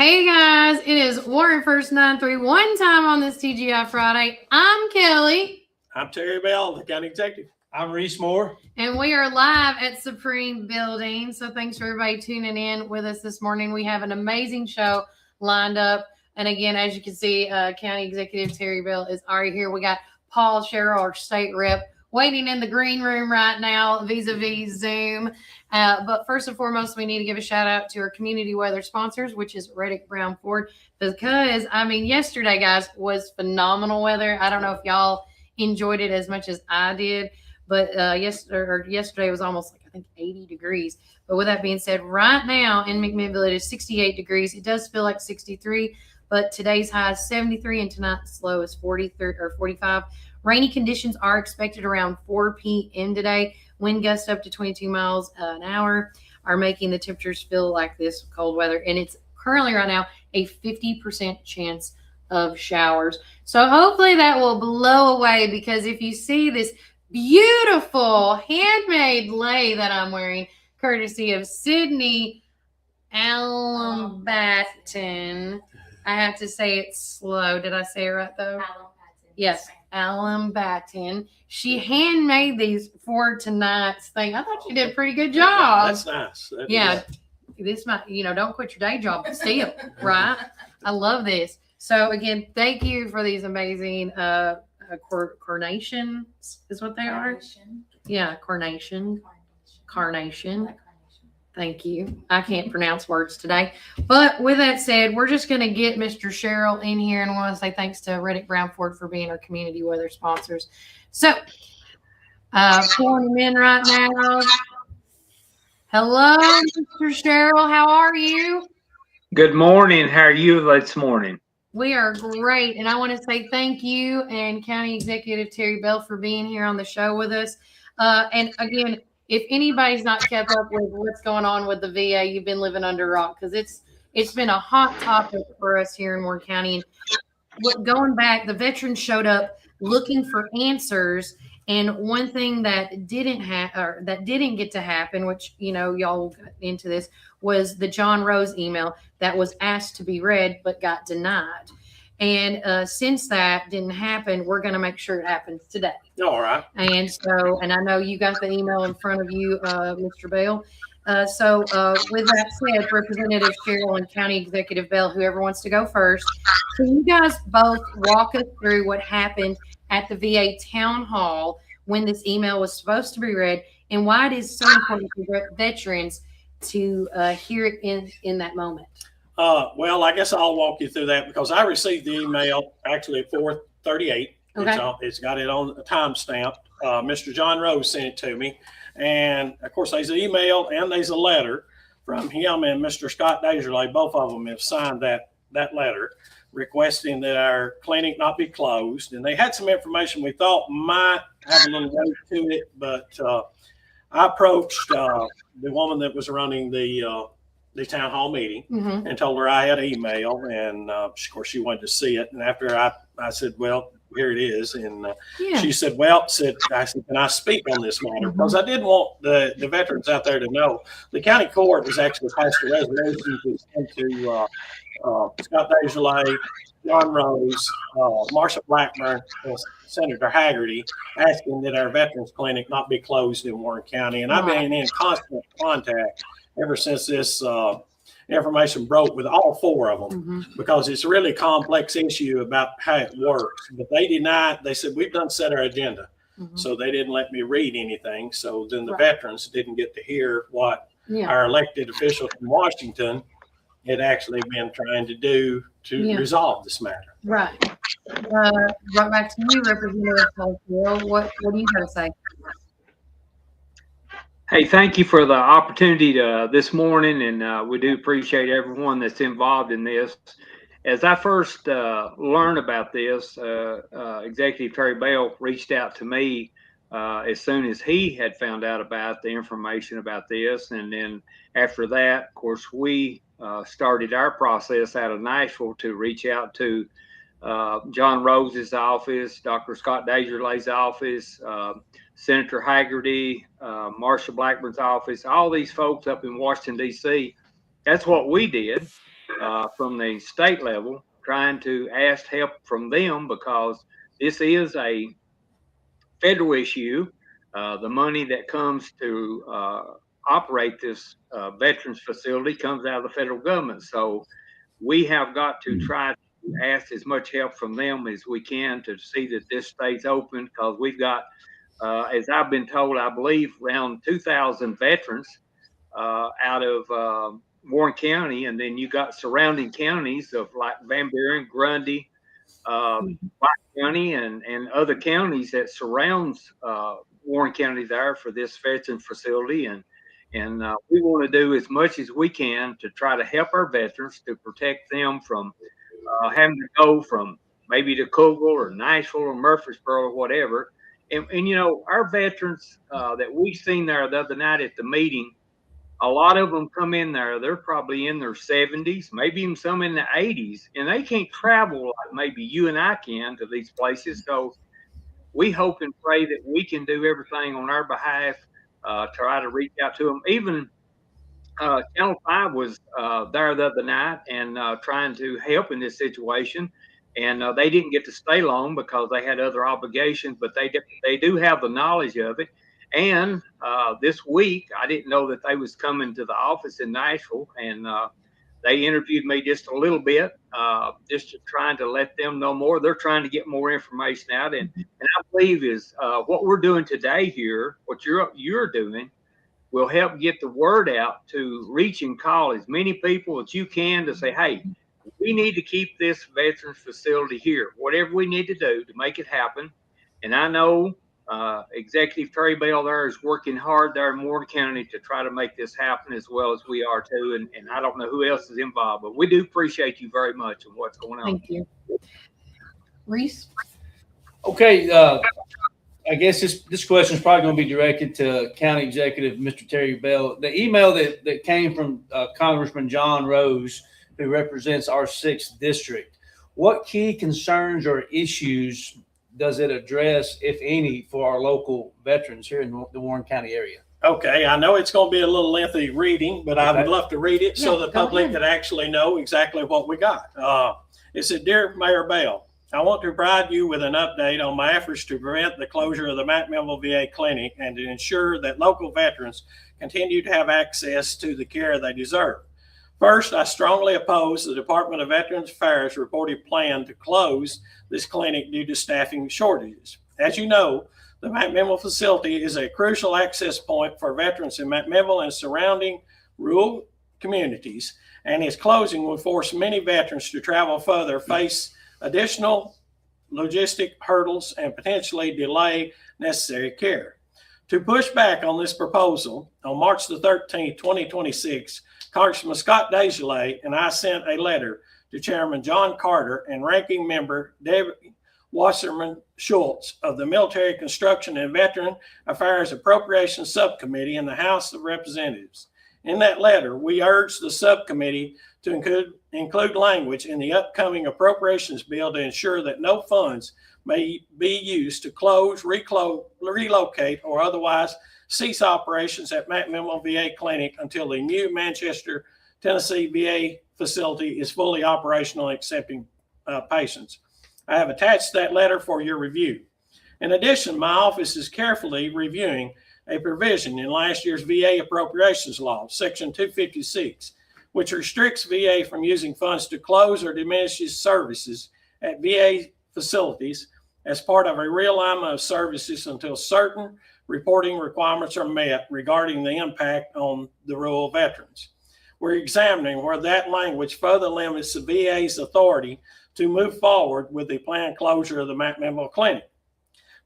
Hey guys, it is Warrant First 931 time on this TGI Friday. I'm Kelly. I'm Terry Bell, the county executive. I'm Reece Moore. And we are live at Supreme Building. So thanks for everybody tuning in with us this morning. We have an amazing show lined up. And again, as you can see, County Executive Terry Bell is already here. We got Paul Sherrell, our state rep, waiting in the green room right now vis-a-vis Zoom. But first and foremost, we need to give a shout out to our community weather sponsors, which is Reddick Brown Ford, because yesterday, guys, was phenomenal weather. I don't know if y'all enjoyed it as much as I did, but yesterday was almost 80 degrees. But with that being said, right now in McMinnville, it is 68 degrees. It does feel like 63, but today's high is 73 and tonight's low is 43 or 45. Rainy conditions are expected around 4 p.m. today. Wind gusts up to 22 miles an hour are making the temperatures feel like this cold weather. And it's currently right now a 50% chance of showers. So hopefully that will blow away, because if you see this beautiful handmade lei that I'm wearing, courtesy of Sydney Allenbatten. I have to say it slow. Did I say it right though? Allenbatten. Yes. Allenbatten. She handmade these for tonight's thing. I thought she did a pretty good job. That's nice. This might, don't quit your day job, but still, right? I love this. So again, thank you for these amazing carnations is what they are. Yeah, carnation. Thank you. I can't pronounce words today. But with that said, we're just going to get Mr. Sherrell in here, and I want to say thanks to Reddick Brown Ford for being our community weather sponsors. So, pulling them in right now. Hello, Mr. Sherrell. How are you? Good morning. How are you this morning? We are great. And I want to say thank you and County Executive Terry Bell for being here on the show with us. And again, if anybody's not kept up with what's going on with the VA, you've been living under a rock, because it's been a hot topic for us here in Warren County. And going back, the veterans showed up looking for answers, and one thing that didn't get to happen, which y'all got into this, was the John Rose email that was asked to be read but got denied. And since that didn't happen, we're going to make sure it happens today. All right. And I know you got the email in front of you, Mr. Bell. With that said, Representative Sherrell and County Executive Bell, whoever wants to go first, can you guys both walk us through what happened at the VA town hall when this email was supposed to be read, and why it is so important for veterans to hear it in that moment? Well, I guess I'll walk you through that, because I received the email actually at 4:38. Okay. It's got it on a timestamp. Mr. John Rose sent it to me. And of course, there's an email and there's a letter from him and Mr. Scott Desjardins. Both of them have signed that letter requesting that our clinic not be closed. And they had some information we thought might have a little weight to it, but I approached the woman that was running the town hall meeting and told her I had an email, and of course she wanted to see it. And after I said, well, here it is. And she said, I said, can I speak on this matter? Because I did want the veterans out there to know the county court has actually passed a resolution to send to Scott Desjardins, John Rose, Marsha Blackburn, and Senator Haggerty, asking that our veterans clinic not be closed in Warren County. And I've been in constant contact ever since this information broke with all four of them, because it's a really complex issue about how it works. But they denied. They said, we've done set our agenda. So they didn't let me read anything. So then the veterans didn't get to hear what our elected officials from Washington had actually been trying to do to resolve this matter. Right. Right back to you, Representative Paul. What do you got to say? Hey, thank you for the opportunity this morning, and we do appreciate everyone that's involved in this. As I first learned about this, Executive Terry Bell reached out to me as soon as he had found out about the information about this. And then after that, of course, we started our process out of Nashville to reach out to John Rose's office, Dr. Scott Desjardins' office, Senator Haggerty, Marsha Blackburn's office, all these folks up in Washington, D.C. That's what we did, from the state level, trying to ask help from them because this is a federal issue. The money that comes to operate this veterans facility comes out of the federal government. So we have got to try to ask as much help from them as we can to see that this stays open, because we've got, as I've been told, I believe around 2,000 veterans out of Warren County, and then you got surrounding counties of like Van Buren, Grundy, White County, and other counties that surrounds Warren County there for this veteran facility, and we want to do as much as we can to try to help our veterans, to protect them from having to go from maybe to Cookville or Nashville or Murfreesboro or whatever. And you know, our veterans that we seen there the other night at the meeting, a lot of them come in there, they're probably in their 70s, maybe even some in the 80s, and they can't travel like maybe you and I can to these places. So we hope and pray that we can do everything on our behalf, try to reach out to them. Even Channel 5 was there the other night and trying to help in this situation. And they didn't get to stay long because they had other obligations, but they do have the knowledge of it. And this week, I didn't know that they was coming to the office in Nashville, and they interviewed me just a little bit, just trying to let them know more. They're trying to get more information out, and I believe is what we're doing today here, what you're doing, will help get the word out to reach and call as many people as you can to say, hey, we need to keep this veterans facility here, whatever we need to do to make it happen. And I know Executive Terry Bell there is working hard there in Warren County to try to make this happen, as well as we are too. And I don't know who else is involved, but we do appreciate you very much and what's going on. Thank you. Reece? Okay, I guess this question is probably going to be directed to County Executive Mr. Terry Bell. The email that came from Congressman John Rose, who represents our 6th district, what key concerns or issues does it address, if any, for our local veterans here in the Warren County area? Okay, I know it's going to be a little lengthy reading, but I would love to read it so the public ahead. could actually know exactly what we got. It said, Dear Mayor Bell, I want to provide you with an update on my efforts to prevent the closure of the McMinnville VA Clinic and to ensure that local veterans continue to have access to the care they deserve. First, I strongly oppose the Department of Veterans Affairs reported plan to close this clinic due to staffing shortages. As you know, the McMinnville facility is a crucial access point for veterans in McMinnville and surrounding rural communities, and its closing will force many veterans to travel further, face additional logistic hurdles, and potentially delay necessary care. To push back on this proposal, on March the 13th, 2026, Congressman Scott Desjardins and I sent a letter to Chairman John Carter and Ranking Member David Wasserman Schultz of the Military Construction and Veteran Affairs Appropriations Subcommittee in the House of Representatives. In that letter, we urged the subcommittee to include language in the upcoming appropriations bill to ensure that no funds may be used to close, relocate, or otherwise cease operations at McMinnville VA Clinic until the new Manchester, Tennessee VA facility is fully operational and accepting patients. I have attached that letter for your review. In addition, my office is carefully reviewing a provision in last year's VA appropriations law, Section 256, which restricts VA from using funds to close or diminishes services at VA facilities as part of a realignment of services until certain reporting requirements are met regarding the impact on the rural veterans. We're examining where that language further limits the VA's authority to move forward with the planned closure of the McMinnville Clinic.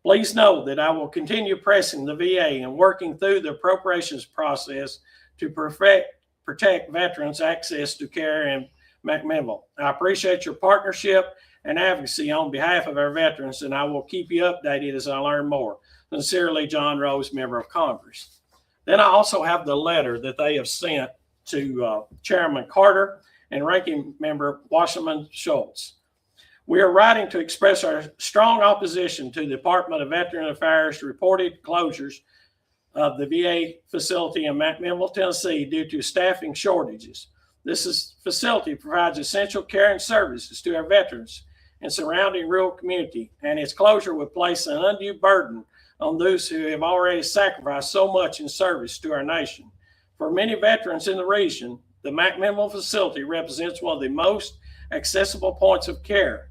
Please know that I will continue pressing the VA and working through the appropriations process to protect veterans' access to care in McMinnville. I appreciate your partnership and advocacy on behalf of our veterans, and I will keep you updated as I learn more. Sincerely, John Rose, Member of Congress. Then I also have the letter that they have sent to Chairman Carter and Ranking Member Wasserman Schultz. We are writing to express our strong opposition to the Department of Veteran Affairs reported closures of the VA facility in McMinnville, Tennessee due to staffing shortages. Facility provides essential care and services to our veterans and surrounding rural community, and its closure would place an undue burden on those who have already sacrificed so much in service to our nation. For many veterans in the region, the McMinnville facility represents one of the most accessible points of care,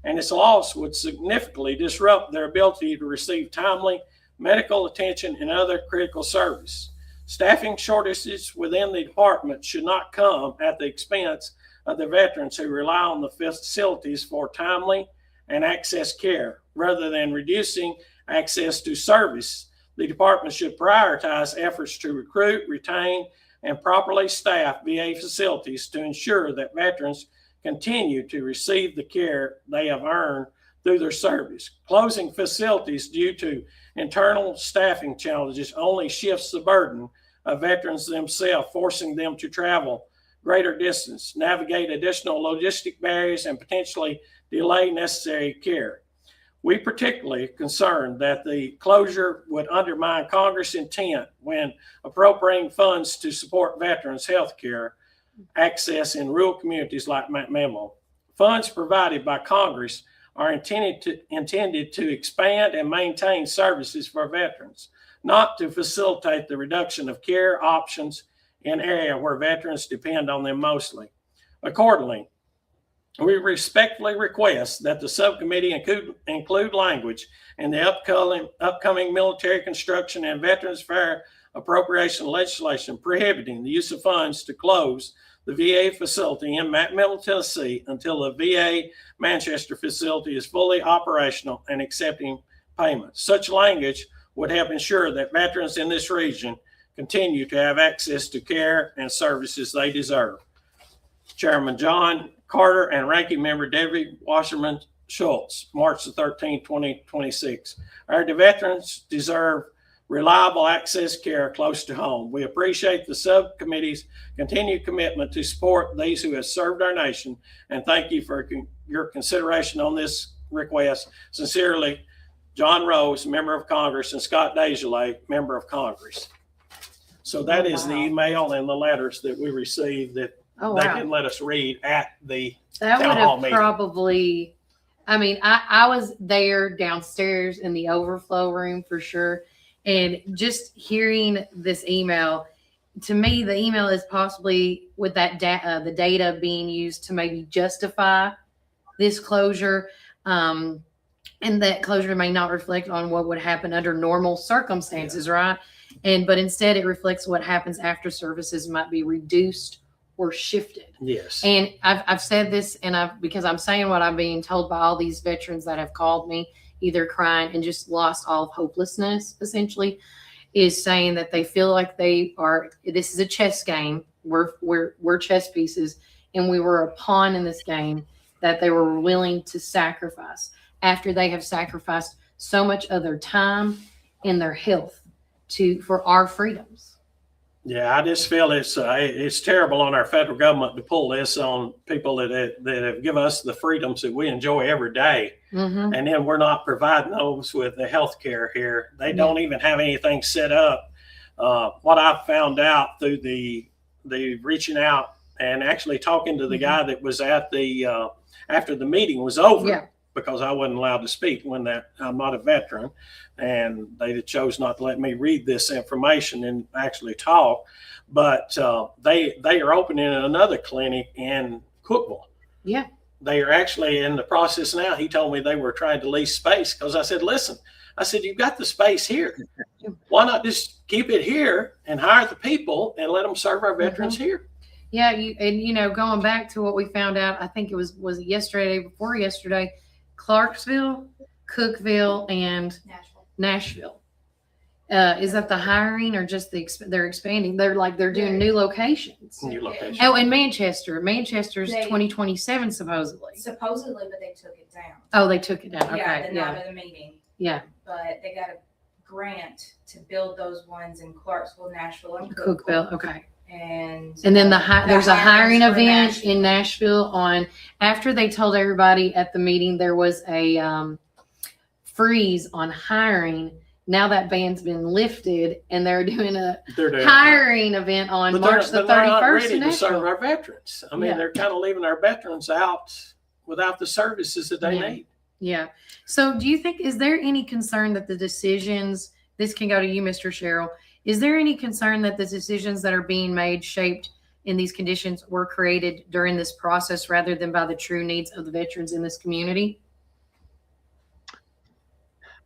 and its loss would significantly disrupt their ability to receive timely medical attention and other critical service. Staffing shortages within the department should not come at the expense of the veterans who rely on the facilities for timely and access care. Rather than reducing access to service, the department should prioritize efforts to recruit, retain, and properly staff VA facilities to ensure that veterans continue to receive the care they have earned through their service. Closing facilities due to internal staffing challenges only shifts the burden of veterans themselves, forcing them to travel greater distance, navigate additional logistic barriers, and potentially delay necessary care. We particularly concerned that the closure would undermine Congress' intent when appropriating funds to support veterans' health care access in rural communities like McMinnville. Funds provided by Congress are intended to expand and maintain services for veterans, not to facilitate the reduction of care options in areas where veterans depend on them mostly. Accordingly, we respectfully request that the subcommittee include language in the upcoming military construction and veterans fair appropriation legislation prohibiting the use of funds to close the VA facility in McMinnville, Tennessee until the VA Manchester facility is fully operational and accepting payments. Such language would help ensure that veterans in this region continue to have access to care and services they deserve. Chairman John Carter and Ranking Member Debbie Wasserman Schultz, March the 13th, 2026. Our veterans deserve reliable access care close to home. We appreciate the subcommittee's continued commitment to support these who have served our nation, and thank you for your consideration on this request. Sincerely, John Rose, Member of Congress, and Scott Desjardins, Member of Congress. So that is the email and the letters that we received that they didn't let us read at the That town would hall have meeting. probably, I mean, I was there downstairs in the overflow room for sure. And just hearing this email, to me, the email is possibly with that the data being used to maybe justify this closure. And that closure may not reflect on what would happen under normal circumstances, right? But instead it reflects what happens after services might be reduced or shifted. Yes. And I've said this, and because I'm saying what I'm being told by all these veterans that have called me, either crying and just lost all of hopelessness, essentially, is saying that they feel like this is a chess game. We're chess pieces, and we were a pawn in this game that they were willing to sacrifice after they have sacrificed so much of their time and their health for our freedoms. Yeah, I just feel it's terrible on our federal government to pull this on people that have given us the freedoms that we enjoy every day. Mm-hmm. And then we're not providing those with the health care here. They don't even have anything set up. What I found out through the reaching out and actually talking to the guy that was at the after the meeting was over, because I wasn't allowed to speak I'm not a veteran, and they chose not to let me read this information and actually talk. But they are opening another clinic in Cookeville. Yeah. They are actually in the process now. He told me they were trying to lease space, because I said, listen, you've got the space here. Why not just keep it here and hire the people and let them serve our veterans here? Yeah. Going back to what we found out, I think it was it yesterday, before yesterday, Clarksville, Cookeville, and Nashville. Is that the hiring or just they're expanding? They're doing new locations. New locations. Oh, and Manchester. Manchester's 2027 supposedly. Supposedly, but they took it down. Oh, they took it down. Okay. Yeah, the night of the meeting. Yeah. But they got a grant to build those ones in Clarksville, Nashville, and Cookeville. Okay. And then there's a hiring event in Nashville after they told everybody at the meeting there was a freeze on hiring. Now that ban's been lifted, and they're doing a They're doing hiring event on but March the they're not 31st ready in to serve Nashville. our veterans. I mean, Yeah. they're kind of leaving our veterans out without the services that they Yeah. need. Yeah. So do you think, is there any concern that the decisions, this can go to you, Mr. Sherrell, is there any concern that the decisions that are being made shaped in these conditions were created during this process rather than by the true needs of the veterans in this community?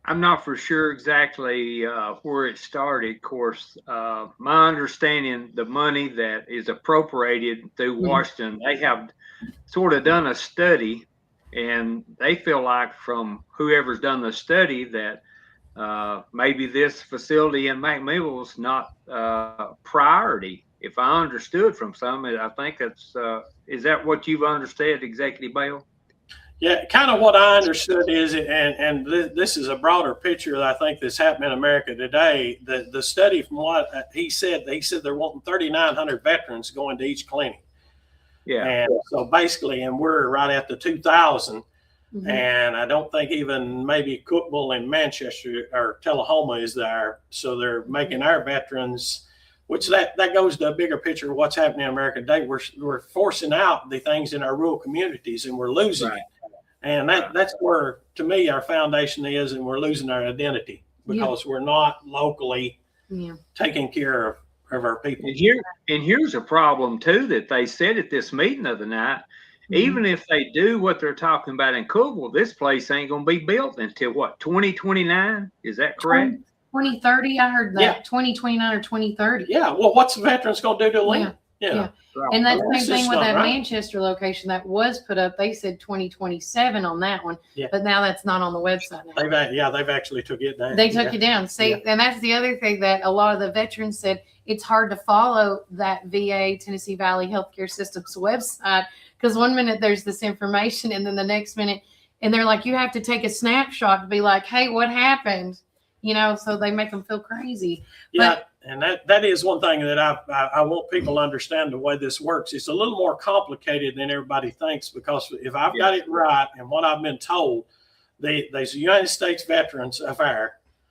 I'm not for sure exactly where it started. Of course, my understanding, the money that is appropriated through Washington, they have sort of done a study, and they feel like from whoever's done the study that maybe this facility in McMinnville is not priority. If I understood from some, I think that's is that what you've understood, Executive Bell? Yeah, kind of what I understood is, this is a broader picture that I think that's happening in America today. The study, from what he said they're wanting 3,900 veterans going to each clinic. Yeah. And so basically, and we're right at the 2,000. Mhm. And I don't think even maybe Cookville and Manchester or Tullahoma is there. So they're making our veterans, which that goes to a bigger picture of what's happening in America today. We're forcing out the things in our rural communities, and we're losing it. And that's where, to me, our foundation is, and we're losing our identity because we're not locally taking care of our people. And here's a problem too that they said at this meeting the other night. Even if they do what they're talking about in Cookville, this place ain't going to be built until what, 2029? Is that correct? 2030, I heard that. 2029 or 2030. Yeah. Well, what's the veterans going to do to land? Yeah. And that's the same thing with that Manchester location that was put up. They said 2027 on that one, but now that's not on the website now. They've actually took it down. They took it down. See, and that's the other thing that a lot of the veterans said, it's hard to follow that VA, Tennessee Valley Healthcare System's website, because one minute there's this information and then the next minute, and they're like, you have to take a snapshot to be like, hey, what happened? So they make them feel crazy. Yeah. And that is one thing that I want people to understand the way this works. It's a little more complicated than everybody thinks, because if I've got it right and what I've been told, there's the United States Veterans Affairs.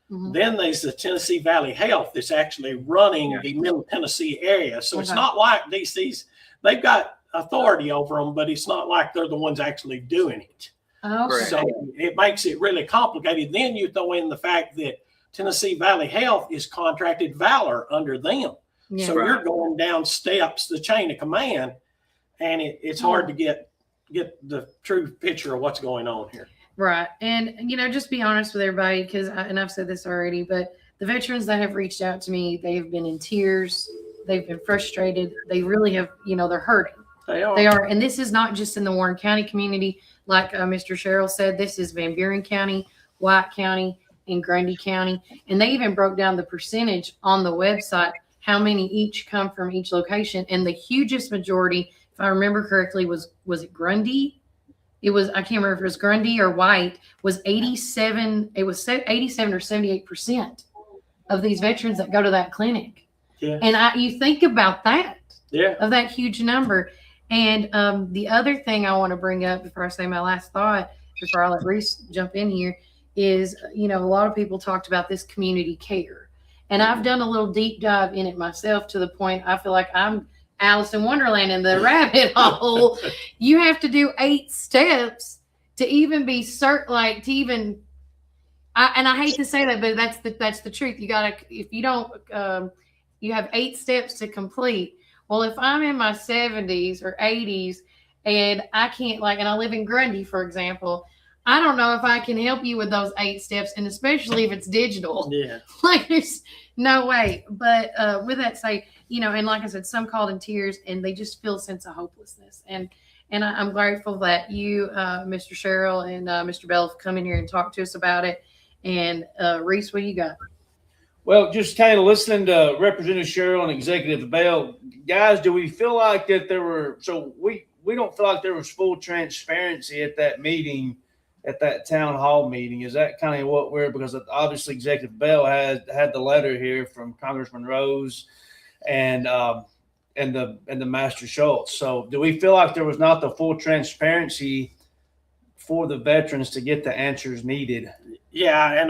Then there's the Tennessee Valley Health that's actually running the Middle Tennessee area. So it's not like DC's, they've got authority over them, but it's not like they're the ones actually doing it. Okay. So it makes it really complicated. Then you throw in the fact that Tennessee Valley Health is contracted Valor under them. So you're going down steps, the chain of command, and it's hard to get the true picture of what's going on here. Right. And, just be honest with everybody, because, and I've said this already, but the veterans that have reached out to me, they have been in tears. They've been frustrated. They really have, they're hurting. They are. They are. And this is not just in the Warren County community. Like Mr. Sherrell said, this is Van Buren County, White County, and Grundy County. And they even broke down the percentage on the website, how many each come from each location. And the hugest majority, if I remember correctly, was it Grundy? It was, I can't remember if it was Grundy or White, was 87. It was 87 or 78% of these veterans that go to that clinic. Yeah. And you think about that, of that huge number. And the other thing I want to bring up before I say my last thought, before I let Reece jump in here, is, a lot of people talked about this community care. And I've done a little deep dive in it myself, to the point I feel like I'm Alice in Wonderland in the rabbit hole. You have to do 8 steps to even be certain, like, to even, and I hate to say that, but that's the truth. You gotta, if you don't, you have 8 steps to complete. Well, if I'm in my 70s or 80s and I can't, and I live in Grundy, for example, I don't know if I can help you with those 8 steps, and especially if it's digital. Yeah. There's no way. But with that say, and like I said, some called in tears, and they just feel a sense of hopelessness. And I'm grateful that you, Mr. Sherrell, and Mr. Bell have come in here and talked to us about it. And Reece, what do you got? Well, just kind of listening to Representative Sherrell and Executive Bell, guys, do we feel like that there were, so we don't feel like there was full transparency at that meeting, at that town hall meeting? Is that kind of what because obviously Executive Bell had the letter here from Congressman Rose and the Master Schultz. So do we feel like there was not the full transparency for the veterans to get the answers needed? Yeah, and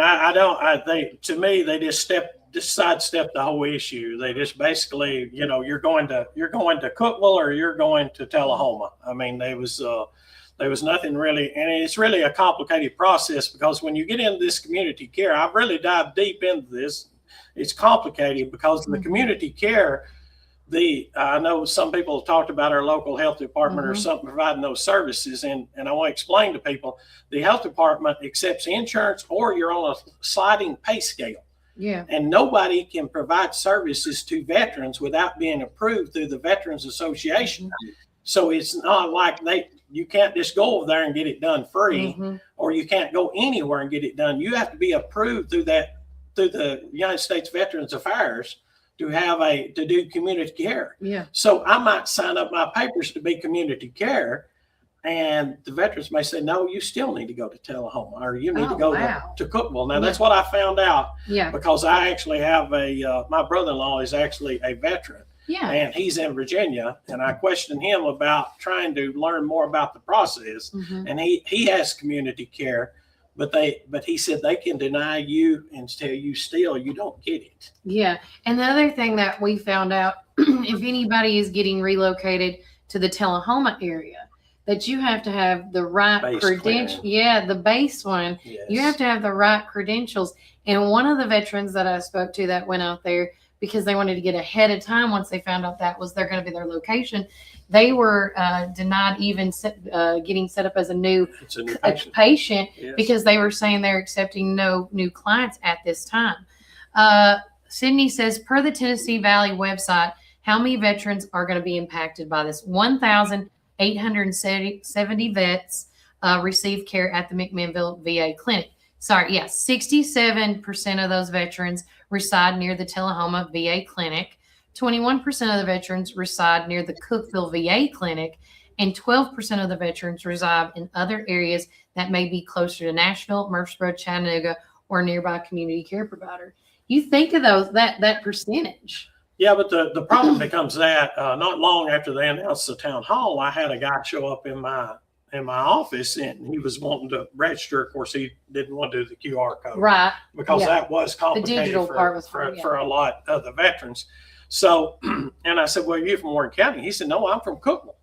they to me they just sidestep the whole issue. They just basically, you're going to Cookville or you're going to Tullahoma. I mean, there was nothing really, and it's really a complicated process because when you get into this community care, I've really dived deep into this. It's complicated because the community care. I know some people have talked about our local health department or something providing those services, and I want to explain to people the health department accepts insurance or you're on a sliding pay scale. Yeah. And nobody can provide services to veterans without being approved through the Veterans Association. So it's not like you can't just go over there and get it done free, or you can't go anywhere and get it done. You have to be approved through the United States Veterans Affairs to do community care. Yeah. So I might sign up my papers to be community care, and the veterans may say, no, you still need to go to Tullahoma or you need to go to Cookville. Now that's what I found out because I actually have my brother-in-law is actually a veteran. Yeah. And he's in Virginia, and I questioned him about trying to learn more about the process. And he has community care, but he said they can deny you and tell you still you don't get it. Yeah. And the other thing that we found out, if anybody is getting relocated to the Tullahoma area, that you have to have the right credentials. Yeah, the base one. Yes. You have to have the right credentials. And one of the veterans that I spoke to that went out there because they wanted to get ahead of time once they found out that was they're going to be their location, they were denied even getting set up as a new patient because they were saying they're accepting no new clients at this time. Sydney says, per the Tennessee Valley website, how many veterans are going to be impacted by this? 1,870 vets receive care at the McMinnville VA Clinic. 67% of those veterans reside near the Tullahoma VA Clinic. 21% of the veterans reside near the Cookville VA Clinic, and 12% of the veterans reside in other areas that may be closer to Nashville, Murfreesboro, Chattanooga, or nearby community care provider. You think of that percentage. Yeah, but the problem becomes that not long after they announced the town hall, I had a guy show up in my office, and he was wanting to register. Of course, he didn't want to do the QR code, right? Because that was complicated. The digital part was for a lot of the veterans. So, and I said, "Well, you're from Warren County?" He said, "No, I'm from Cookville."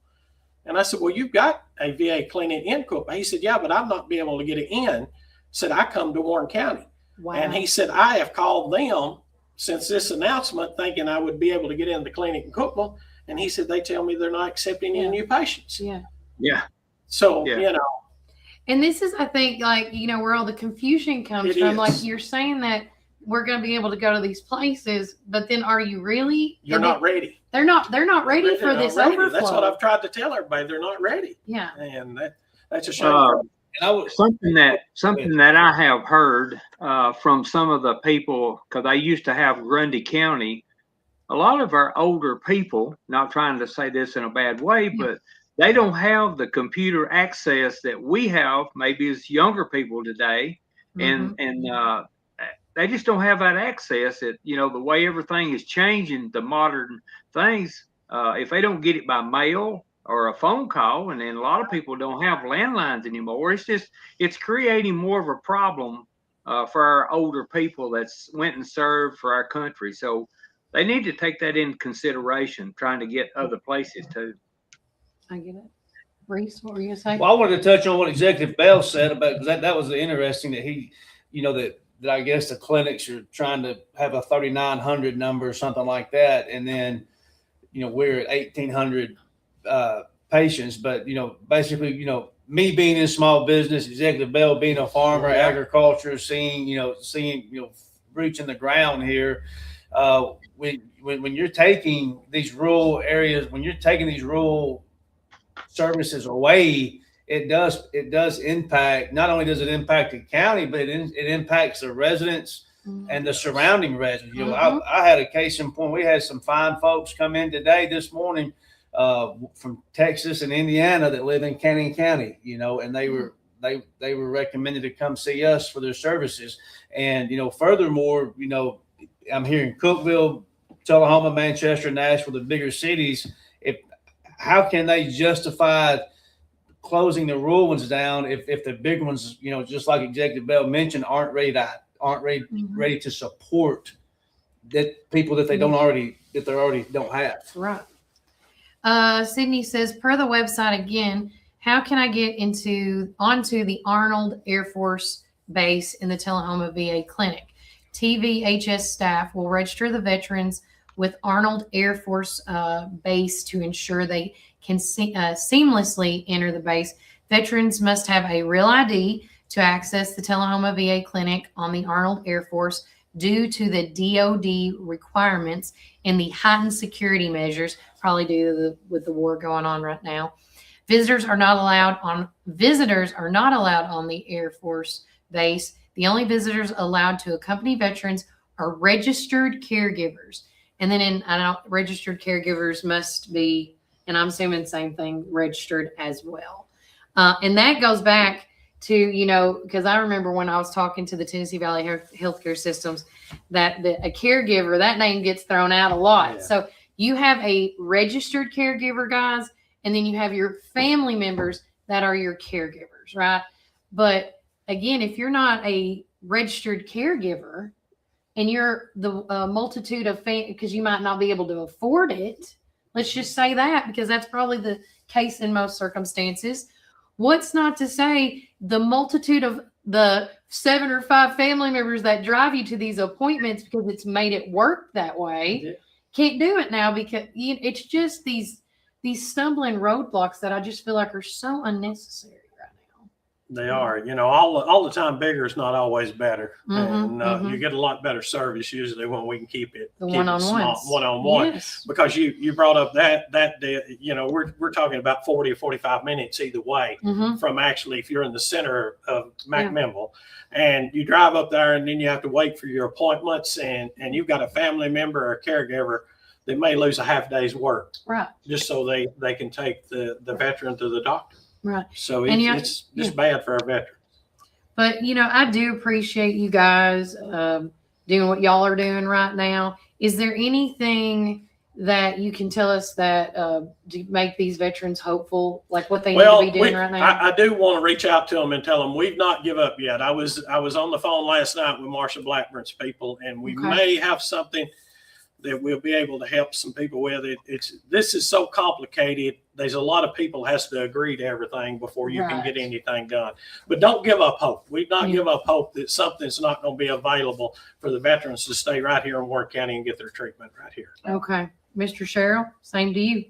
And I said, "Well, you've got a VA clinic in Cookville." He said, "Yeah, but I'm not being able to get it in." Said, "I come to Warren County." Wow. And he said, "I have called them since this announcement, thinking I would be able to get in the clinic in Cookville." And he said, "They tell me they're not accepting any new patients." Yeah. So, And this is, I think, where all the confusion comes from. Like, you're saying that we're going to be able to go to these places, but then are you really? You're not ready. They're not ready for this overflow. That's what I've tried to tell everybody. They're not ready. Yeah. And that's a shame. Something that I have heard from some of the people, because I used to have Grundy County, a lot of our older people, not trying to say this in a bad way, but they don't have the computer access that we have, maybe as younger people today, and they just don't have that access. The way everything is changing, the modern things, if they don't get it by mail or a phone call, and then a lot of people don't have landlines anymore, it's creating more of a problem for our older people that's went and served for our country. So they need to take that into consideration, trying to get other places too. I get it. Reece, what were you going to say? Well, I wanted to touch on what Executive Bell said about, because that was interesting that he, that I guess the clinics are trying to have a 3,900 number or something like that. And then, we're at 1,800 patients. But, basically, me being in small business, Executive Bell being a farmer, agriculture, seeing, reaching the ground here. When you're taking these rural areas, when you're taking these rural services away, it does impact. Not only does it impact the county, but it impacts the residents and the surrounding residents. I had a case in point. We had some fine folks come in this morning from Texas and Indiana that live in Canyon County. And they were recommended to come see us for their services. And furthermore, I'm here in Cookville, Tullahoma, Manchester, Nashville, the bigger cities. How can they justify closing the rural ones down if the big ones, you know, just like Executive Bell mentioned, aren't ready to support that people that they don't already don't have. Right. Sydney says, per the website again, how can I get onto the Arnold Air Force Base in the Tullahoma VA Clinic? TVHS staff will register the veterans with Arnold Air Force Base to ensure they can seamlessly enter the base. Veterans must have a real ID to access the Tullahoma VA Clinic on the Arnold Air Force due to the DoD requirements and the heightened security measures, probably due to with the war going on right now. Visitors are not allowed on the Air Force Base. The only visitors allowed to accompany veterans are registered caregivers. And then registered caregivers must be, and I'm assuming the same thing, registered as well. And that goes back to, you know, because I remember when I was talking to the Tennessee Valley Healthcare Systems that a caregiver, that name gets thrown out a lot. Yeah. So you have a registered caregiver, guys, and then you have your family members that are your caregivers, right? But again, if you're not a registered caregiver and you're the multitude of because you might not be able to afford it, let's just say that, because that's probably the case in most circumstances. What's not to say the multitude of the 7 or 5 family members that drive you to these appointments because it's made it work that way can't do it now because it's just these stumbling roadblocks that I just feel like are so unnecessary right now. They are, you know, all the time bigger is not always better. And you get a lot better service usually when we can keep it one-on-one. Yes. Because you brought up that you know, we're talking about 40 or 45 minutes either way from actually if you're in the center of McMinnville and you drive up there and then you have to wait for your appointments and you've got a family member or caregiver that may lose a half day's work. Right. Just so they can take the veteran to the doctor. Right. So it's just bad for our veterans. But, you know, I do appreciate you guys doing what y'all are doing right now. Is there anything that you can tell us that to make these veterans hopeful, like what they need to be doing right now? I do want to reach out to them and tell them we've not give up yet. I was on the phone last night with Marsha Blackburn's people, and we may have something that we'll be able to help some people with. This is so complicated. There's a lot of people has to agree to everything before you can get anything done. But don't give up hope. We've not give up hope that something's not going to be available for the veterans to stay right here in Warren County and get their treatment right here. Okay. Mr. Sherrell, same to you.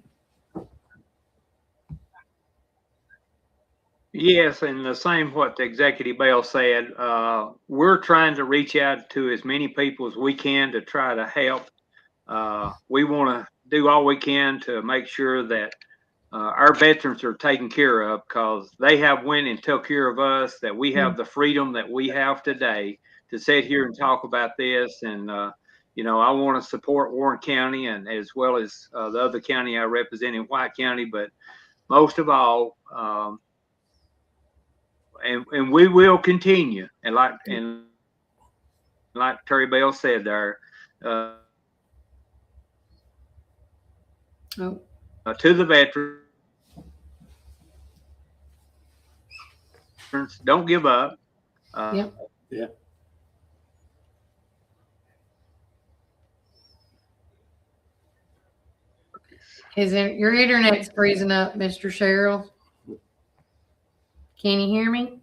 Yes, and the same what the Executive Bell said. We're trying to reach out to as many people as we can to try to help. We want to do all we can to make sure that our veterans are taken care of because they have went and took care of us, that we have the freedom that we have today to sit here and talk about this. And, you know, I want to support Warren County and as well as the other county I represent in White County, but most of all, and we will continue. And like Terry Bell said there, to the veterans, don't give up. Your internet's freezing up, Mr. Sherrell? Can you hear me?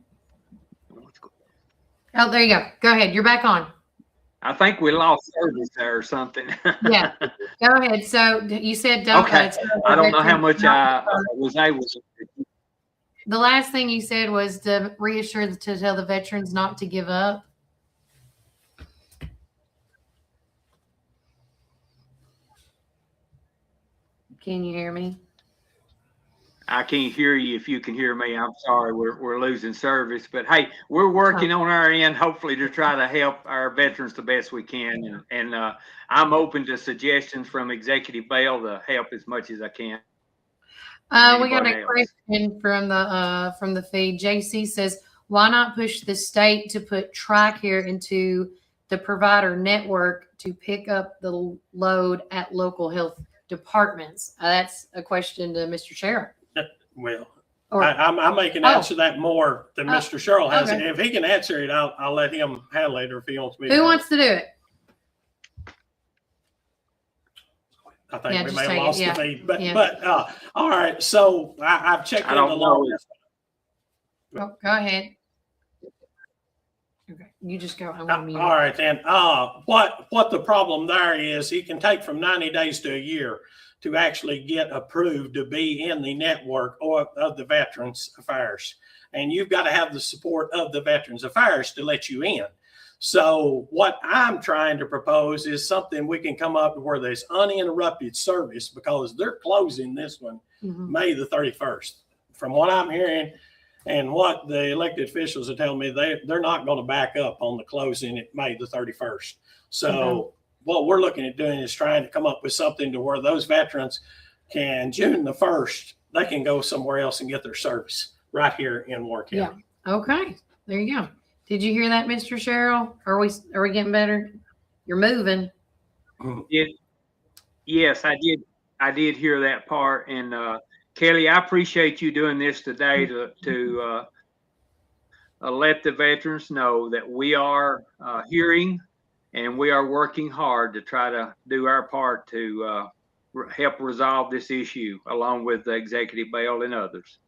Oh, there you go. Go ahead. You're back on. I think we lost service there or something. Yeah. Go ahead. So you said don't. Okay. I don't know how much I was able to. The last thing you said was to reassure to tell the veterans not to give up. Can you hear me? I can't hear you. If you can hear me, I'm sorry. We're losing service, but hey, we're working on our end, hopefully to try to help our veterans the best we can. And I'm open to suggestions from Executive Bell to help as much as I can. We got a question from the feed. JC says, why not push the state to put TRICARE into the provider network to pick up the load at local health departments? That's a question to Mr. Sherrell. Well, Or I may can answer that more than Mr. Sherrell has. okay. If he can answer it, I'll let him handle it, or if he wants me. who wants to do it? I think Yeah, we just may have take it, lost yeah. the feed, but Yeah. all right. So I've checked I into don't law. know. Oh, go ahead. Okay, you just go. I'm gonna mute. All right then. What the problem there is, he can take from 90 days to a year to actually get approved to be in the network or of the Veterans Affairs, and you've got to have the support of the Veterans Affairs to let you in. So what I'm trying to propose is something we can come up with where there's uninterrupted service, because they're closing this one May the 31st. From what I'm hearing and what the elected officials are telling me, they're not going to back up on the closing at May the 31st. So what we're looking at doing is trying to come up with something to where those veterans can, June the 1st, they can go somewhere else and get their service right here in Warren County. Yeah. Okay. There you go. Did you hear that, Mr. Sherrell? Are we getting better? You're moving. Yes, I did hear that part. And Kelly, I appreciate you doing this today to let the veterans know that we are hearing and we are working hard to try to do our part to help resolve this issue, along with the Executive Bail and others.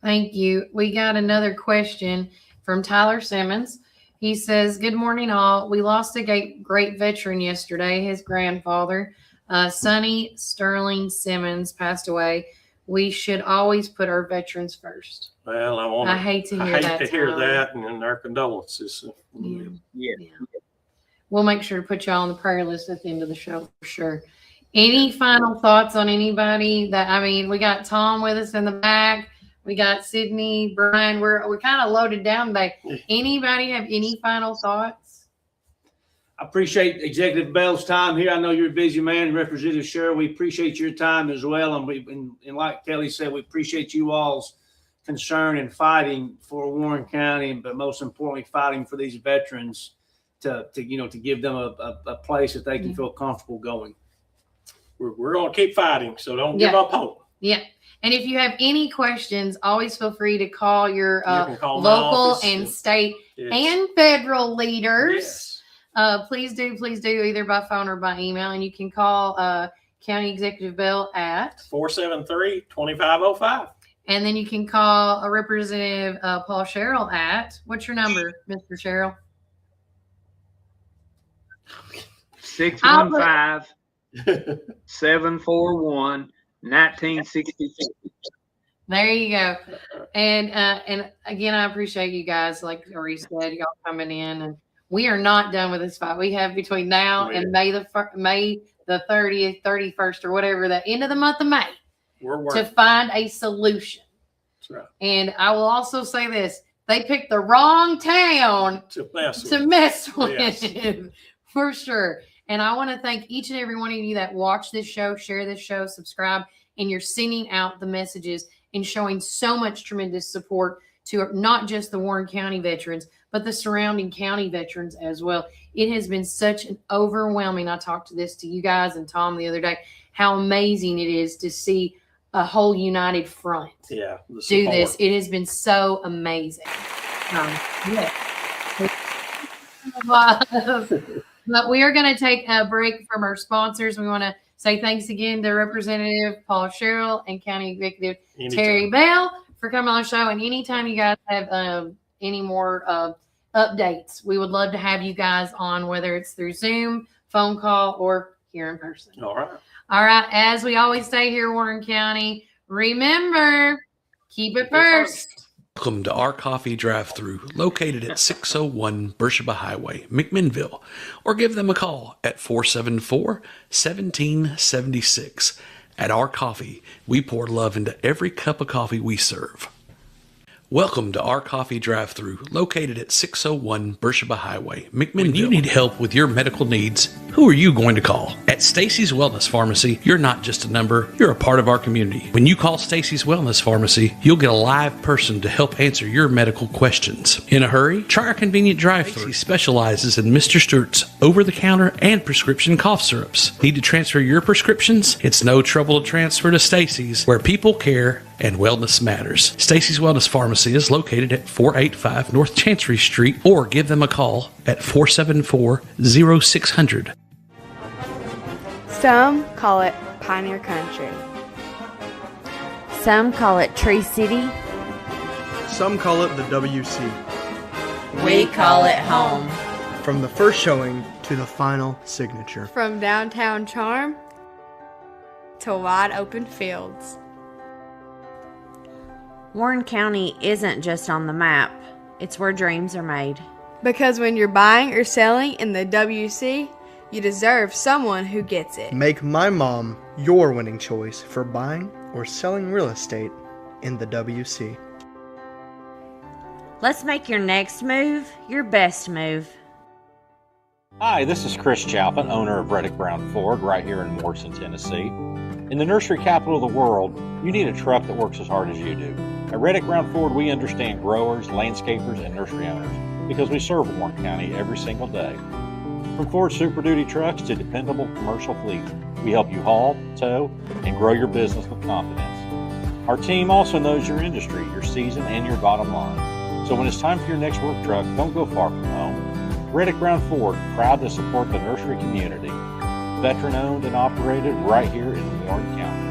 Thank you. We got another question from Tyler Simmons. He says, good morning, all. We lost a great veteran yesterday. His grandfather, Sonny Sterling Simmons, passed away. We should always put our veterans first. Well, I hate to hear that. And our condolences. Yeah. We'll make sure to put y'all on the prayer list at the end of the show for sure. Any final thoughts on anybody we got Tom with us in the back. We got Sydney, Brian. We're kind of loaded down today. Anybody have any final thoughts? I appreciate Executive Bell's time here. I know you're a busy man, Representative Sherrell. We appreciate your time as well. And like Kelly said, we appreciate you all's concern and fighting for Warren County, but most importantly, fighting for these veterans to give them a place that they can feel comfortable going. We're going to keep fighting, so don't give up hope. Yeah. And if you have any questions, always feel free to call your call local and state and federal leaders. Yes. Please do either by phone or by email. And you can call County Executive Bill at 473-2505. And then you can call a Representative Paul Sherrell at, what's your number, Mr. Sherrell? 615-741-1966. There you go. And again, I appreciate you guys, like Reece said, y'all coming in, and we are not done with this fight. We have between now and May the 30th, 31st, or whatever, the end of the month of May, to find a solution. That's right. And I will also say this: they picked the wrong town to mess with, yes. For sure. And I want to thank each and every one of you that watch this show, share this show, subscribe, and you're sending out the messages and showing so much tremendous support to not just the Warren County veterans, but the surrounding county veterans as well. It has been such an overwhelming, I talked to you guys and Tom the other day, how amazing it is to see a whole united front do this. It has been so amazing. But we are going to take a break from our sponsors. We want to say thanks again to Representative Paul Sherrell and County Executive Terry Bell for coming on the show. And anytime you guys have any more updates, we would love to have you guys on, whether it's through Zoom, phone call, or here in person. All right. All right. As we always say here, Warren County, remember, keep it first. Welcome to our coffee drive-thru located at 601 Beersheba Highway, McMinnville, or give them a call at 474-1776. At our coffee, we pour love into every cup of coffee we serve. Welcome to our coffee drive-thru located at 601 Beersheba Highway, McMinnville. When you need help with your medical needs, who are you going to call? At At Stacy's Wellness Pharmacy, you're not just a number, you're a part of our community. When you call Stacy's Wellness Pharmacy, you'll get a live person to help answer your medical questions. In a hurry? Try our convenient drive-thru. Stacy specializes in Mr. Stewart's over-the-counter and prescription cough syrups. Need to transfer your prescriptions? It's no trouble to transfer to Stacy's, where people care and wellness matters. Stacy's Wellness Pharmacy is located at 485 North Chancery Street, or give them a call at 474-0600. Some call it Pioneer Country. Some call it Tree City. Some call it the WC. We call it home. From the first showing to the final signature. From downtown charm to wide open fields. Warren County isn't just on the map, it's where dreams are made. Because when you're buying or selling in the WC, you deserve someone who gets it. Make my mom your winning choice for buying or selling real estate in the WC. Let's make your next move your best move. Hi, this is Chris Chalpin, owner of Reddick Brown Ford right here in Morrison, Tennessee. In the nursery capital of the world, you need a truck that works as hard as you do. At Reddick Brown Ford, we understand growers, landscapers, and nursery owners because we serve Warren County every single day. From Ford Super Duty trucks to dependable commercial fleets, we help you haul, tow, and grow your business with confidence. Our team also knows your industry, your season, and your bottom line. So when it's time for your next work truck, don't go far from home. Reddick Brown Ford, proud to support the nursery community. Veteran owned and operated right here in Warren County.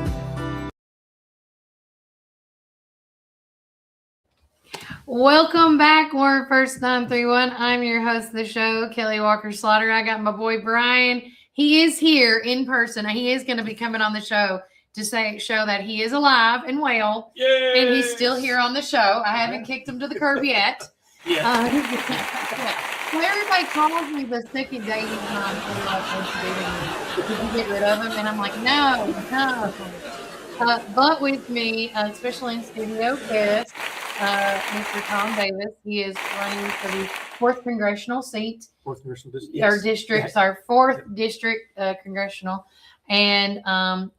Welcome back, Warren First 931. I'm your host of the show, Kelly Walker Slaughter. I got my boy Brian. He is here in person. He is going to be coming on the show to show that he is alive and well. Yay! And he's still here on the show. I haven't kicked him to the curb yet. Yeah. So everybody calls me the second day he's not. Did you get rid of him? And I'm like, no. But with me, special in studio guest, Mr. Tom Davis. He is running for the 4th congressional seat. 4th congressional district. Our Yes. district, Yes. our 4th district congressional. And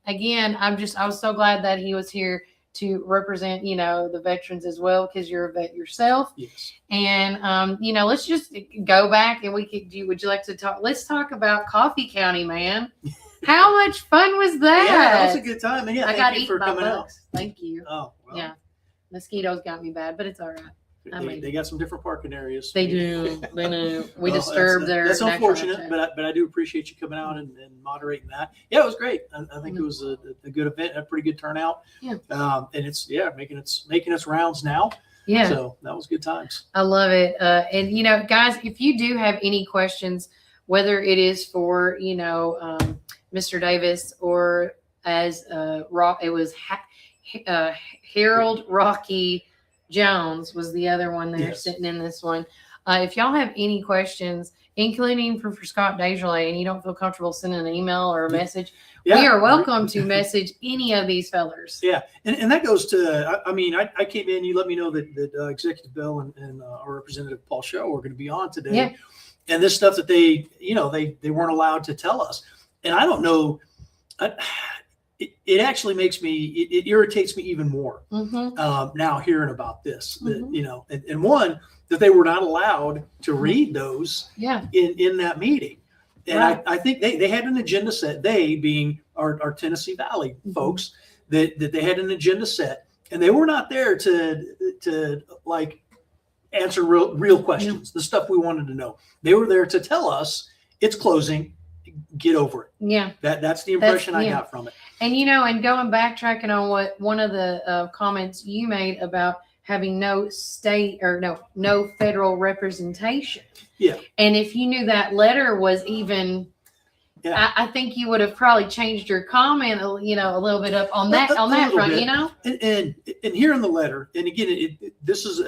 again, I was so glad that he was here to represent, the veterans as well, because you're a vet yourself. Yes. And let's just go back and would you like to talk? Let's talk about Coffee County, man. How much fun was that? Yeah, that was a good time. And yeah, I got thank to you eat for my coming out. books. Thank you. Oh, well. Yeah. Mosquitoes got me bad, but it's all right. They got some different parking areas. They do. They do. We Well, disturb their. That's natural unfortunate, habitat. but I do appreciate you coming out and moderating that. Yeah, it was great. I think it was a good event, a pretty good turnout. Yeah. And it's making its rounds now. Yeah. So that was good times. I love it. And guys, if you do have any questions, whether it is for Mr. Davis or as it was Harold Rocky Jones was the other one there sitting in this one. If y'all have any questions, including for Scott Desjardins, and you don't feel comfortable sending an email or a message, we are welcome to message any of these fellers. Yeah, and that goes to, I came in, you let me know that Executive Bill and our Representative Paul Sherrell were going to be on today. Yeah. And this stuff that they weren't allowed to tell us. And I don't know, it actually it irritates me even more now hearing about this, that, and one, that they were not allowed to read those in that meeting. And right. I think they had an agenda set, they being our Tennessee Valley folks, that they had an agenda set, and they were not there to like answer real questions, the stuff we wanted to know. They were there to tell us it's closing, get over it. Yeah. That's the impression I got from it. And, and going backtracking on what one of the comments you made about having no state or no federal representation. Yeah. And if you knew that letter was even, I think you would have probably changed your comment, a little bit up on that front, bit. And here in the letter, and again, this is,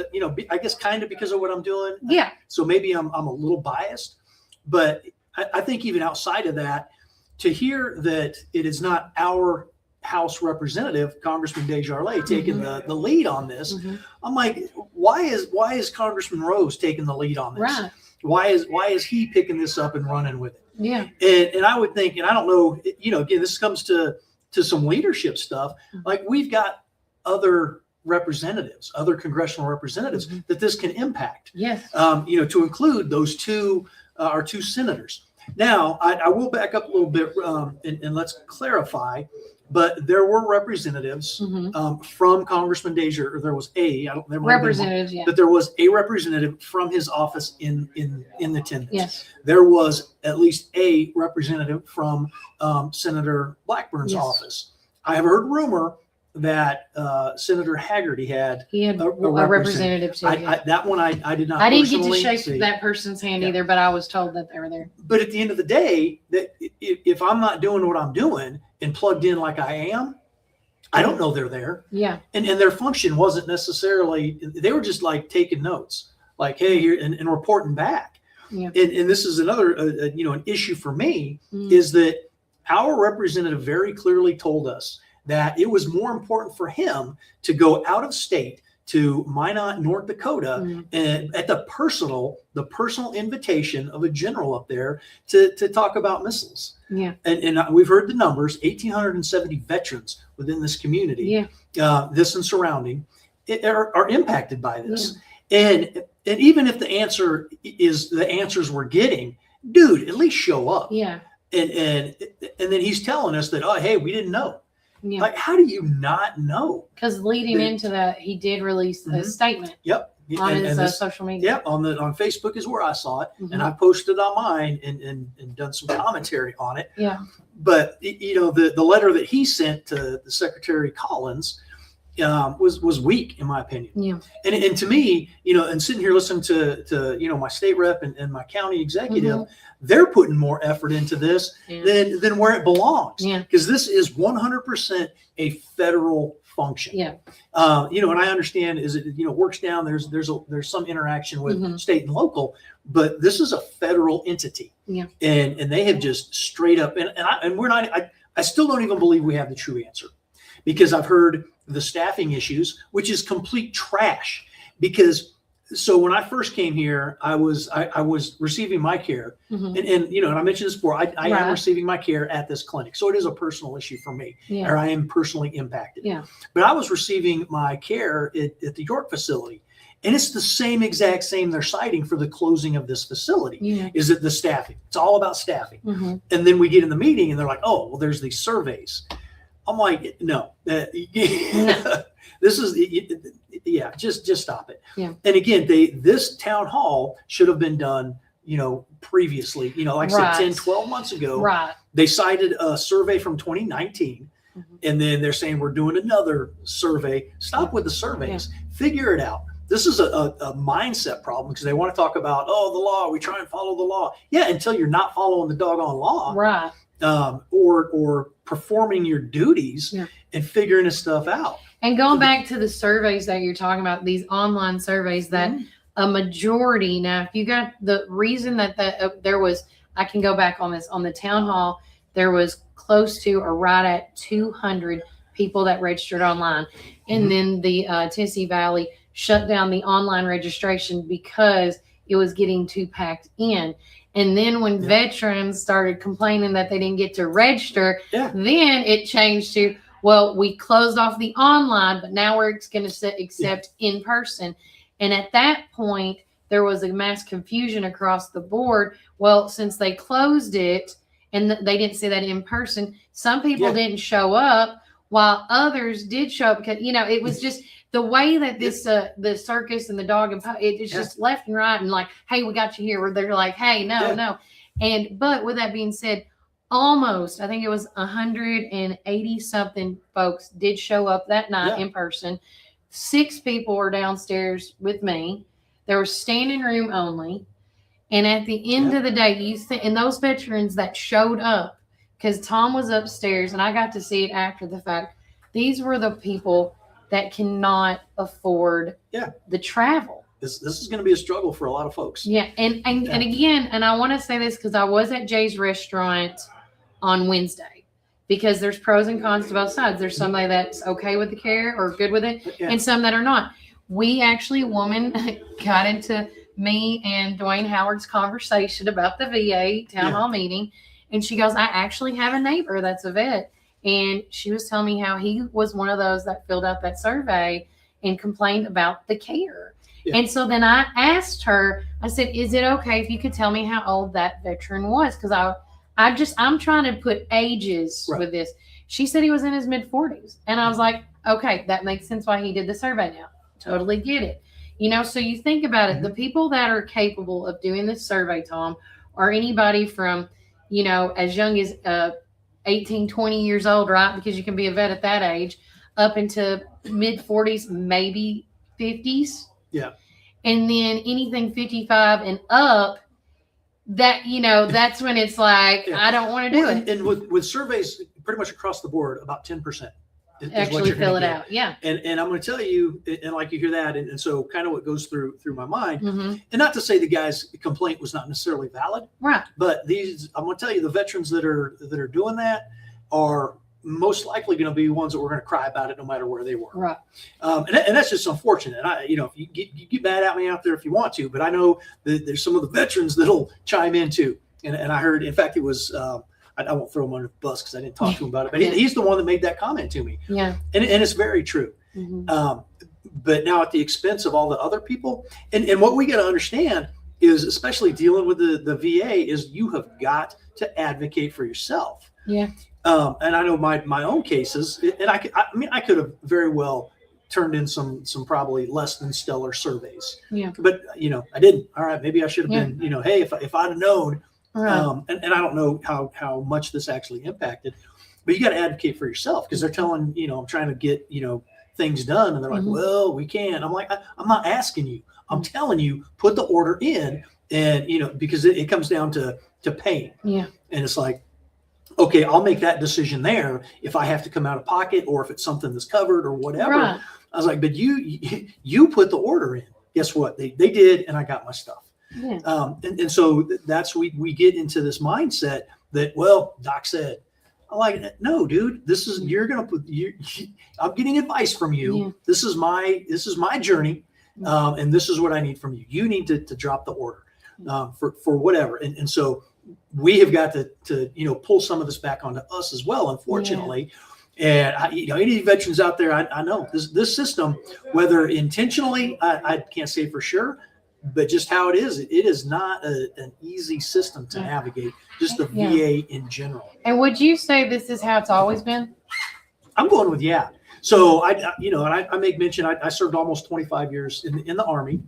I guess kind of because of what I'm doing. Yeah. So maybe I'm a little biased, but I think even outside of that, to hear that it is not our House representative, Congressman Desjardins, taking the lead on this, I'm like, why is Congressman Rose taking the lead on this? Right. Why is he picking this up and running with it? Yeah. And I would think, and I don't know, again, this comes to some leadership stuff. Like we've got other representatives, other congressional representatives that this can impact. Yes. To include those our two senators. Now, I will back up a little bit and let's clarify. But there were representatives from Congressman Deja, or there was representatives, but there was a representative from his office in attendance. Yes. There was at least a representative from Senator Blackburn's office. I have heard rumor that Senator Haggerty had a representative too. That one I did not. I didn't get to shake see. that person's hand either, but I was told that they were there. But at the end of the day, that if I'm not doing what I'm doing and plugged in like I am, I don't know they're there. Yeah. And their function wasn't necessarily, they were just like taking notes, like, hey, here and reporting back. Yeah. And this is another, an issue for me is that our representative very clearly told us that it was more important for him to go out of state to Minot, North Dakota, and at the personal invitation of a general up there to talk about missiles. Yeah. And we've heard the numbers, 1,870 veterans within this community, this and surrounding, are impacted by this. Yeah. And even if the answer is the answers we're getting, dude, at least show up. Yeah. And then he's telling us that, oh, hey, we didn't know. Yeah. Like, how do you not know? Because leading into that, he did release a statement. Yep. On his social media. Yep. On Facebook is where I saw it, and I posted on mine and done some commentary on it. Yeah. But the letter that he sent to the Secretary Collins was weak in my opinion. Yeah. And to me, and sitting here listening to my state rep and my county executive, they're putting more effort into this than where it belongs. Yeah. Because this is 100% a federal function. Yeah. And I understand it works down. There's some interaction with state and local, but this is a federal entity. Yeah. And they have just straight up and we're not. I still don't even believe we have the true answer, because I've heard the staffing issues, which is complete trash. Because so when I first came here, I was receiving my care, and I mentioned this before. I am receiving my care at this clinic, so it is a personal issue for me, or I am personally impacted. Yeah. But I was receiving my care at the York facility, and it's the exact same they're citing for the closing of this facility. Yeah. Is it the staffing? It's all about staffing. And then we get in the meeting, and they're like, "Oh, well, there's these surveys." I'm like, no. This is, just stop it. Yeah. And again, this town hall should have been done, previously, like I said, 10, 12 months ago. Right. They cited a survey from 2019, and then they're saying we're doing another survey. Stop with the surveys. Figure it out. This is a mindset problem, because they want to talk about, the law. We try and follow the law. Yeah, until you're not following the doggone law. Right. Or performing your duties and figuring this stuff out. And going back to the surveys that you're talking about, these online surveys, that a majority, now, if you got the reason that there was, I can go back on this, on the town hall, there was close to or right at 200 people that registered online. And then the Tennessee Valley shut down the online registration because it was getting too packed in. And then when veterans started complaining that they didn't get to register, then it changed to, well, we closed off the online, but now we're going to accept in person. And at that point, there was a mass confusion across the board. Well, since they closed it and they didn't say that in person, some people didn't show up while others did show up, because, it was just the way that this, the circus and the dog and it's just left and right. And like, hey, we got you here. Where they're like, hey, no. But with that being said, almost, I think it was 180 something folks did show up that night in person. 6 people were downstairs with me. There was standing room only. And at the end of the day, and those veterans that showed up, because Tom was upstairs and I got to see it after the fact, these were the people that cannot afford the travel. This is going to be a struggle for a lot of folks. Yeah. And again, and I want to say this because I was at Jay's restaurant on Wednesday, because there's pros and cons to both sides. There's somebody that's okay with the care or good with it, and some that are not. We actually, a woman got into me and Dwayne Howard's conversation about the VA town hall meeting. And she goes, I actually have a neighbor that's a vet. And she was telling me how he was one of those that filled out that survey and complained about the care. Yeah. And so then I asked her, I said, is it okay if you could tell me how old that veteran was? Because I'm trying to put ages with this. She said he was in his mid-40s. And I was like, okay, that makes sense why he did the survey now. Totally get it. You know, so you think about it, the people that are capable of doing this survey, Tom, are anybody from, you know, as young as 18, 20 years old, right? Because you can be a vet at that age, up into mid-40s, maybe 50s. Yeah. And then anything 55 and up, that, you know, that's when it's like, I don't want to do it. And with surveys pretty much across the board, about 10% actually fill it out. Yeah. And I'm going to tell you, and like you hear that. And so kind of what goes through my mind, and not to say the guy's complaint was not necessarily valid, right? But I'm going to tell you, the veterans that are doing that are most likely going to be ones that we're going to cry about it no matter where they were. Right. And that's just unfortunate. If you get mad at me out there if you want to, but I know that there's some of the veterans that'll chime in too. And I heard, in fact, it was, I won't throw him under the bus because I didn't talk to him about it, but he's the one that made that comment to me. Yeah. And it's very true. But now at the expense of all the other people, and what we got to understand is, especially dealing with the VA, is you have got to advocate for yourself. Yeah. And I know my own cases, and I could have very well turned in some probably less than stellar surveys. Yeah. But I didn't. All right, maybe I should have been. Hey, if I'd have known. Right. And I don't know how much this actually impacted, but you got to advocate for yourself, because they're telling, I'm trying to get, things done. And they're like, well, we can't. I'm like, I'm not asking you. I'm telling you, put the order in, and, because it comes down to paying. Yeah. And it's like, okay, I'll make that decision there if I have to come out of pocket, or if it's something that's covered or whatever. Right. I was like, but you put the order in. Guess what? They did, and I got my stuff. Yeah. And so that's we get into this mindset that, well, Doc said, I'm like, no, dude, this is, I'm getting advice from you. Yeah. This is my journey. And this is what I need from you. You need to drop the order for whatever. And so we have got to pull some of this back onto us as well, unfortunately. Yeah. And any veterans out there, I know this system, whether intentionally, I can't say for sure, but just how it is not an easy system to navigate, just the VA in general. And would you say this is how it's always been? I'm going with yeah. So I make mention, I served almost 25 years in the Army.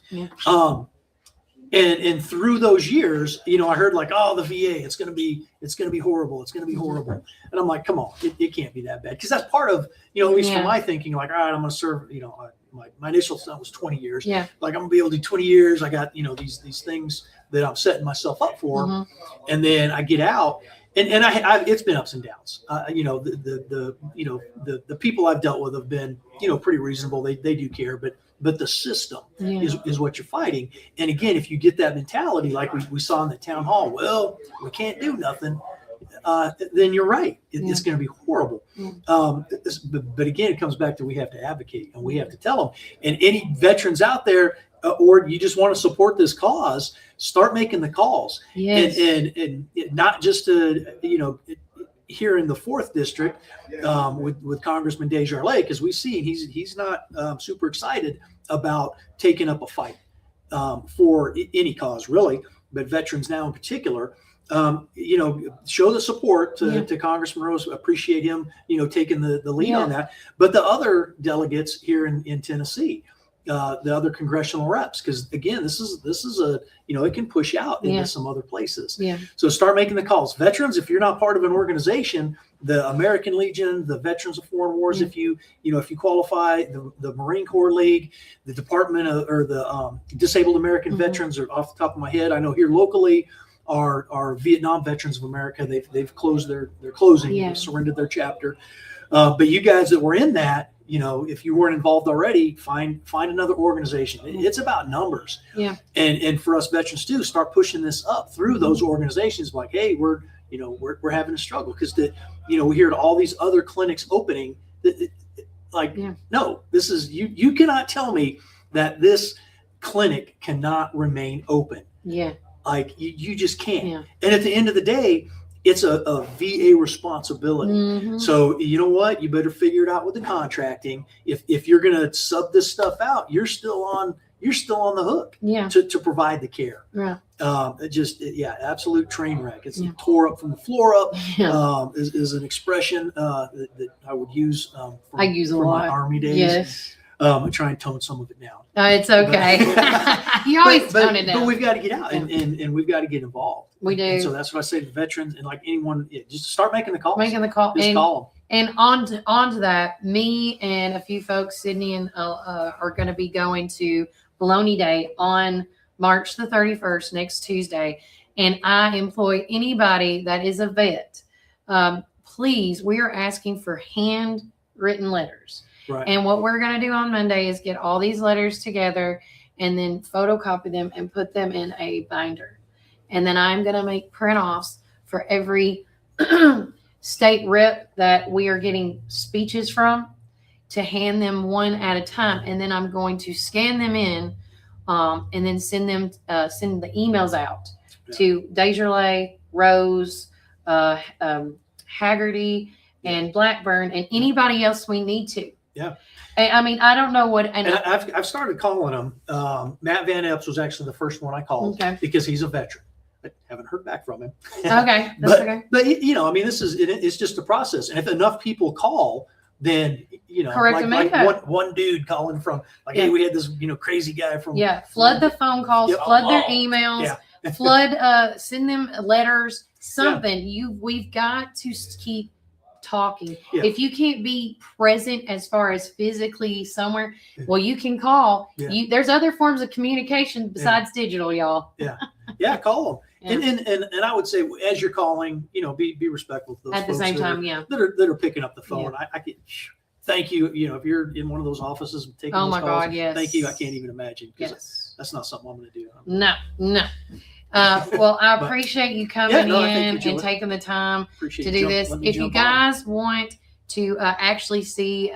Yeah. And through those years, I heard like, oh, the VA, it's going to be horrible. It's going to be horrible. And I'm like, come on, it can't be that bad. Because that's part of, at least for my thinking, like, all right, I'm going to serve, my initial stuff was 20 years. Yeah. Like, I'm gonna be able to do 20 years. I got, these things that I'm setting myself up for. And then I get out, and it's been ups and downs. The people I've dealt with have been, pretty reasonable. They do care, but the system is what you're fighting. And again, if you get that mentality, like we saw in the town hall, well, we can't do nothing. Then you're right. It's going to be horrible. But again, it comes back to, we have to advocate, and we have to tell them. And any veterans out there, or you just want to support this cause, start making the calls. Yes. And not just here in the 4th district with Congressman Desjardins, because we see he's not super excited about taking up a fight for any cause really, but veterans now in particular. Show the support to Congressman Rose. Appreciate him, taking the lead on that. But the other delegates here in Tennessee, the other congressional reps, because again, this is a, it can push out into some other places. Yeah. So start making the calls. Veterans, if you're not part of an organization, the American Legion, the Veterans of Foreign Wars, if you qualify, the Marine Corps League, the Department or the Disabled American Veterans, are off the top of my head. I know here locally, our Vietnam Veterans of America, they've closed their closing, they've surrendered their chapter. But you guys that were in that, if you weren't involved already, find another organization. It's about numbers. Yeah. And for us veterans too, start pushing this up through those organizations. Like, hey, we're having a struggle, because we hear all these other clinics opening. No, this is you cannot tell me that this clinic cannot remain open. Yeah. Like you just can't. Yeah. And at the end of the day, it's a VA responsibility. Mm-hmm. So you know what? You better figure it out with the contracting. If you're going to sub this stuff out, you're still on the hook. Yeah. To provide the care. Yeah. Absolute train wreck. It's tore up from the floor up. Yeah. Is an expression that I would use. I use a from lot. my Army days. Yes. I try and tone some of it down. It's okay. You always tone it down. But we've got to get out and we've got to get involved. We do. And so that's what I say to veterans and like anyone, just start making the calls. Making the call. Just call them. And on to that, me and a few folks, Sydney and are going to be going to Bologna Day on March the 31st, next Tuesday. And I employ anybody that is a vet. Please, we are asking for handwritten letters. Right. And what we're going to do on Monday is get all these letters together and then photocopy them and put them in a binder. And then I'm going to make print-offs for every state rep that we are getting speeches from to hand them one at a time. And then I'm going to scan them in and then send the emails out to Desjardins, Rose, Haggerty, and Blackburn, and anybody else we need to. Yeah. I mean, I don't know what. And I've started calling them. Matt Van Epps was actually the first one I called because he's a veteran. I haven't heard back from him. Okay. That's okay. But you know, I mean, it's just a process. And if enough people call, then, you know, like one dude calling from like, hey, we had this, crazy guy from. Yeah. Flood the phone calls, flood their emails, flood, send them letters, something. We've got to keep talking. Yeah. If you can't be present as far as physically somewhere, well, you can call. Yeah. There's other forms of communication besides digital, y'all. Yeah. Yeah. Call them. Yeah. And I would say as you're calling, be respectful to those at the same time. That are picking up the phone. Yeah. I can thank you. If you're in one of those offices taking those calls, God, yes. Thank you. I can't even imagine because that's not something I'm going to do. No. Well, I appreciate you coming in and taking the time to do this. If you guys want to actually see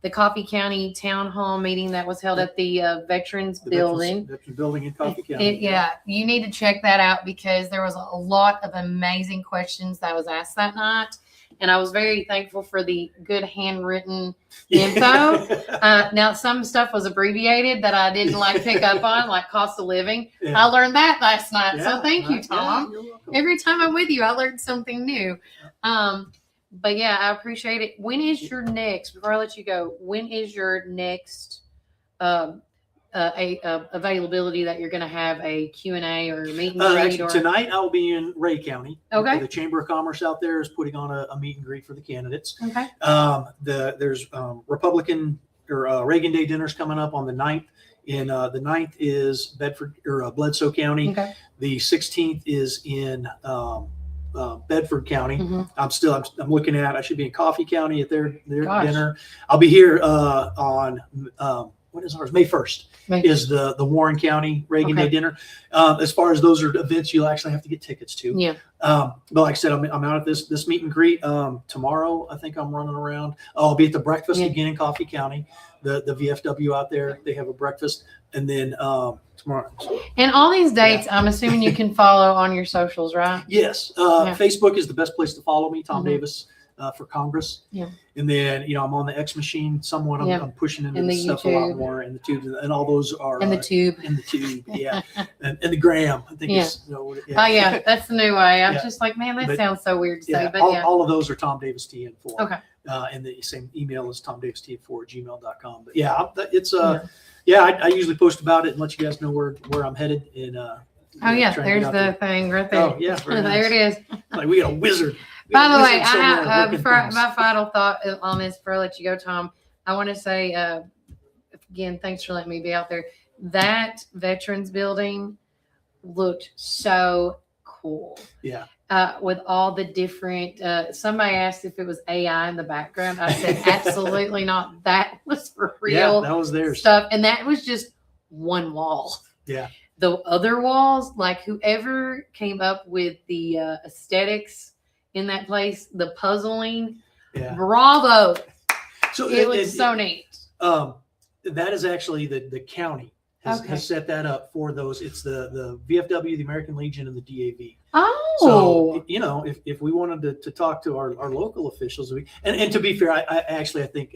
the Coffee County Town Hall meeting that was held at the Veterans Building. Veterans Building in Coffee County. You need to check that out because there was a lot of amazing questions that was asked that night. And I was very thankful for the good handwritten info. Now, some stuff was abbreviated that I didn't pick up on, like cost of living. Yeah. I learned that last night. Yeah, so thank you, Tom. Yeah, every time I'm with you, I learned something new. But yeah, I appreciate it. When is your next, before I let you go, when is your next availability that you're going to have a Q&A or meet and greet? Actually, tonight I'll be in Ray County. Okay. The Chamber of Commerce out there is putting on a meet and greet for the candidates. Okay. There's Republican or Reagan Day dinners coming up on the 9th. And the 9th is Bedford or Bledsoe County. Okay. The 16th is in Bedford County. Mm-hmm. I'm looking at, I should be in Coffee County at their dinner. I'll be here on what is ours? May 1st is the Warren County Reagan Day dinner. As far as those are events, you'll actually have to get tickets to. Yeah. But like I said, I'm out at this meet and greet. Tomorrow, I think I'm running around. I'll be at the breakfast again in Coffee County. The VFW out there, they have a breakfast. And then tomorrow. And all these dates, I'm assuming you can follow on your socials, right? Yes. Facebook is the best place to follow me, Tom Davis. For Congress. Yeah. And then, I'm on the X machine somewhat. I'm pushing into this stuff a lot more, and the tube, and all those are in the tube. Yeah. and the gram, I think it's Oh yeah, that's the new way. I'm just like, man, that sounds so weird to say. But all of those are Tom Davis TN4. Okay. And the same email is tomdavistn4@gmail.com. But it's I usually post about it and let you guys know where I'm headed and there's the thing right there. Oh yeah, there it is. Like we got a wizard. By the way, I have my final thought on this before I let you go, Tom. I want to say again, thanks for letting me be out there. That Veterans Building looked so cool. Yeah. With all the different. Somebody asked if it was AI in the background. I said absolutely not. That was for real. Yeah, that was their stuff, and that was just one wall. Yeah. The other walls, like whoever came up with the aesthetics in that place, the puzzling, bravo. So it looks so neat. That is actually the county has set that up for those. It's the VFW, the American Legion, and the DAV. Oh, so if we wanted to talk to our local officials, and to be fair, I think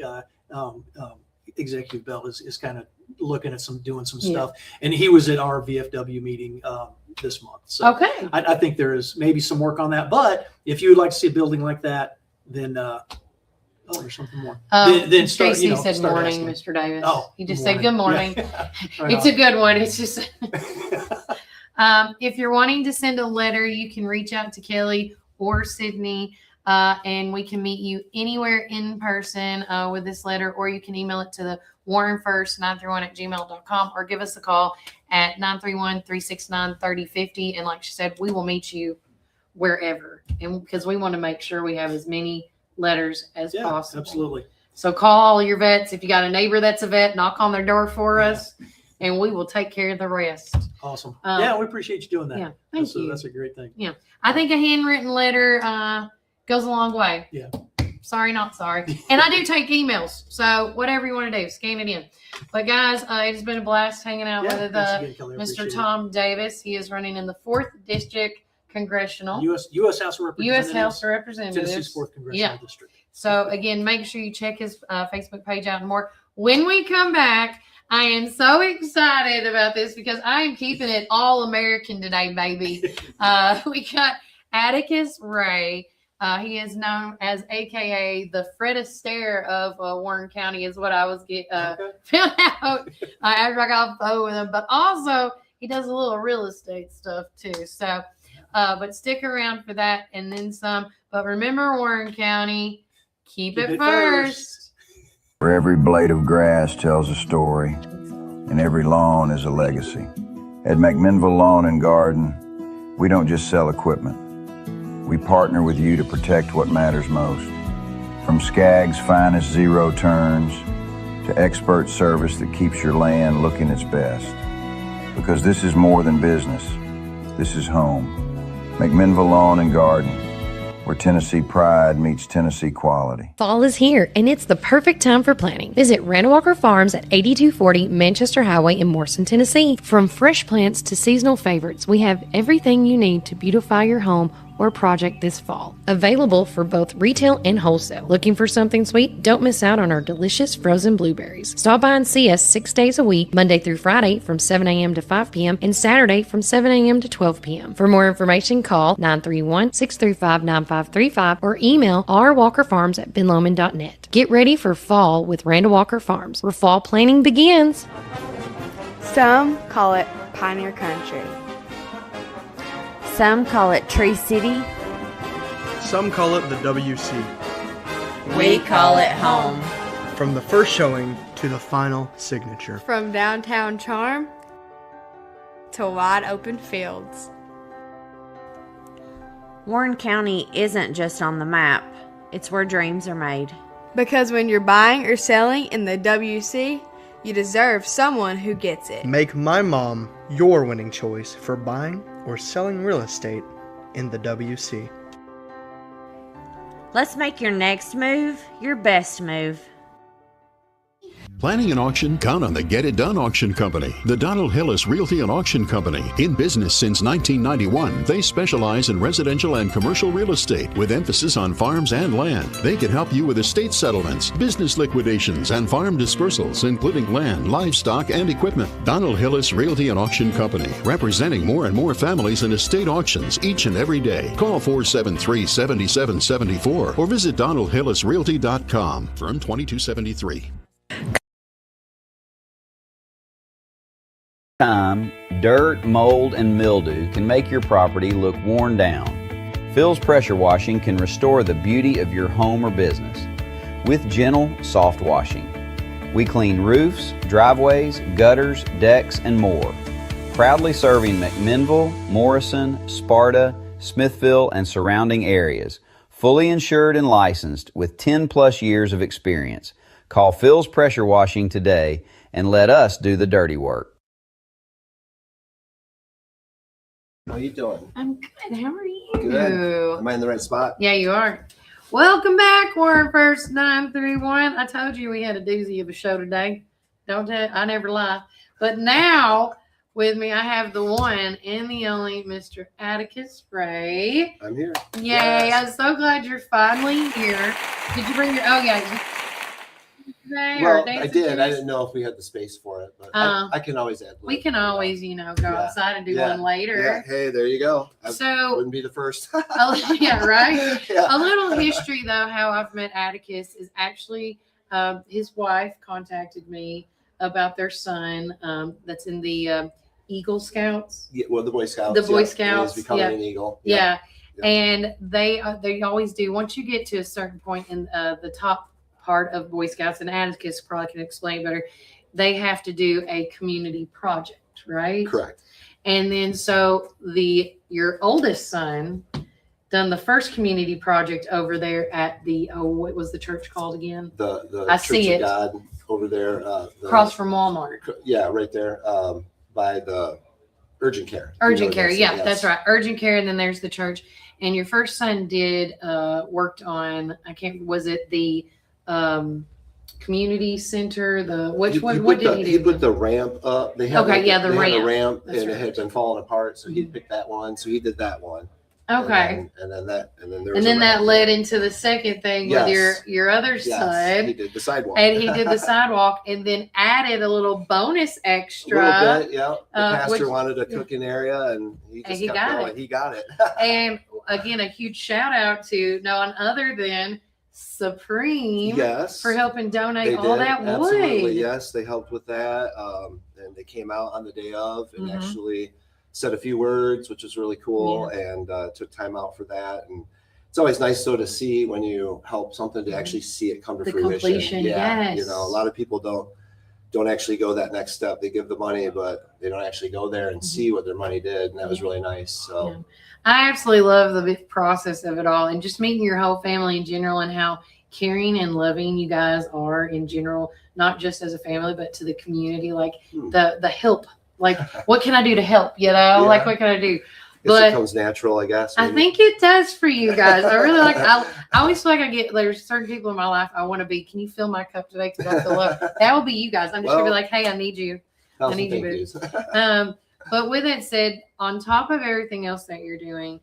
Executive Bell is kind of looking at doing some stuff, and he was at our VFW meeting this month. So okay, I think there is maybe some work on that. But if you would like to see a building like that, then there's something more. Then start. Tracy said start morning, asking. Mr. Davis. Oh, he just said good morning. Yeah. It's a good one. It's just if you're wanting to send a letter, you can reach out to Kelly or Sydney, and we can meet you anywhere in person with this letter, or you can email it to the warrenfirst931@gmail.com, or give us a call at 931-369-3050. And like she said, we will meet you wherever, and because we want to make sure we have as many letters as possible. Absolutely. So call all your vets. If you got a neighbor that's a vet, knock on their door for us, and we will take care of the rest. Awesome. We appreciate you doing that. Yeah, thank you. That's a great thing. Yeah, I think a handwritten letter goes a long way. Yeah. Sorry, not sorry. And I do take emails, so whatever you want to do, scan it in. But guys, it has been a blast hanging out with Mr. Tom Davis. He is running in the 4th District Congressional. U.S. House of Representatives. U.S. House of Representatives. Tennessee's 4th Congressional District. So again, make sure you check his Facebook page out and more. When we come back, I am so excited about this because I am keeping it all American today, baby. We got Atticus Ray. He is known as AKA the Fred Astaire of Warren County, is what I was found out after I got off the phone with him. But also, he does a little real estate stuff too. So, but stick around for that and then some. But remember, Warren County, keep it first. For every blade of grass tells a story, and every lawn is a legacy. At McMinnville Lawn and Garden, we don't just sell equipment. We partner with you to protect what matters most. From Skag's finest zero turns to expert service that keeps your land looking its best. Because this is more than business. This is home. McMinnville Lawn and Garden, where Tennessee pride meets Tennessee quality. Fall is here, and it's the perfect time for planting. Visit Randall Walker Farms at 8240 Manchester Highway in Morrison, Tennessee. From fresh plants to seasonal favorites, we have everything you need to beautify your home or project this fall. Available for both retail and wholesale. Looking for something sweet? Don't miss out on our delicious frozen blueberries. Stop by and see us 6 days a week, Monday through Friday from 7 a.m. to 5 p.m. and Saturday from 7 a.m. to 12 p.m. For more information, call 931-635-9535 or email rwalkerfarms@benlomond.net. Get ready for fall with Randall Walker Farms, where fall planning begins. Some call it Pioneer Country. Some call it Tree City. Some call it the WC. We call it home. From the first showing to the final signature. From downtown charm to wide open fields. Warren County isn't just on the map, it's where dreams are made. Because when you're buying or selling in the WC, you deserve someone who gets it. Make my mom your winning choice for buying or selling real estate in the WC. Let's make your next move your best move. Planning an auction? Count on the Get It Done Auction Company, the Donald Hillis Realty and Auction Company. In business since 1991, they specialize in residential and commercial real estate with emphasis on farms and land. They can help you with estate settlements, business liquidations, and farm dispersals, including land, livestock, and equipment. Donald Hillis Realty and Auction Company, representing more and more families in estate auctions each and every day. Call 473-7774 or visit donaldhillisrealty.com. Firm 2273. Time, dirt, mold, and mildew can make your property look worn down. Phil's Pressure Washing can restore the beauty of your home or business with gentle, soft washing. We clean roofs, driveways, gutters, decks, and more. Proudly serving McMinnville, Morrison, Sparta, Smithville, and surrounding areas. Fully insured and licensed with 10+ years of experience. Call Phil's Pressure Washing today and let us do the dirty work. How are you doing? I'm good. How are you? Good. Am I in the right spot? Yeah, you are. Welcome back, Warren First 931. I told you we had a doozy of a show today. Don't tell, I never lie. But now with me, I have the one and the only Mr. Atticus Ray. I'm here. Yay! Yes. I'm so glad you're finally here. Did you bring your? Oh yeah. Well, I did. I didn't know if we had the space for it, but I can always add. We can always, go outside and do one later. Yeah. Hey, there you go. So wouldn't be the first. Yeah, right. Yeah. A little history though, how I've met Atticus is actually his wife contacted me about their son that's in the Eagle Scouts. Yeah, well, the Boy Scouts. The Boy Scouts. He's becoming an Eagle. Yeah. And they always do. Once you get to a certain point in the top part of Boy Scouts, and Atticus probably can explain better, they have to do a community project, right? Correct. And then so your oldest son done the first community project over there at the what was the church called again? The I Church see of it God over there. Across from Walmart. Yeah, right there by the urgent care. Urgent care, yeah, yes. that's right. Urgent care, and then there's the church. And your first son did worked on was it the community center? What did he do? He put the ramp up. They had the had a ramp. ramp, That's and right. it had been falling apart, so he picked that one. So he did that one. Okay. And then there was And then a that ramp. led into the second thing with your other Yes, son. he did the sidewalk. And he did the sidewalk, and then added a little bonus extra. A little bit, yeah. The pastor which- wanted a cooking area, and he just he kept got going. it. He got it. And again, a huge shout out to none other than Supreme. Yes. For helping donate They all did, that wood. absolutely. Yes, they helped with that. And they came out on the day of and Mhm. actually said a few words, which was really cool, and took time out for that. And it's always nice though to see when you help something to actually see it come to The fruition. completion, Yeah, yes. a lot of people don't actually go that next step. They give the money, but they don't actually go there and see what their money did, and that was really nice. So. Yeah. I absolutely love the process of it all, and just meeting your whole family in general, and how caring and loving you guys are in general, not just as a family, but to the community. Like the help, like what can I do to help? Like what can I do? It comes natural, I guess. I think it does for you guys. I really like. I always feel like there's certain people in my life I want to be. Can you fill my cup today? Because I feel love. That will be you guys. I'm just gonna be like, hey, I need you. I need you, boo. But with that said, on top of everything else that you're doing,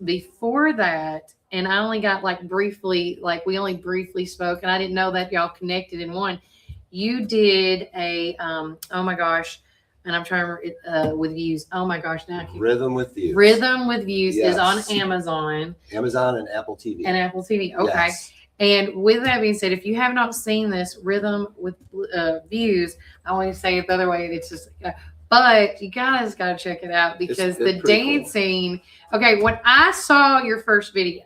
before that, and I only got we only briefly spoke, and I didn't know that y'all connected in one. You did a oh my gosh. And I'm trying to with views. Oh my gosh! Now I can't. Rhythm with Views. Rhythm with Views is on Yes. Amazon. Amazon and Apple TV. And Apple TV. Okay. Yes. And with that being said, if you have not seen this Rhythm with Views, I want to say it the other way. It's just, but you guys got to check it out because It's the pretty cool. dancing. Okay, when I saw your first video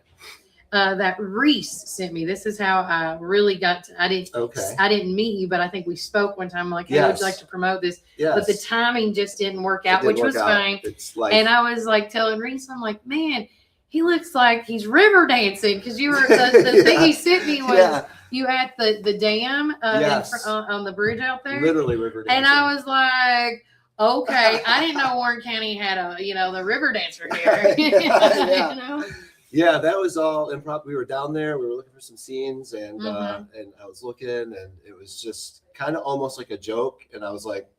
that Reece sent me, this is how I really got to. I didn't meet you, but I think we spoke one time. I'm like, hey, would you like to promote this? Yes. But the timing just didn't work It out, didn't which was work out. fine. It's like, And I was like telling Reece, I'm like, man, he looks like he's river dancing because you were the thing he sent me was you at the dam Yes. on the bridge out there, literally river dancing. and I was like, okay, I didn't know Warren County had the river dancer here. Yeah. Yeah, that was all improv. We were down there. We were looking for some scenes, and and I was looking, and it was just kind of almost like a joke. And I was like,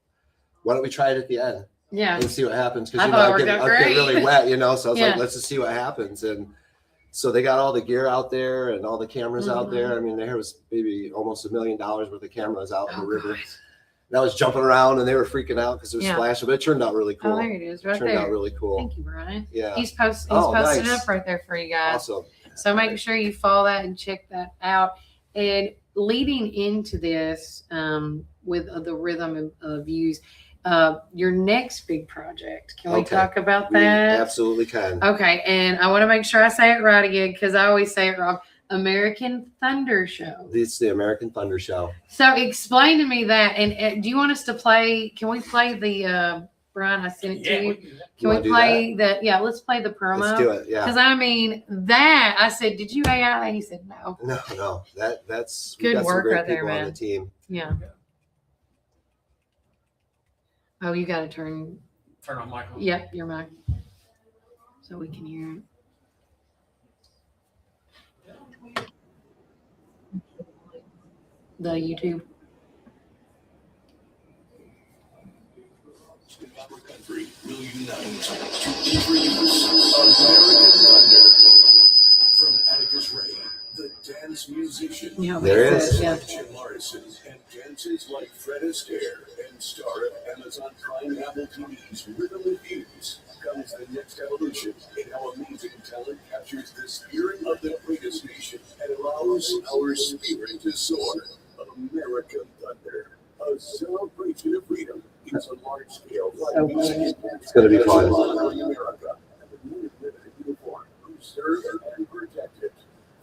"Why don't we try it at the end? Yeah, and see what happens." I Because thought it I worked get out great. really wet, So I was Yeah. like, "Let's just see what happens." And so they got all the gear out there and all the cameras out there. I mean, there was maybe almost $1 million worth of cameras out in the river. And I was jumping around, and they were freaking out because it was splashing. But it turned out really cool. Oh, there it is, right Turned there. out really cool. Thank you, Brian. Yeah. He's posted nice. up right there for you guys. Awesome. So make sure you follow that and check that out. And leading into this, with the Rhythm of Views, your next big project. Can we talk about We that? absolutely can. Okay, and I want to make sure I say it right again because I always say it wrong. American Thunder Show. It's the American Thunder Show. So explain to me that. And do you want us to play? Can we play the Brian? I sent it to you. Can we play that? Yeah, let's play the promo. Let's do it. Yeah. Because I mean that I said, did you AI that? He said no. No. That's Good we've got some work great right there, people on man. the team. Yeah. Oh, you got to turn on Michael. Yep, your mic, so we can hear it. The YouTube. dance musician. Yeah, There is. Yeah. Jim Morrison and dances like Fred Astaire and star of Amazon Prime Apple TV's Rhythm and Views comes the next evolution in how amazing talent captures the spirit of the greatest nation and allows our spirit to soar. American Thunder, a celebration of freedom. It's a large-scale live music. It's going to be fun. America, uniform, who serve and protect it.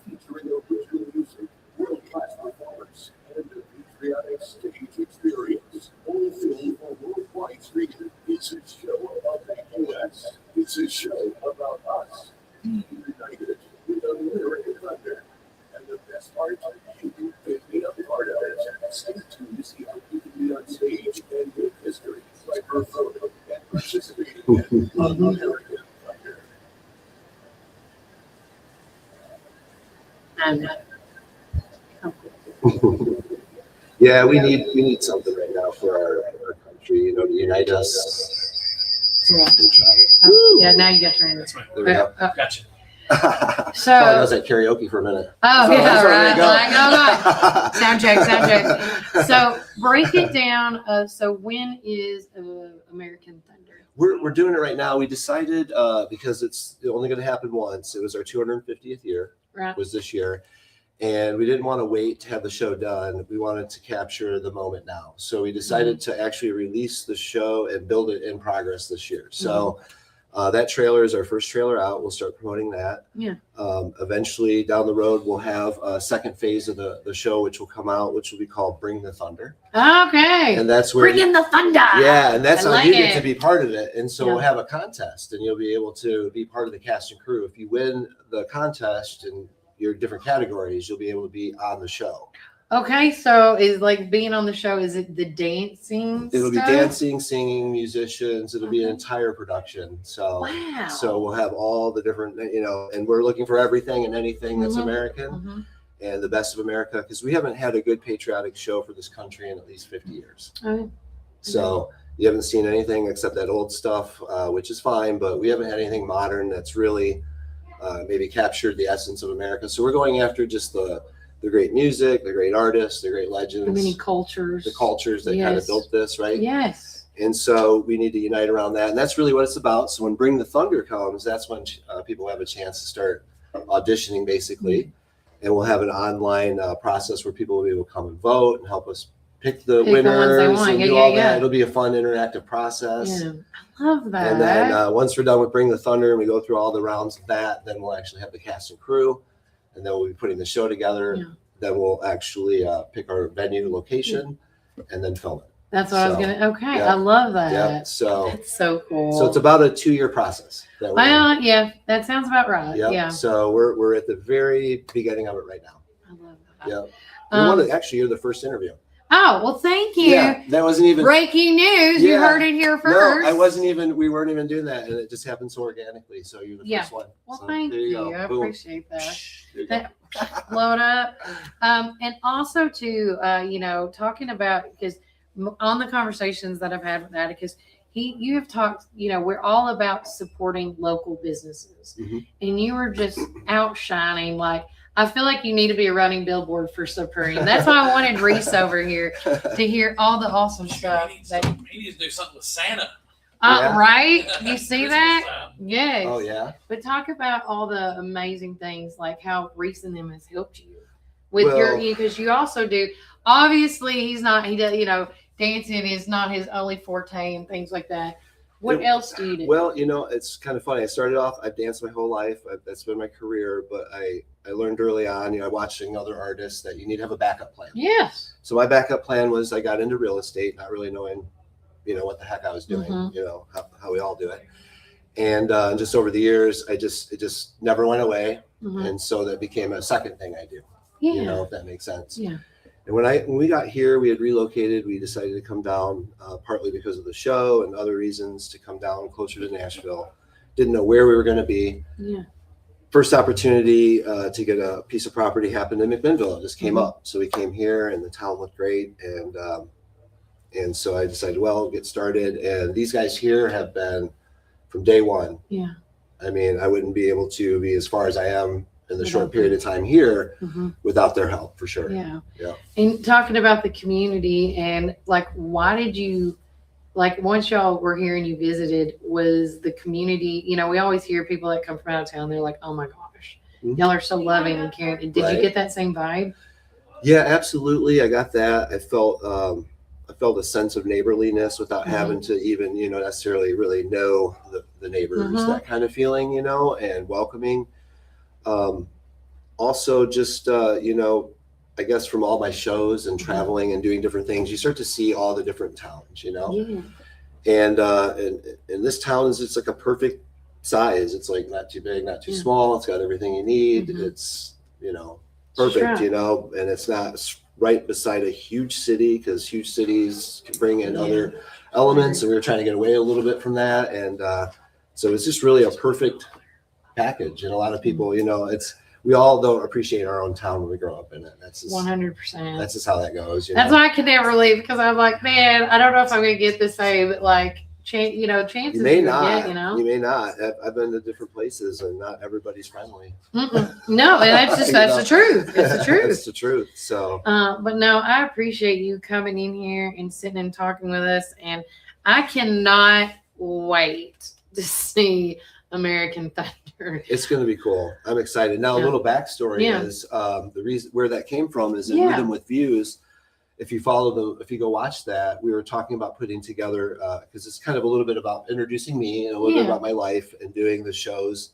Featuring original music, world-class performance, and a patriotic stage experience. All film for worldwide streaming. It's a show about the U.S. It's a show about us. Be united with American Thunder. And the best part, you can be a part of it. Stay tuned to see how you can be on stage and make history by performing and participating in American Thunder. Yeah, we need something right now for our country, you know, to unite us. Yeah, now you got your hand. That's There we go. Gotcha. So I was at karaoke for a minute. Oh, So yeah, that's where we right. go. Like, oh, sound check. So break it down. So when is American Thunder? We're doing it right now. We decided because it's only going to happen once. It was our 250th year. Right. Was this year, and we didn't want to wait to have the show done. We wanted to capture the moment now. So we decided to actually release the show and build it in progress this year. So that trailer is our first trailer out. We'll start promoting that. Yeah. Eventually down the road, we'll have a second phase of the show, which will come out, which will be called Bring the Thunder. Okay. And that's where Bring in the thunder. Yeah, and that's I how like you get it. to be part of it. And so Yeah. we'll have a contest, and you'll be able to be part of the cast and crew. If you win the contest and your different categories, you'll be able to be on the show. Okay, so is like being on the show, is it the dancing? It'll be stuff? dancing, singing, musicians. It'll be an entire production. So, Wow. so we'll have all the different, you know, and we're looking for everything and anything that's Mhm. American and the best of America, because we haven't had a good patriotic show for this country in at least 50 years. Okay. So you haven't seen anything except that old stuff, which is fine, but we haven't had anything modern that's really maybe captured the essence of America. So we're going after just the great music, the great artists, the great legends, The many cultures. the cultures that kind of Yes. built this, right? Yes. And so we need to unite around that. And that's really what it's about. So when Bring the Thunder comes, that's when people have a chance to start auditioning, basically. And we'll have an online process where people will be able to come and vote and help us pick the Pick the ones they winners want. and Yeah, do yeah, all yeah. that. It'll be a fun interactive process. Yeah. I love that. And then once we're done with Bring the Thunder and we go through all the rounds of that, then we'll actually have the cast and crew, and then we'll be putting the show together. Yeah. Then we'll actually pick our venue location and then film it. That's what I was So, gonna. Okay, yeah. I love that. Yeah. So That's so cool. so it's about a 2-year process. That we're Well, yeah, that sounds about right. Yep. Yeah. So we're at the very beginning of it right now. I love Yep. Um, Actually, you're the first interview. Oh, well, thank you. Yeah, that wasn't even Breaking news. You Yeah. heard it here first. No, I wasn't even. We weren't even doing that, and it just happened so organically. So you're the Yeah. first one. Well, So thank there you. go. I Boom. appreciate that. There you go. That blow it up. And also to talking about, because on the conversations that I've had with Atticus, you have talked, we're all about supporting local businesses, Mhm. and you were just outshining. Like, I feel like you need to be a running billboard for Supreme. That's why I wanted Reece over here to hear all the awesome stuff. We need to do something with Santa. Yeah. Right? You see that? Christmas Yes. Oh yeah. But talk about all the amazing things, like how Reece and them has helped you with Well- because you also do. Obviously, he does. Dancing is not his only forte and things like that. What else do you do? Well, it's kind of funny. I started off. I've danced my whole life. That's been my career. But I learned early on, watching other artists, that you need to have a backup plan. Yes. So my backup plan was I got into real estate, not really knowing, what the heck I was doing. Mhm. How we all do it. And just over the years, it just never went away. Mhm. And so that became a second thing I do. Yeah. If that makes sense. Yeah. And when we got here, we had relocated. We decided to come down partly because of the show and other reasons to come down closer to Nashville. Didn't know where we were going to be. Yeah. First opportunity to get a piece of property happened in McMinnville. It just came Mhm. up. So we came here, and the town looked great. And so I decided, well, get started. And these guys here have been from day one. Yeah. I mean, I wouldn't be able to be as far as I am in the short period of time here without their help, for sure. Yeah. Yeah. And talking about the community and like, why did you, like, once y'all were here and you visited, was the community, you know, we always hear people that come from out of town, they're like, oh my gosh, y'all are so loving and caring. Did you get that same vibe? Yeah, absolutely. I got that. I felt a sense of neighborliness without having to even, you know, necessarily really know the neighbors, that kind of feeling, you know, and welcoming. Also just, you know, I guess from all my shows and traveling and doing different things, you start to see all the different towns, you know, and this town is, it's like a perfect size. It's like not too big, not too small. It's got everything you need. It's, you know, perfect, you know, and it's not right beside a huge city, because huge cities can bring in other elements, and we were trying to get away a little bit from that. And so it's just really a perfect package. And a lot of people, you know, we all don't appreciate our own town when we grow up in it. That's just 100%. That's just how that goes. That's why I could never leave, because I'm like, man, I don't know if I'm going to get the same, like, you know, chances you may not. Get, you know? You may not. I've been to different places, and not everybody's friendly. No, and that's just that's the truth. It's the truth. It's the truth. So, but no, I appreciate you coming in here and sitting and talking with us, and I cannot wait to see American Thunder. It's going to be cool. I'm excited. Now, a little backstory is the reason where that came from is in Rhythm with Views. If you if you go watch that, we were talking about putting together, because it's kind of a little bit about introducing me and a little bit about my life and doing the shows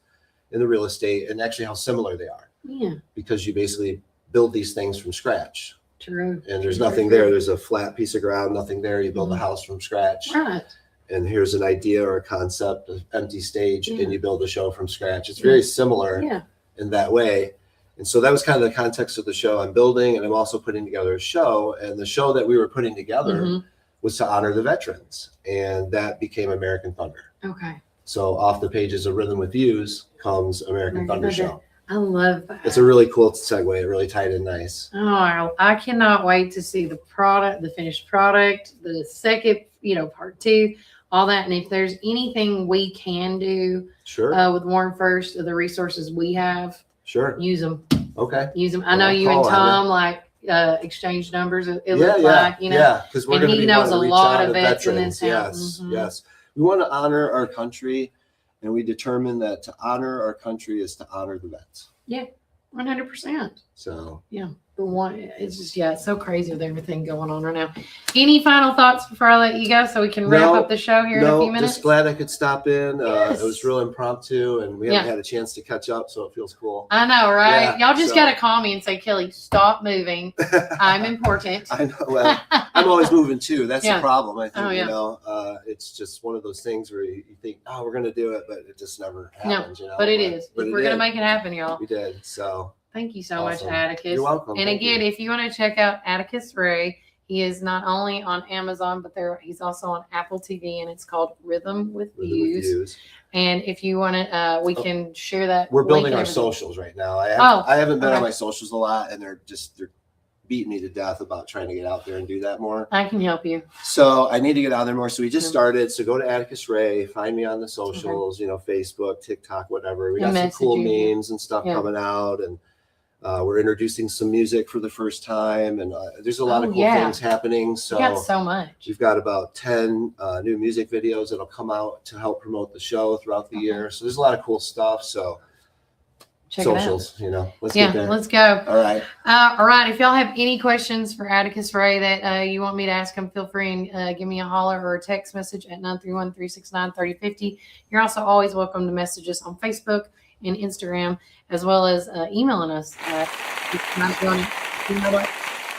in the real estate, and actually how similar they are. Yeah. Because you basically build these things from scratch. True. And there's nothing there. There's a flat piece of ground, nothing there. You build a house from scratch. Right. And here's an idea or a concept, an empty stage, and you build a show from scratch. It's very similar in that way. And so that was kind of the context of the show I'm building, and I'm also putting together a show. And the show that we were putting together was to honor the veterans, and that became American Thunder. Okay. So off the pages of Rhythm with Views comes American Thunder Show. I love that. It's a really cool segue. It really tied in nice. Oh, I cannot wait to see the product, the finished product, the second, you know, part 2, all that. And if there's anything we can do with Warren First, the resources we have, use them. Okay. Use them. I know you and Tom exchange numbers. It looks like, you know. Yeah, because we're going to be knows a reach lot out of to vets in veterans. this town. Yes, yes. We want to honor our country, and we determined that to honor our country is to honor the vets. Yeah, 100%. So yeah, the one it's just it's so crazy with everything going on right now. Any final thoughts before I let you go, so we can wrap up the show here in a few minutes? Just glad I could stop in. It was real impromptu, and we haven't had a chance to catch up, so it feels cool. I know, right? Y'all just gotta call me and say, Kelly, stop moving. I'm important. I know. Well, I'm always moving too. That's the problem. I think you know, it's just one of those things where you think, oh, we're gonna do it, but it just never happens. You know, but it is. We're gonna make it happen, y'all. We did. So. Thank you so much, Atticus. You're welcome. And again, if you want to check out Atticus Ray, he is not only on Amazon, but he's also on Apple TV, and it's called Rhythm with Views. And if you want to, we can share that. We're building our socials right now. I haven't been on my socials a lot, and they're beating me to death about trying to get out there and do that more. I can help you. So I need to get out there more. So we just started. So go to Atticus Ray, find me on the socials, you know, Facebook, TikTok, whatever. We got some cool memes and stuff coming out, and we're introducing some music for the first time, and there's a lot of cool things happening. So we got so much. We've got about 10 new music videos that'll come out to help promote the show throughout the year. So there's a lot of cool stuff. So check socials, you know, let's get get there. Let's go. All right. All right. If y'all have any questions for Atticus Ray that you want me to ask him, feel free and give me a holler or a text message at 931-369-3050. You're also always welcome to message us on Facebook and Instagram, as well as emailing us at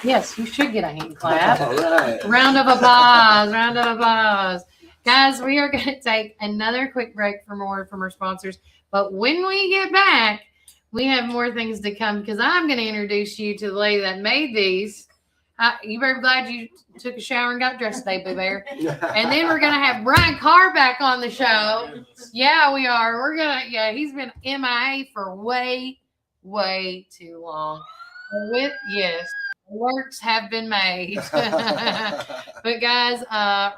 yes, you should get a hand clap. All right. Round of applause. Round of applause. Guys, we are going to take another quick break for more from our sponsors. But when we get back, we have more things to come, because I'm going to introduce you to the lady that made these. You better be glad you took a shower and got dressed today, Boo Bear. And then we're going to have Brian Carr back on the show. Yeah, we are. We're going to, he's been MIA for way, way too long. Works have been made. But guys,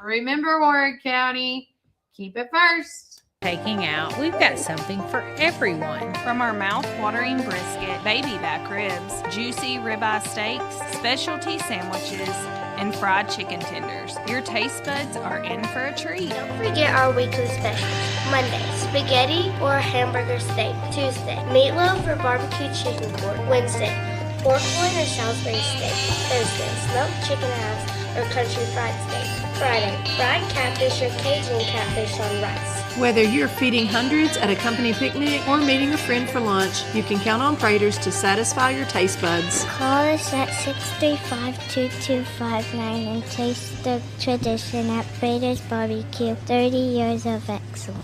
remember Warren County, keep it first. taking out, we've got something for everyone. From our mouth-watering brisket, baby back ribs, juicy ribeye steaks, specialty sandwiches, and fried chicken tenders, your taste buds are in for a treat. Don't forget our weekly specials. Monday, spaghetti or hamburger steak. Tuesday, meatloaf or barbecue chicken pork. Wednesday, pork loin or Salisbury steak. Thursday, smoked chicken halves or country fried steak. Friday, fried catfish or Cajun catfish on rice. Whether you're feeding hundreds at a company picnic or meeting a friend for lunch, you can count on Praters to satisfy your taste buds. Call us at 635-2259 and taste the tradition at Praters Barbecue. 30 years of excellence.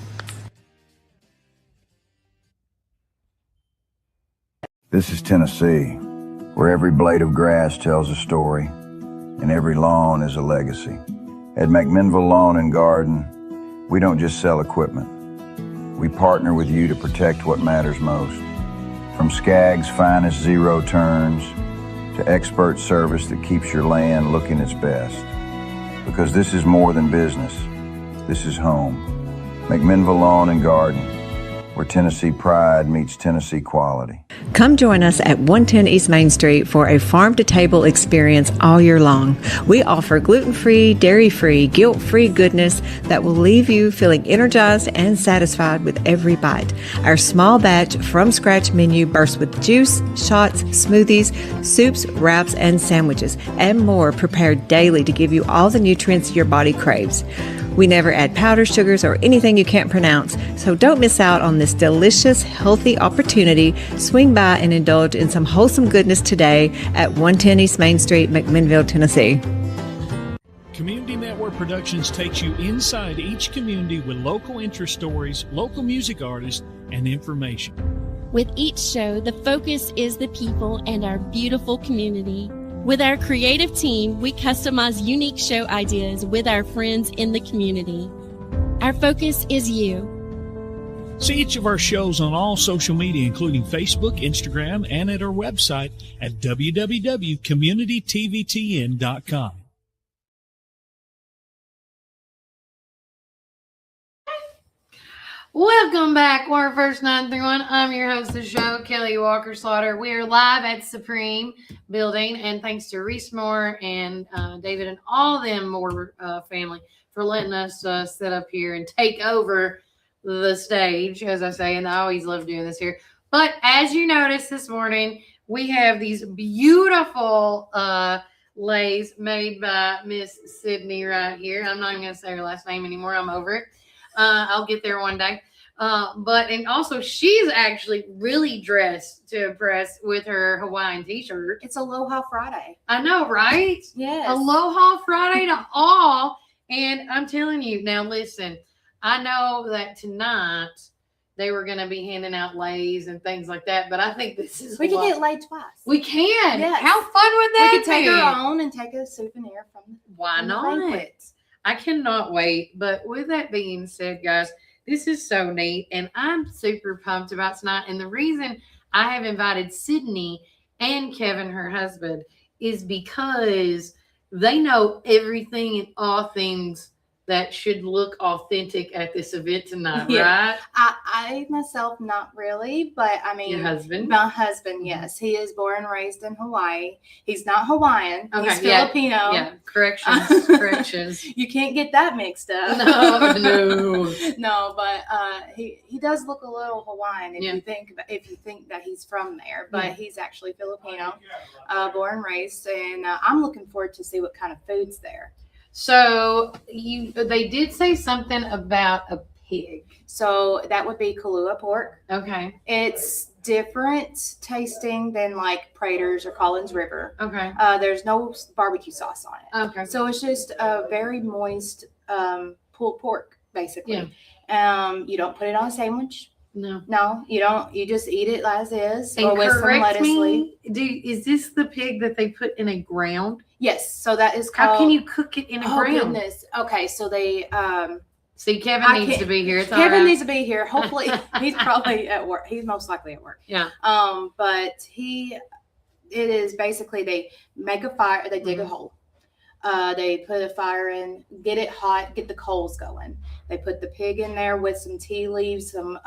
This is Tennessee, where every blade of grass tells a story and every lawn is a legacy. At McMinnville Lawn and Garden, we don't just sell equipment. We partner with you to protect what matters most. From Skag's finest zero turns to expert service that keeps your land looking its best. Because this is more than business. This is home. McMinnville Lawn and Garden, where Tennessee pride meets Tennessee quality. Come join us at 110 East Main Street for a farm-to-table experience all year long. We offer gluten-free, dairy-free, guilt-free goodness that will leave you feeling energized and satisfied with every bite. Our small batch from-scratch menu bursts with juice, shots, smoothies, soups, wraps, and sandwiches, and more prepared daily to give you all the nutrients your body craves. We never add powder, sugars, or anything you can't pronounce, so don't miss out on this delicious, healthy opportunity. Swing by and indulge in some wholesome goodness today at 110 East Main Street, McMinnville, Tennessee. Community Network Productions takes you inside each community with local interest stories, local music artists, and information. With each show, the focus is the people and our beautiful community. With our creative team, we customize unique show ideas with our friends in the community. Our focus is you. See each of our shows on all social media, including Facebook, Instagram, and at our website at www.communitytvtn.com. Welcome back, War First 931. I'm your host of the show, Kelly Walker Slaughter. We are live at Supreme Building, and thanks to Reece Moore and David and all them Moore family for letting us sit up here and take over the stage, as I say, and I always love doing this here. But as you noticed this morning, we have these beautiful leis made by Miss Sydney right here. I'm not even going to say her last name anymore. I'm over it. I'll get there one day. And also she's actually really dressed to impress with her Hawaiian t-shirt. It's Aloha Friday. I know, right? Yes. Aloha Friday to all. And I'm telling you, now listen, I know that tonight they were going to be handing out leis and things like that, but I think this is We could get laid twice. We can. Yes. How fun would that be? We could take our own and take a souvenir from Why from the not? banquet. I cannot wait. But with that being said, guys, this is so neat, and I'm super pumped about tonight. And the reason I have invited Sydney and Kevin, her husband, is because they know everything and all things that should look authentic at this event tonight, right? I myself, not really, but I mean, Your husband? My husband, yes. He is born and raised in Hawaii. He's not Hawaiian. Okay, He's yeah, Filipino. yeah. Corrections. You can't get that mixed up. No. No, but he does look a little Hawaiian if you think that he's from there, but Yeah. he's actually Filipino, born and raised, and I'm looking forward to see what kind of food's there. So they did say something about a pig. So that would be Kahlua pork. Okay. It's different tasting than like Prater's or Collins River. Okay. There's no barbecue sauce on it. Okay. So it's just a very moist pulled pork, basically. Yeah. You don't put it on a sandwich. No. No, you don't. You just eat it as is, And or with some correct lettuce leaf. me, is this the pig that they put in a ground? Yes. So that is called. How can you cook it in a ground? Goodness. Okay. So they. See, Kevin needs to be here. It's all Kevin right. needs to be here. Hopefully, he's probably at work. He's most likely at work. Yeah. But it is basically they make a fire. They dig a hole. They put a fire in, get it hot, get the coals going. They put the pig in there with some tea leaves, some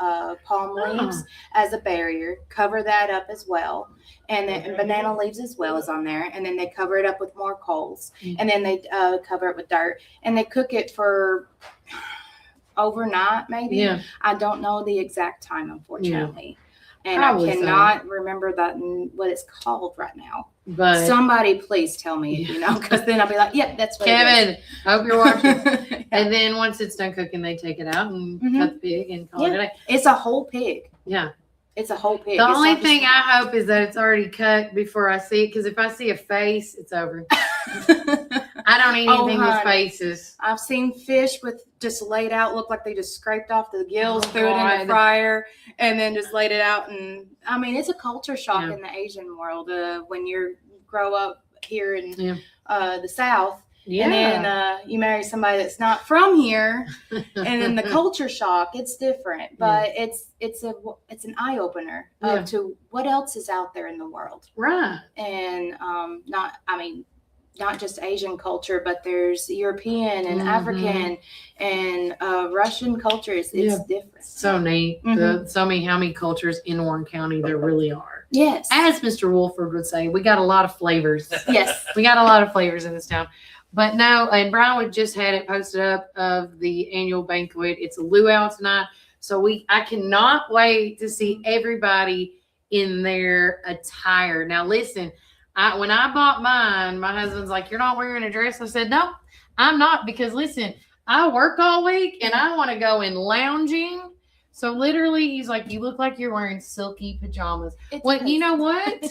palm leaves as a barrier, cover that up as well. And then banana leaves as well is on there. And then they cover it up with more coals. And then they cover it with dirt. And they cook it for overnight, maybe. Yeah. I don't know the exact time, unfortunately. And Probably I cannot remember that what it's called right now. But somebody please tell me, because then I'll be like, yeah, that's what Kevin, it is. I hope you're watching. And then once it's done cooking, they take it out and cut the pig and call it a day. It's a whole pig. Yeah. It's a whole pig. The only thing I hope is that it's already cut before I see it, because if I see a face, it's over. I don't eat anything with faces. I've seen fish with just laid out, look like they just scraped off the gills, threw it in God. the fryer, and then just laid it out. And I mean, it's a culture shock in the Asian world when you grow up here in the South. And then you marry somebody that's not from here, and then the culture shock, it's different, but it's an eye opener to what else is out there in the world. Right. And not just Asian culture, but there's European and African and Russian cultures. It's different. So neat. How many cultures in Warren County there really are. Yes. As Mr. Wolford would say, we got a lot of flavors. Yes. We got a lot of flavors in this town. But no, and Brian just had it posted up of the annual banquet. It's a luau tonight. So I cannot wait to see everybody in their attire. Now listen, when I bought mine, my husband's like, "You're not wearing a dress?" I said, "No, I'm not, because listen, I work all week and I want to go in lounging." So literally he's like, "You look like you're wearing silky pajamas." Well, you know what?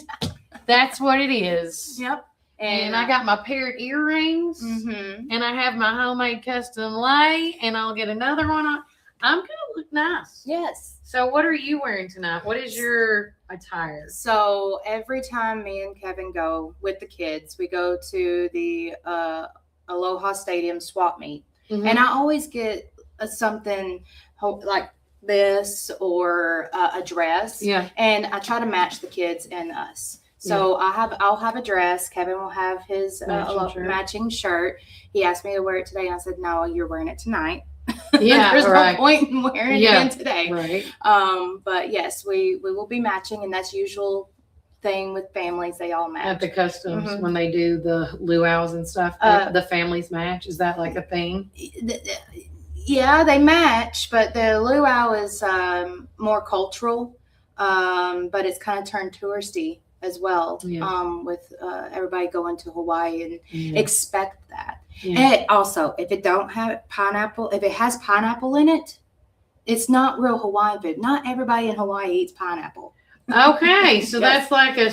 That's what it is. Yep. And I got my parrot earrings, and I have my homemade custom lei, and I'll get another one on. I'm gonna look nice. Yes. So what are you wearing tonight? What is your attire? So every time me and Kevin go with the kids, we go to the Aloha Stadium swap meet, and I always get something like this or a dress. Yeah. And I try to match the kids and us. So I'll have a dress. Kevin will have his matching shirt. He asked me to wear it today, and I said, "No, you're wearing it tonight." Yeah, there's no point in wearing it again today. Right. But yes, we will be matching, and that's usual thing with families. They all match At the customs when they do the luau's and stuff. The families match. Is that like a thing? Yeah, they match, but the luau is more cultural, but it's kind of turned touristy as well, with everybody going to Hawaii and expect that. And also, if it has pineapple in it, it's not real Hawaiian food. Not everybody in Hawaii eats pineapple. Okay, so that's like a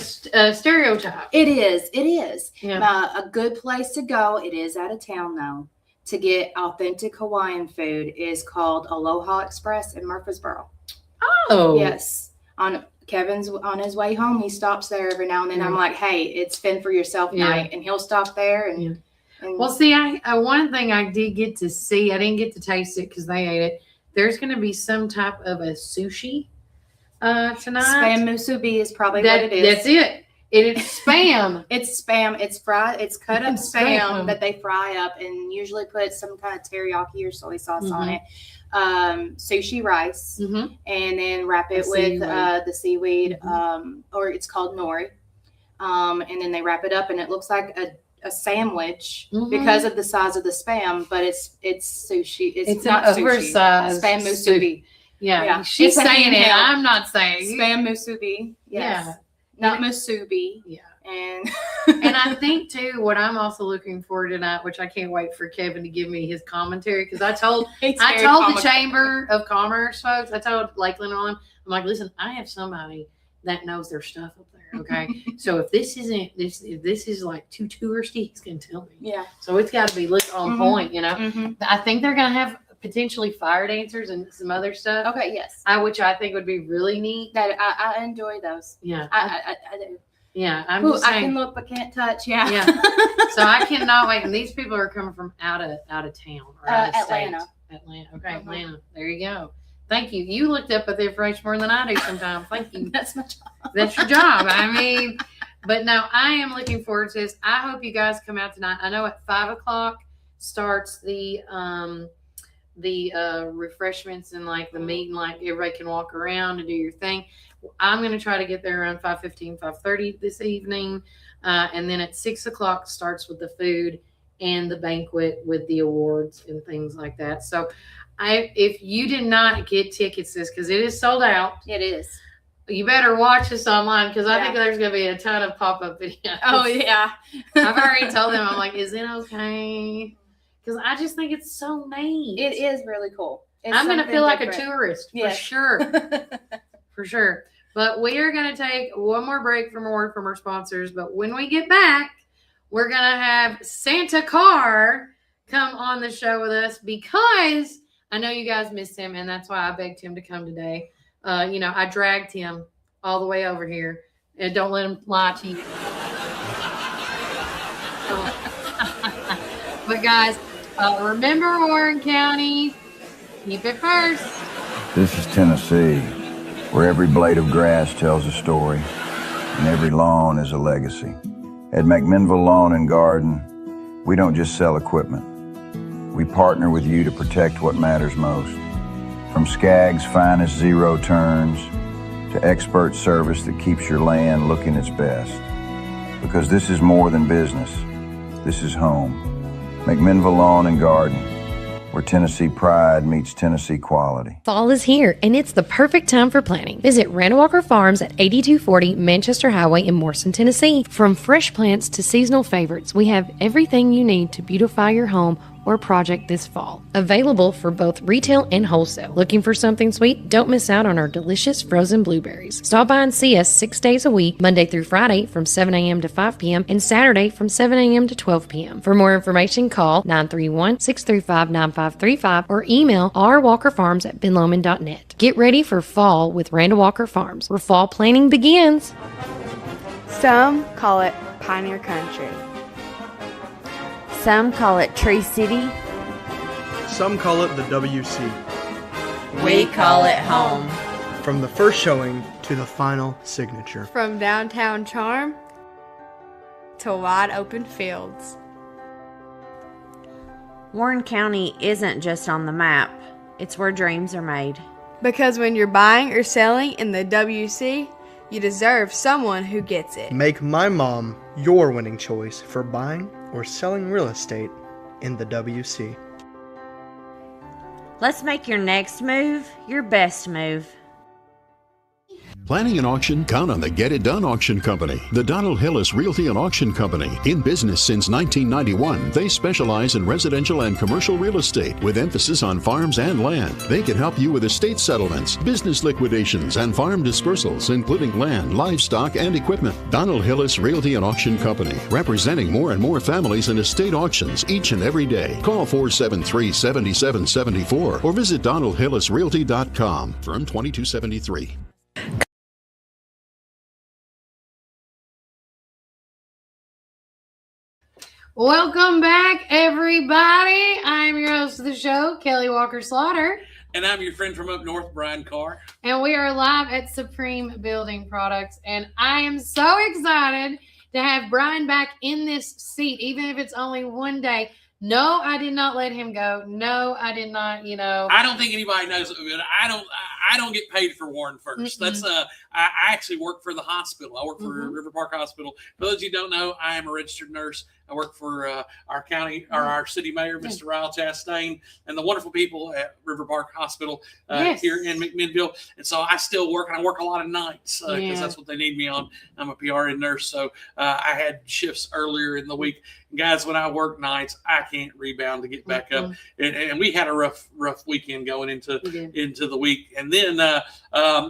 stereotype. It is. Yeah. A good place to go, it is out of town though, to get authentic Hawaiian food is called Aloha Express in Murfreesboro. Oh. Yes. Kevin's on his way home. He stops there every now and then. I'm like, "Hey, it's fend for yourself night," and he'll stop there. And well, see, one thing I did get to see, I didn't get to taste it because they ate it. There's going to be some type of a sushi tonight. Spam musubi is probably what it is. That's it. It is spam. It's spam. It's fried. It's cut up spam that they fry up and usually put some kind of teriyaki or soy sauce on it. Sushi rice, and then wrap it with the seaweed, or it's called nori, and then they wrap it up, and it looks like a sandwich because of the size of the spam, but it's sushi. It's not oversized sushi. Spam musubi. Yeah, she's saying it. I'm not saying spam musubi. Yes. Yeah, not musubi. Yeah. And I think too, what I'm also looking forward to tonight, which I can't wait for Kevin to give me his commentary, because I told the Chamber of Commerce folks, I told Lakeland on, I'm like, listen, I have somebody that knows their stuff up there. Okay, so if this is like too touristy, he's gonna tell me. Yeah. So it's got to be on point, you know. I think they're gonna have potentially fire dancers and some other stuff. Okay. Yes. Which I think would be really neat. That I enjoy those. Yeah. I do. Yeah, I'm just saying. I can look but can't touch. Yeah. Yeah. So I cannot wait. And these people are coming from out of town or out of Atlanta. State. Atlanta. Okay, Atlanta. There you go. Thank you. You looked up at the information more than I do sometimes. Thank you. That's my job. That's your job. I mean, but no, I am looking forward to this. I hope you guys come out tonight. I know at 5:00 starts the the refreshments and like the meat, and like everybody can walk around and do your thing. I'm going to try to get there around 5:15, 5:30 this evening. And then at 6 o'clock starts with the food and the banquet with the awards and things like that. So if you did not get tickets because it is sold out. It is. You better watch this online because I think there's going to be a ton of pop-up videos. Oh, yeah. I've already told them, I'm like, is it okay? Because I just think it's so neat. It is really cool. I'm going to feel like a tourist for sure. For sure. But we are going to take one more break from a word from our sponsors. But when we get back, we're going to have Santa Carr come on the show with us because I know you guys missed him, and that's why I begged him to come today. I dragged him all the way over here, and don't let him lie to you. But guys, remember Warren County, keep it first. This is Tennessee, where every blade of grass tells a story and every lawn is a legacy. At McMinnville Lawn and Garden, we don't just sell equipment. We partner with you to protect what matters most. From Skag's finest zero turns to expert service that keeps your land looking its best. Because this is more than business. This is home. McMinnville Lawn and Garden, where Tennessee pride meets Tennessee quality. Fall is here, and it's the perfect time for planting. Visit Randall Walker Farms at 8240 Manchester Highway in Morrison, Tennessee. From fresh plants to seasonal favorites, we have everything you need to beautify your home or project this fall. Available for both retail and wholesale. Looking for something sweet? Don't miss out on our delicious frozen blueberries. Stop by and see us 6 days a week, Monday through Friday from 7 a.m. to 5 p.m. and Saturday from 7 a.m. to 12 p.m. For more information, call 931-635-9535 or email rwalkerfarms@benlomond.net. Get ready for fall with Randall Walker Farms, where fall planning begins. Some call it Pioneer Country. Some call it Tree City. Some call it the WC. We call it home. From the first showing to the final signature. From downtown charm to wide open fields. Warren County isn't just on the map, it's where dreams are made. Because when you're buying or selling in the WC, you deserve someone who gets it. Make my mom your winning choice for buying or selling real estate in the WC. Let's make your next move your best move. Planning an auction? Count on the Get It Done Auction Company. The Donald Hillis Realty and Auction Company. In business since 1991, they specialize in residential and commercial real estate with emphasis on farms and land. They can help you with estate settlements, business liquidations, and farm dispersals, including land, livestock, and equipment. Donald Hillis Realty and Auction Company, representing more and more families in estate auctions each and every day. Call 473-7774 or visit DonaldHillisRealty.com. Firm 2273. Welcome back, everybody. I'm your host of the show, Kelly Walker Slaughter. And I'm your friend from up north, Brian Carr. And we are live at Supreme Building Products. And I am so excited to have Brian back in this seat, even if it's only one day. No, I did not let him go. No, I did not, I don't think anybody knows it, but I don't get paid for Warren First. Mm-mm. That's I actually work for the hospital. I work for River Park Hospital. For those of you who don't know, I am a registered nurse. I work for our county or our city mayor, Mr. Ryle Chastain, and the wonderful people at River Park Hospital here in McMinnville. And so I still work, and I work a lot of nights because that's what they need me on. I'm a PRN nurse, so I had shifts earlier in the week. And guys, when I work nights, I can't rebound to get back up. And we had a rough weekend going into the week. And then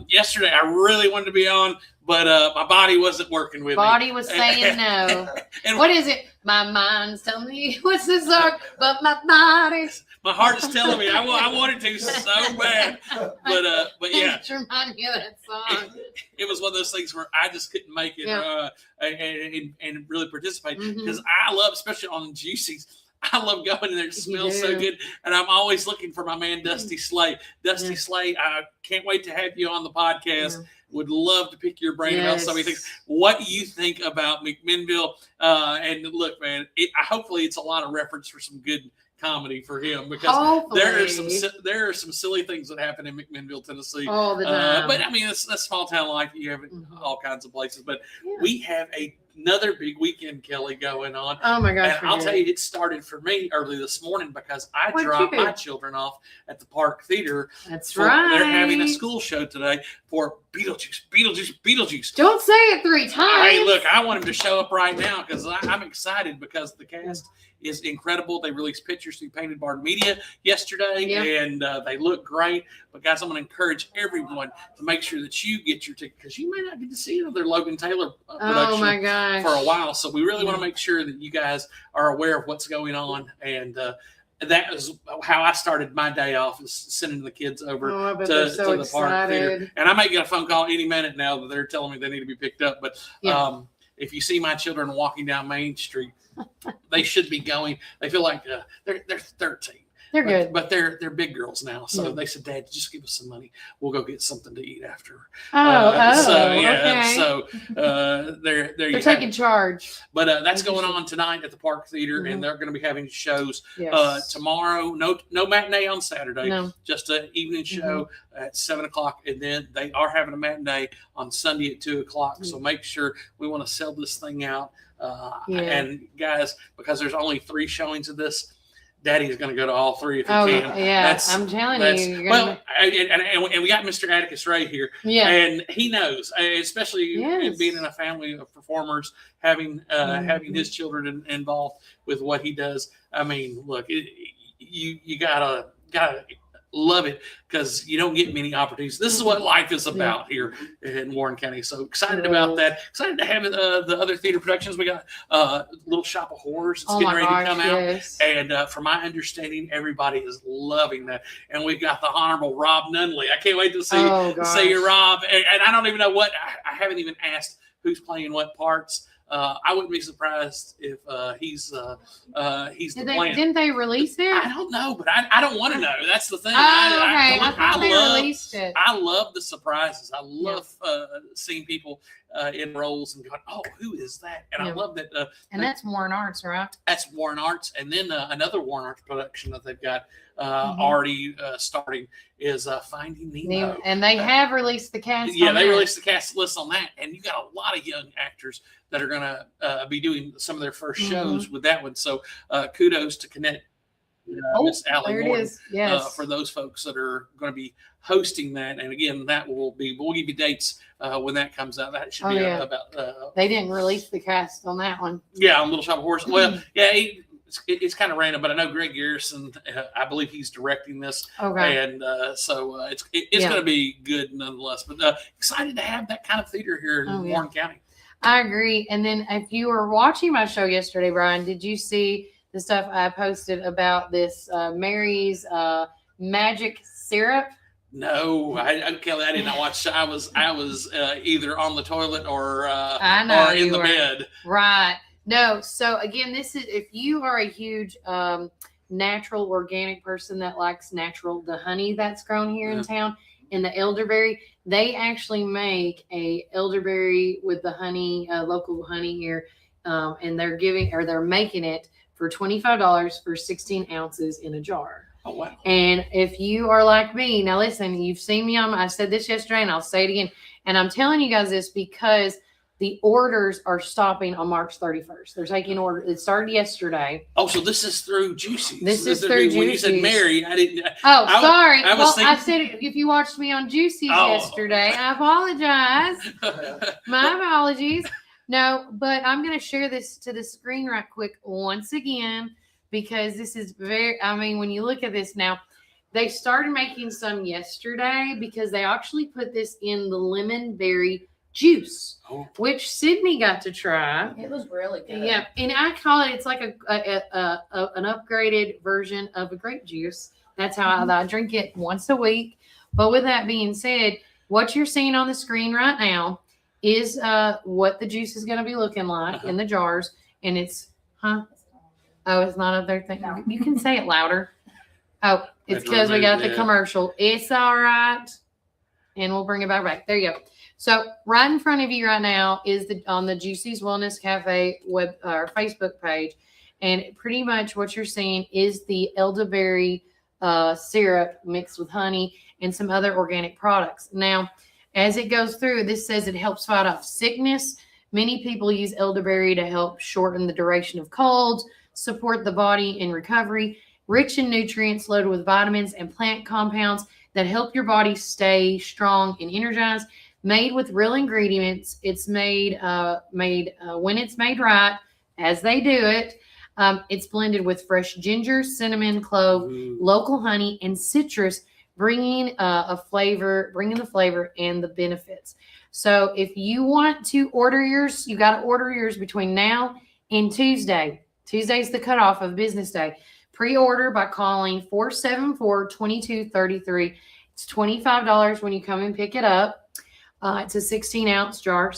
yesterday, I really wanted to be on, but my body wasn't working with me. Body was saying no. And what is it? My mind's telling me what's the song, but my heart is telling me I wanted to so bad. But yeah. Just remind me of that song. It was one of those things where I just couldn't make it and really participate because I love, especially on Juicy's, I love going in there. It smells so good. And I'm always looking for my man, Dusty Slay. Dusty Slay, I can't wait to have you on the podcast. Would love to pick your brain about so many things. What do you think about McMinnville? And look, man, hopefully it's a lot of reference for some good comedy for him because there are some silly things that happen in McMinnville, Tennessee all the time. But I mean, it's a small town life. You have all kinds of places, but we have another big weekend, Kelly, going on. Oh my gosh! And I'll tell you, it started for me early this morning because I dropped my children off at the Park Theater. That's right. They're having a school show today for Beetlejuice. Don't say it 3 times. Hey, look, I want him to show up right now because I'm excited because the cast is incredible. They released pictures through Painted Barn Media yesterday, and they look great. But guys, I'm going to encourage everyone to make sure that you get your ticket because you may not get to see another Logan Taylor production for a while. So we really want to make sure that you guys are aware of what's going on. And that is how I started my day off, is sending the kids over to the Park Theater. And I might get a phone call any minute now that they're telling me they need to be picked up. But if you see my children walking down Main Street, they should be going. They feel like they're 13. They're good, but they're big girls now. So they said, "Dad, just give us some money. We'll go get something to eat after." So they're taking charge. But that's going on tonight at the Park Theater, and they're going to be having shows tomorrow. No matinee on Saturday, just an evening show at 7:00, and then they are having a matinee on Sunday at 2:00. So make sure we want to sell this thing out. And guys, because there's only 3 showings of this, Daddy is going to go to all 3 if he can. Yeah, I'm telling you. And we got Mr. Atticus Ray here, and he knows, especially being in a family of performers, having his children involved with what he does. I mean, look, you gotta love it because you don't get many opportunities. This is what life is about here in Warren County. So excited about that. Excited to have the other theater productions. We got Little Shop of Horrors. It's getting ready to come out. And from my understanding, everybody is loving that. And we've got the Honorable Rob Nunley. I can't wait to see you, Rob. And I don't even know what, I haven't even asked who's playing what parts. I wouldn't be surprised if he's the plan. Didn't they release it? I don't know, but I don't want to know. That's the thing. I released it. I love the surprises. I love seeing people in roles and going, "Oh, who is that?" And I love that. And that's Warren Arts, right? That's Warren Arts, and then another Warren Arts production that they've got already starting is Finding Nemo. And they have released the cast. They released the cast list on that, and you got a lot of young actors that are going to be doing some of their first shows with that one. So kudos to Connect, Miss Allie Morton, for those folks that are going to be hosting that. And again, we'll give you dates when that comes out. That should be about. They didn't release the cast on that one. Yeah, on Little Shop of Horrors. Well, it's kind of random, but I know Greg Garrison, I believe he's directing this. And so it's going to be good nonetheless. But excited to have that kind of theater here in Warren County. I agree. And then if you were watching my show yesterday, Brian, did you see the stuff I posted about this Mary's magic syrup? No, Kelly, I did not watch. I was either on the toilet or in the bed. Right. No. So again, this is, if you are a huge natural organic person that likes the honey that's grown here in town, and the elderberry, they actually make a elderberry with the honey, local honey here, and they're making it for $25 for 16 ounces in a jar. Oh, wow. And if you are like me, now listen, you've seen me I said this yesterday and I'll say it again. And I'm telling you guys this because the orders are stopping on March 31st. They're taking orders. It started yesterday. Oh, so this is through Juicy's. This is through Juicy's. When you said Mary, I didn't. Sorry. I said if you watched me on Juicy's yesterday, I apologize. My apologies. No, but I'm going to share this to the screen right quick once again, because this is when you look at this now, they started making some yesterday because they actually put this in the lemon berry juice, which Sydney got to try. It was really good. Yeah, and I call it's like an upgraded version of a grape juice. That's how I drink it once a week. But with that being said, what you're seeing on the screen right now is what the juice is going to be looking like in the jars. And it's, it's not up there. You can say it louder. Oh, it's because we got the commercial. It's all right. And we'll bring it back. There you go. So right in front of you right now is on the Juicy's Wellness Cafe Facebook page. And pretty much what you're seeing is the elderberry syrup mixed with honey and some other organic products. Now, as it goes through, this says it helps fight off sickness. Many people use elderberry to help shorten the duration of colds, support the body in recovery, rich in nutrients, loaded with vitamins and plant compounds that help your body stay strong and energized. Made with real ingredients. It's made when it's made right, as they do it. It's blended with fresh ginger, cinnamon, clove, local honey, and citrus, bringing the flavor and the benefits. So if you want to order yours, you got to order yours between now and Tuesday. Tuesday's the cutoff of business day. Pre-order by calling 474-2233. It's $25 when you come and pick it up. It's a 16-ounce jar,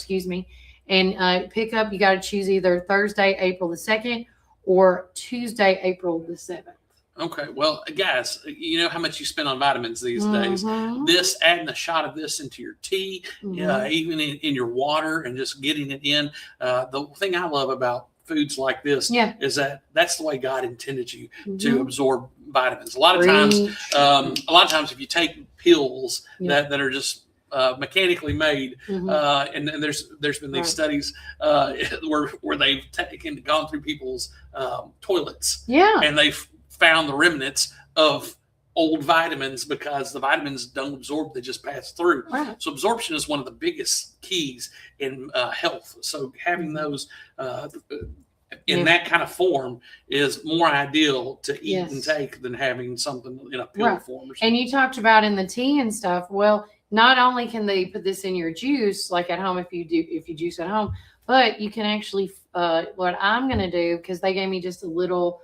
And pick up, you got to choose either Thursday, April the 2nd or Tuesday, April the 7th. Okay. Well, guys, you know how much you spend on vitamins these days. This, adding a shot of this into your tea, even in your water, and just getting it in. The thing I love about foods like this is that that's the way God intended you to absorb vitamins. A lot of times if you take pills that are just mechanically made, and there's been these studies where they've gone through people's toilets, and they've found the remnants of old vitamins because the vitamins don't absorb, they just pass through. So absorption is one of the biggest keys in health. So having those in that kind of form is more ideal to eat and take than having something in a pill form. And you talked about in the tea and stuff. Well, not only can they put this in your juice, like at home if you juice at home, but you can actually what I'm going to do, because they gave me just a little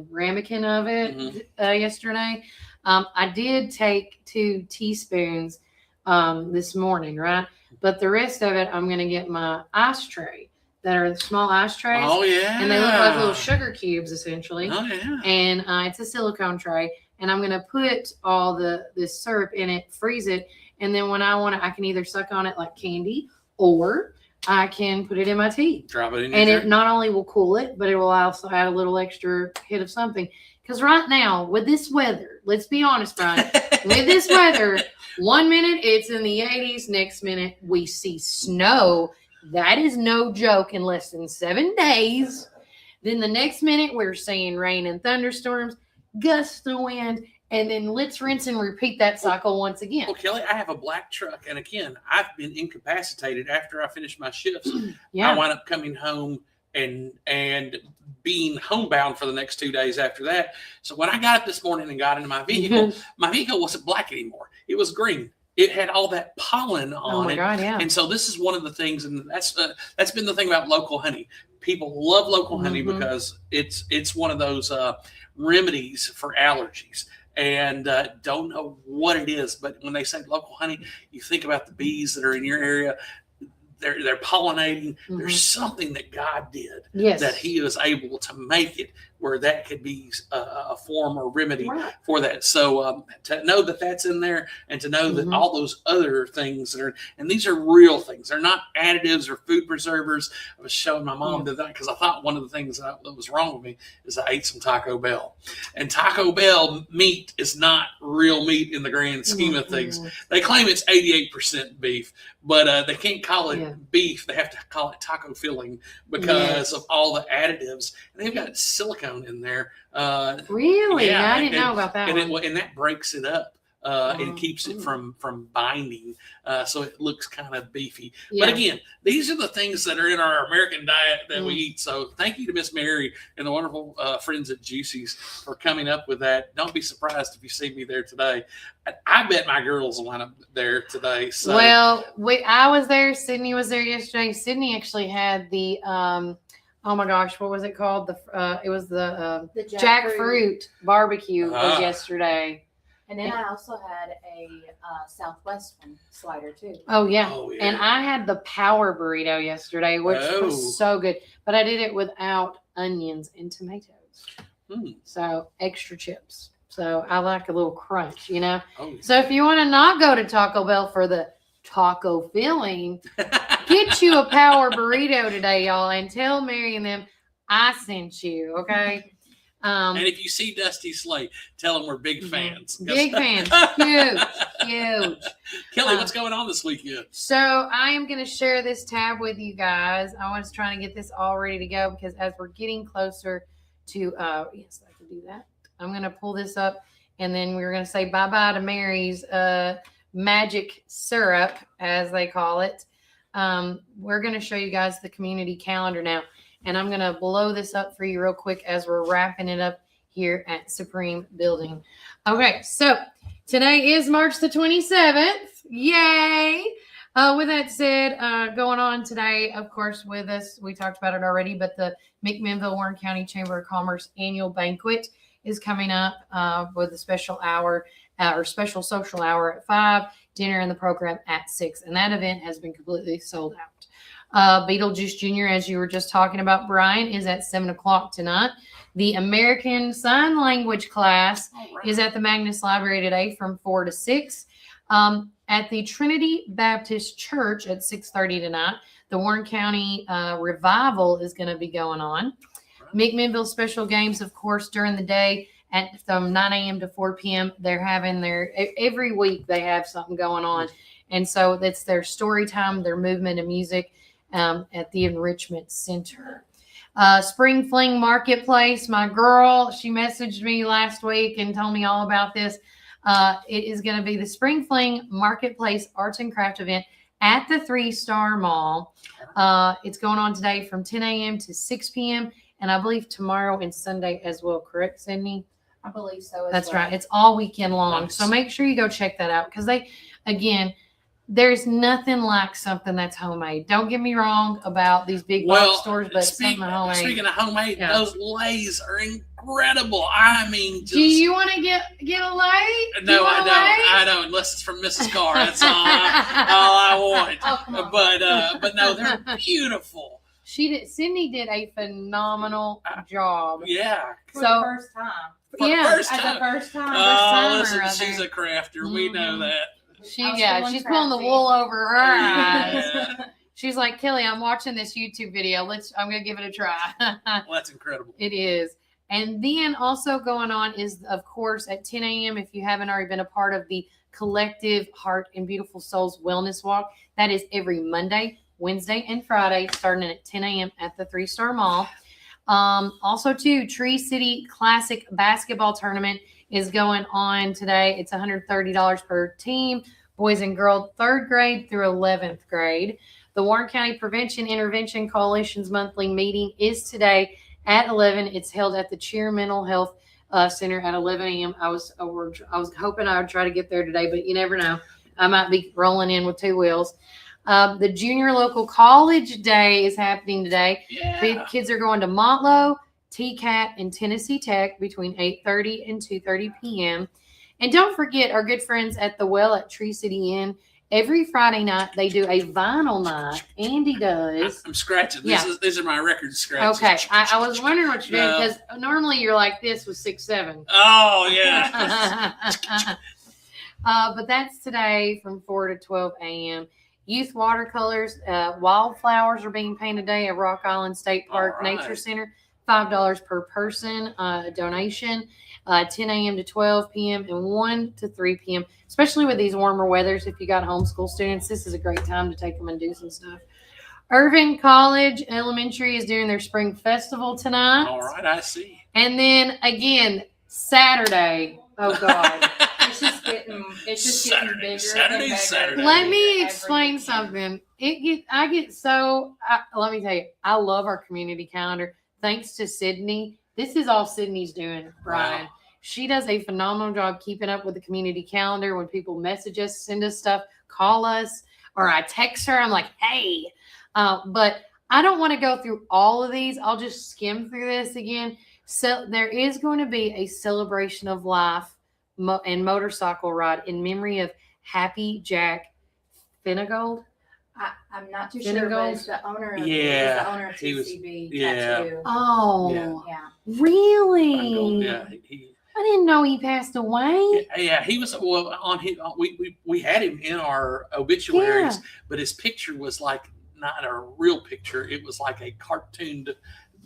ramekin of it yesterday. I did take 2 teaspoons this morning, right? But the rest of it, I'm going to get my ice tray that are the small ice trays. Oh, yeah. And they look like little sugar cubes, essentially. Oh, yeah. And it's a silicone tray. And I'm going to put all this syrup in it, freeze it. And then when I want it, I can either suck on it like candy, or I can put it in my tea. Drop it in and it not only will cool it, but it will also add a little extra hit of something. Because right now, with this weather, let's be honest, Brian, with this weather, 1 minute it's in the 80s, next minute we see snow. That is no joke in less than 7 days. Then the next minute we're seeing rain and thunderstorms, gusts of wind, and then let's rinse and repeat that cycle once again. Well, Kelly, I have a black truck, and again, I've been incapacitated after I finished my shifts. I wound up coming home and being homebound for the next 2 days after that. So when I got up this morning and got into my vehicle wasn't black anymore. It was green. It had all that pollen on it. God, yeah. And so this is one of the things, and that's been the thing about local honey. People love local honey because it's one of those remedies for allergies. And don't know what it is, but when they say local honey, you think about the bees that are in your area. They're pollinating. There's something that God did that He was able to make it where that could be a form or remedy for that. So to know that that's in there, and to know that all those other things that are, and these are real things. They're not additives or food preservers. I was showing my mom that because I thought one of the things that was wrong with me is I ate some Taco Bell, and Taco Bell meat is not real meat in the grand scheme of things. They claim it's 88% beef, but they can't call it beef. They have to call it taco filling because of all the additives. And they've got silicone in there. Really? Yeah, I didn't know about that. And that breaks it up. And keeps it from binding, so it looks kind of beefy. But again, these are the things that are in our American diet that we eat. So thank you to Miss Mary and the wonderful friends at Juicy's for coming up with that. Don't be surprised if you see me there today. I bet my girls will wind up there today. So. Well, I was there. Sydney was there yesterday. Sydney actually had the oh my gosh, what was it called? It was the jackfruit barbecue was yesterday. And then I also had a Southwest one slider too. Oh yeah. And I had the power burrito yesterday, which was so good. But I did it without onions and tomatoes. So extra chips. So I like a little crunch, you know. So if you want to not go to Taco Bell for the taco filling, get you a power burrito today, y'all, and tell Mary and them I sent you. Okay. And if you see Dusty Slate, tell him we're big fans. Big fans. Huge. Kelly, what's going on this weekend? So I am going to share this tab with you guys. I was trying to get this all ready to go because as we're getting closer to, yes, I can do that. I'm going to pull this up and then we're going to say bye-bye to Mary's magic syrup, as they call it. We're going to show you guys the community calendar now. And I'm going to blow this up for you real quick as we're wrapping it up here at Supreme Building. Okay, so today is March the 27th. Yay! With that said, going on today, of course, with us, we talked about it already, but the McMinnville Warren County Chamber of Commerce annual banquet is coming up with a special hour or special social hour at 5, dinner in the program at 6. And that event has been completely sold out. Beetlejuice Jr., as you were just talking about, Brian, is at 7 o'clock tonight. The American Sign Language class is at the Magnus Library today from 4 to 6. At the Trinity Baptist Church at 6:30 tonight, the Warren County Revival is going to be going on. McMinnville Special Games, of course, during the day from 9 a.m. to 4 p.m. They're having every week they have something going on. And so it's their story time, their movement and music at the Enrichment Center. Spring Fling Marketplace, my girl, she messaged me last week and told me all about this. It is going to be the Spring Fling Marketplace Arts and Craft event at the 3-Star Mall. It's going on today from 10 a.m. to 6 p.m. And I believe tomorrow and Sunday as well. Correct, Sydney? I believe so. That's right. It's all weekend long. Nice. So make sure you go check that out because there's nothing like something that's homemade. Don't get me wrong about these big box stores, but something homemade. Speaking of homemade, those lays are incredible. I mean, do you want to get a lay? No, I don't. Unless it's from Mrs. Carr. That's all I want. Oh, but no, they're beautiful. Cindy did a phenomenal job. Yeah. For the first time. First time. Oh, listen, she's a crafter. Mm-hmm. We know that. She's pulling the wool over her eyes. She's like, Kelly, I'm watching this YouTube video. I'm going to give it a try. Well, that's incredible. It is. And then also going on is, of course, at 10 a.m., if you haven't already been a part of the Collective Heart and Beautiful Souls Wellness Walk, that is every Monday, Wednesday, and Friday, starting at 10 a.m. at the 3-Star Mall. Also, too, Tree City Classic Basketball Tournament is going on today. It's $130 per team, boys and girls, 3rd grade through 11th grade. The Warren County Prevention Intervention Coalition's monthly meeting is today at 11. It's held at the Cheer Mental Health Center at 11 a.m. I was hoping I would try to get there today, but you never know. I might be rolling in with 2 wheels. The Junior Local College Day is happening today. Yeah. Kids are going to Montlow, TCAT, and Tennessee Tech between 8:30 and 2:30 p.m. And don't forget our good friends at the Well at Tree City Inn. Every Friday night, they do a vinyl night. Andy does. I'm scratching. These are my record scratches. Okay. I was wondering what you're doing because normally you're like this with 6-7. Oh, yeah. But that's today from 4 to 12 a.m. Youth watercolors, wildflowers are being painted today at Rock Island State Park Nature Center. $5 per person donation, 10 a.m. to 12 p.m. and 1 to 3 p.m. Especially with these warmer weathers, if you got homeschool students, this is a great time to take them and do some stuff. Irvin College Elementary is doing their spring festival tonight. All right, I see. And then again, Saturday. Oh God. It's just getting bigger. Saturday. Let me explain something. Let me tell you, I love our community calendar. Thanks to Sydney. This is all Sydney's doing, Brian. Wow. She does a phenomenal job keeping up with the community calendar. When people message us, send us stuff, call us, or I text her, I'm like, hey. But I don't want to go through all of these. I'll just skim through this again. So there is going to be a celebration of life and motorcycle ride in memory of Happy Jack Finnegold. I'm not too sure, but it's the owner of TCB Tattoo. Oh, yeah. Really? Yeah. I didn't know he passed away. Yeah, he was on his. We had him in our obituaries, but his picture was like not a real picture. It was like a cartooned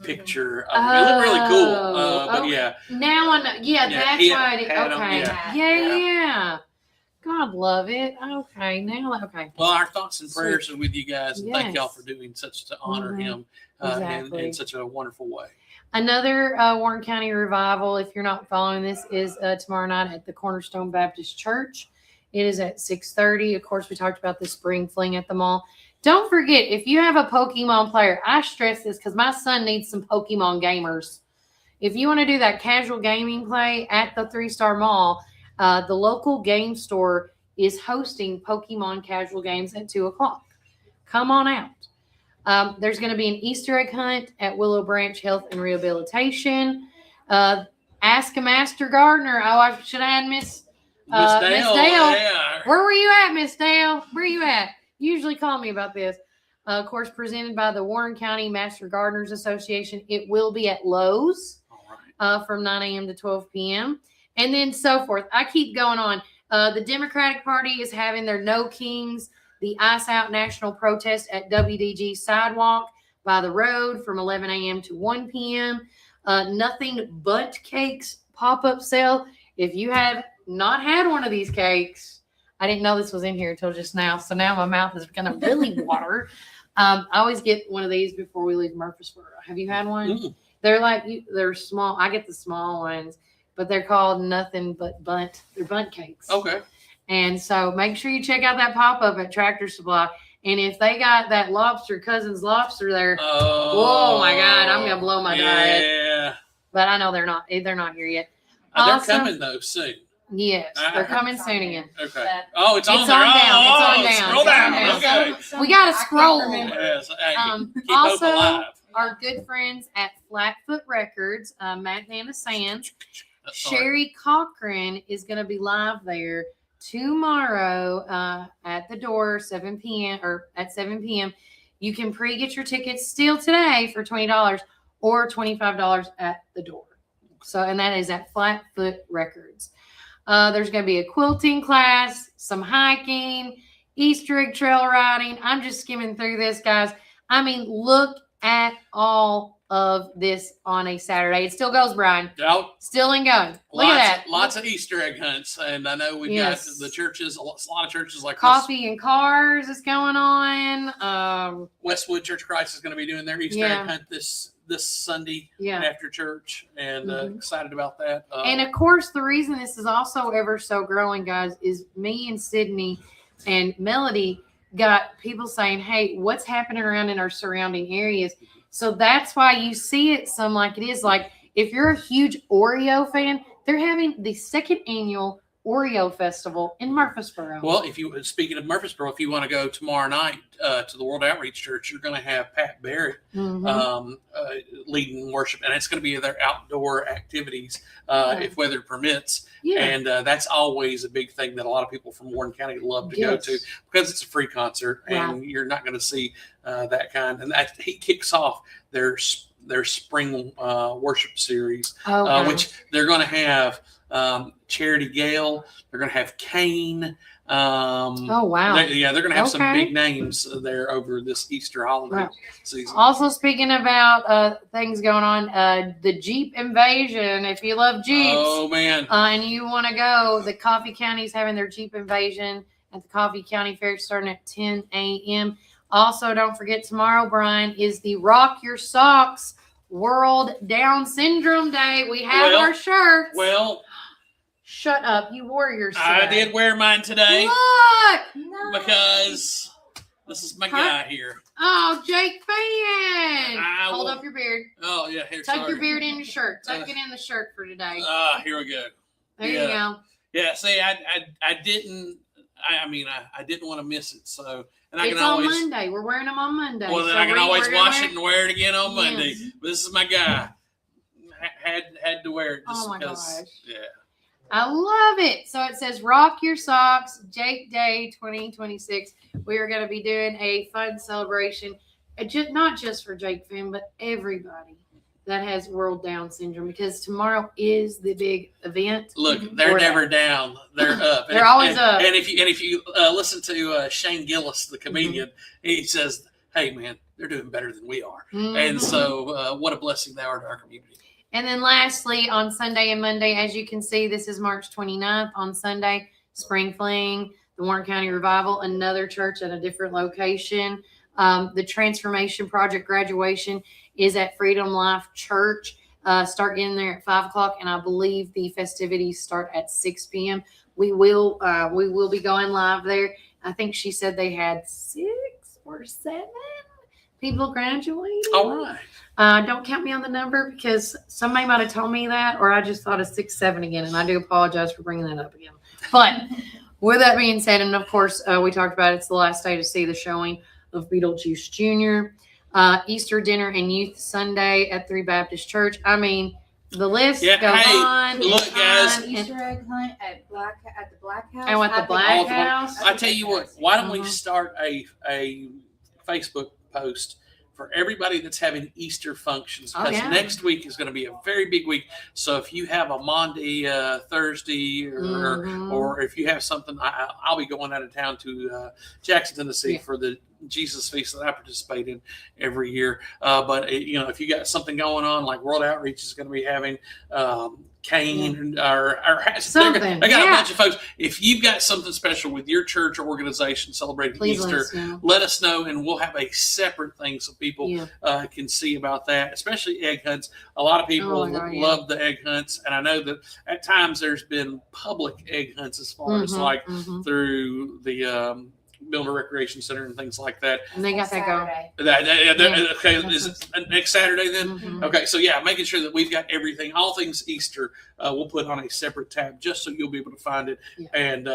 picture. It looked really cool. But okay. yeah. Now I know. Yeah, that's why it. had 'em, Okay. Yeah. God love it. Okay. Now. Okay. Well, our thoughts and prayers are with you guys, and thank y'all Yes. for doing such to honor Mhm. him Exactly. in such a wonderful way. Another Warren County revival, if you're not following this, is tomorrow night at the Cornerstone Baptist Church. It is at 6:30. Of course, we talked about the spring fling at the mall. Don't forget, if you have a Pokemon player, I stress this because my son needs some Pokemon gamers. If you want to do that casual gaming play at the 3-Star Mall, the local game store is hosting Pokemon casual games at 2:00. Come on out. There's going to be an Easter egg hunt at Willow Branch Health and Rehabilitation. Ask a Master Gardener. Oh, I should have had Miss Dale. Yeah. Where were you at, Miss Dale? Where are you at? Usually call me about this. Of course, presented by the Warren County Master Gardeners Association. It will be at Lowe's from 9 a.m. to 12 p.m. And then so forth. I keep going on. The Democratic Party is having their No Kings, the Ice Out National Protest at WDG Sidewalk by the road from 11 a.m. to 1 p.m. Nothing But Cakes pop-up sale. If you have not had one of these cakes, I didn't know this was in here until just now, so now my mouth is going to really water. I always get one of these before we leave Murfreesboro. Have you had one? Mm. They're small. I get the small ones, but they're called Nothing But Bunt. They're Bunt Cakes. Okay. And so make sure you check out that pop-up at Tractor Supply. And if they got that Cousin's Lobster there, oh my God, I'm going to blow my diet. Yeah. But I know they're not here yet. They're coming though soon. Yes, they're coming soon again. Okay. Oh, it's on It's there. on down. It's on Oh, down. scroll down. Okay. We got to scroll. Yes. Hey, keep hope Also, alive. our good friends at Flatfoot Records, Matt and Anna Sands, Sherry Cochran is going to be live there tomorrow at the door, 7 p.m. or at 7 p.m. You can pre-get your tickets still today for $20 or $25 at the door. So, and that is at Flatfoot Records. There's going to be a quilting class, some hiking, Easter egg trail riding. I'm just skimming through this, guys. I mean, look at all of this on a Saturday. It still goes, Brian. Yep. Still ain't going. Look at that. Lots of Easter egg hunts. And I know we've got the churches, a lot of churches like Coffee and Cars is going on. Westwood Church of Christ is going to be doing their Easter egg hunt this Sunday after church, and excited about that. And of course, the reason this is also ever so growing, guys, is me and Sydney and Melody got people saying, hey, what's happening around in our surrounding areas? So that's why you see it some like it is. Like if you're a huge Oreo fan, they're having the 2nd annual Oreo Festival in Murfreesboro. Well, speaking of Murfreesboro, if you want to go tomorrow night to the World Outreach Church, you're going to have Pat Barrett leading worship, and it's going to be their outdoor activities if weather permits. Yeah. And that's always a big thing that a lot of people from Warren County love to go to because it's a free concert, and you're not going to see that kind. And he kicks off their spring worship series, which they're going to have. Charity Gale, they're going to have Kane. Oh wow! They're going to have some big names there over this Easter holiday season. Also, speaking about things going on, the Jeep invasion. If you love Jeeps, oh man, and you want to go, the Coffee County's having their Jeep invasion at the Coffee County Fair starting at 10 a.m. Also, don't forget tomorrow, Brian, is the Rock Your Socks World Down Syndrome Day. We have our shirts. Well. Shut up. You wore yours today. I did wear mine today. Look! Because this is my guy here. Oh, Jake Fan. Hold up your beard. Oh, yeah. Here, Tuck your beard in your shirt. Tuck it in the shirt for today. Here we go. There you go. Yeah, see, I didn't want to miss it. So, and it's on Monday. We're wearing them on Monday. Well, then I can always wash it and wear it again on Monday. But this is my guy. Had to wear it just because. Yeah. I love it. So it says Rock Your Socks, Jake Day 2026. We are going to be doing a fun celebration, not just for Jake Finn, but everybody that has World Down Syndrome, because tomorrow is the big event. Look, they're never down. They're up. They're always up. And if you listen to Shane Gillis, the comedian, he says, hey, man, they're doing better than we are. Mhm. And so what a blessing they are to our community. And then lastly, on Sunday and Monday, as you can see, this is March 29th. On Sunday, Spring Fling, the Warren County Revival, another church at a different location. The Transformation Project graduation is at Freedom Life Church. Start getting there at 5 o'clock, and I believe the festivities start at 6 p.m. We will be going live there. I think she said they had 6 or 7 people graduating. All right. Don't count me on the number because somebody might have told me that, or I just thought of 6, 7 again, and I do apologize for bringing that up again. But with that being said, and of course, we talked about it's the last day to see the showing of Beetlejuice Jr., Easter dinner and youth Sunday at 3 Baptist Church. I mean, the list goes on. Look, guys. Easter egg hunt at the Black House. And with the Black House. I tell you what, why don't we start a Facebook post for everybody that's having Easter functions, because next week is going to be a very big week. So if you have a Monday, Thursday, or if you have something, I'll be going out of town to Jackson, Tennessee for the Jesus Feast that I participate in every year. But if you got something going on, like World Outreach is going to be having Kane or something. I got a bunch of folks. If you've got something special with your church or organization celebrating Easter, let us know, and we'll have a separate thing so people can see about that, especially egg hunts. A lot of people love the egg hunts, and I know that at times there's been public egg hunts as far as through the Builder Recreation Center and things like that. And they got that going. Okay, is it next Saturday then? Okay, so making sure that we've got everything, all things Easter, we'll put on a separate tab just so you'll be able to find it. And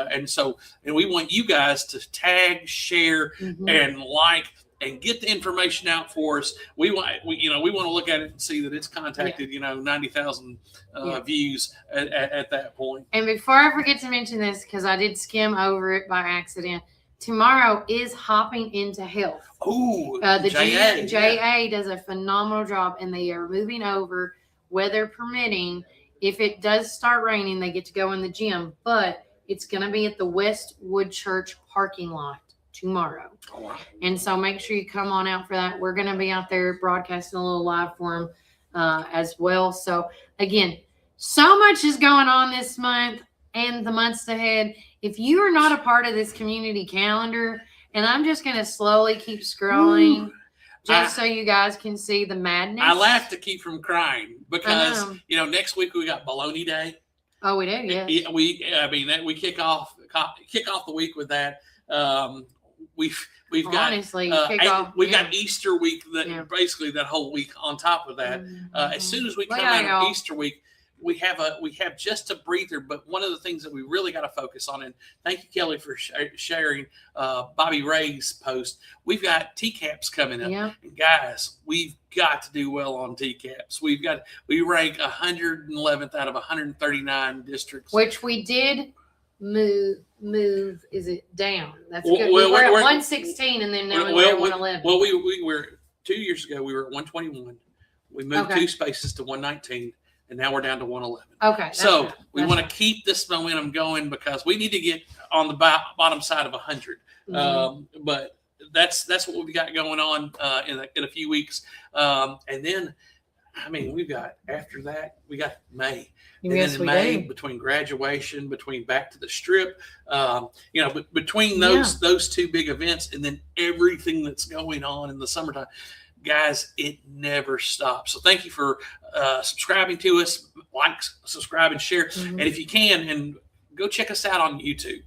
we want you guys to tag, share, and like, and get the information out for us. We want to look at it and see that it's contacted 90,000 views at that point. And before I forget to mention this, because I did skim over it by accident, tomorrow is Hopping into Health. Oh, the JA does a phenomenal job, and they are moving over, weather permitting. If it does start raining, they get to go in the gym, but it's going to be at the Westwood Church parking lot tomorrow. Oh, wow. And so make sure you come on out for that. We're going to be out there broadcasting a little live for them as well. So again, so much is going on this month and the months ahead. If you are not a part of this community calendar, and I'm just going to slowly keep scrolling so you guys can see the madness. I laugh to keep from crying because, next week we got Bologna Day. Oh, we do, yes. We kick off the week with that. We've got Easter week, basically that whole week on top of that. As soon as we come out of Easter week, we have just a breather. But one of the things that we really got to focus on, and thank you, Kelly, for sharing Bobby Ray's post. We've got TCAPs coming up, and guys, we've got to do well on TCAPs. We rank 111th out of 139 districts, which we did move. Is it down? That's good. We're at 116, and then now we're at 111. Well, we were 2 years ago. We were at 121. We moved 2 spaces to 119. And now we're down to 111. Okay. So we want to keep this momentum going because we need to get on the bottom side of 100. But that's what we've got going on in a few weeks. And then, we've got after that, we got May. And then in May, between graduation, between Back to the Strip, between those 2 big events, and then everything that's going on in the summertime. Guys, it never stops. So thank you for subscribing to us. Like, subscribe, and share. And if you can, and go check us out on YouTube.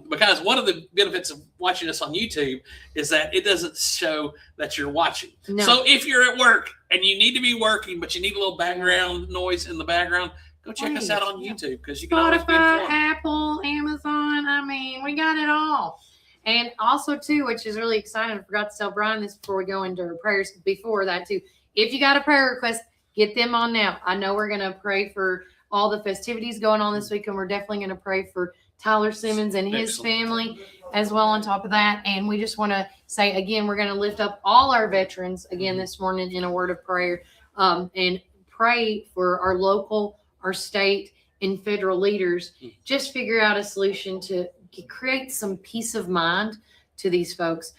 Because one of the benefits of watching us on YouTube is that it doesn't show that you're watching. No. So if you're at work and you need to be working, but you need a little background noise in the background, go check us out on YouTube, because you can always be informed. Apple, Amazon. We got it all. And also, too, which is really exciting, I forgot to tell Brian this before we go into our prayers. Before that, too, if you got a prayer request, get them on now. I know we're going to pray for all the festivities going on this week, and we're definitely going to pray for Tyler Simmons and his family as well on top of that. And we just want to say, again, we're going to lift up all our veterans again this morning in a word of prayer, and pray for our local, our state, and federal leaders. Just figure out a solution to create some peace of mind to these folks.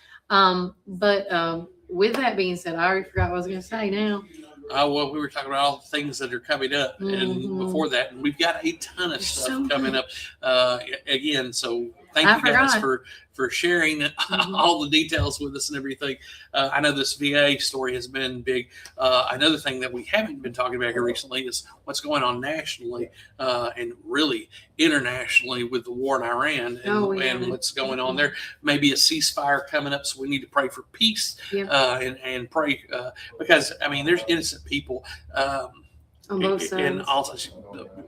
But with that being said, I already forgot what I was going to say now. Well, we were talking about all the things that are coming up, and before that, and we've got a ton of stuff coming up again. So thank you guys for sharing all the details with us and everything. I know this VA story has been big. Another thing that we haven't been talking about here recently is what's going on nationally and really internationally with the war in Iran and what's going on there. Maybe a ceasefire coming up, so we need to pray for peace and pray because, I mean, there's innocent people. On both sides. And also,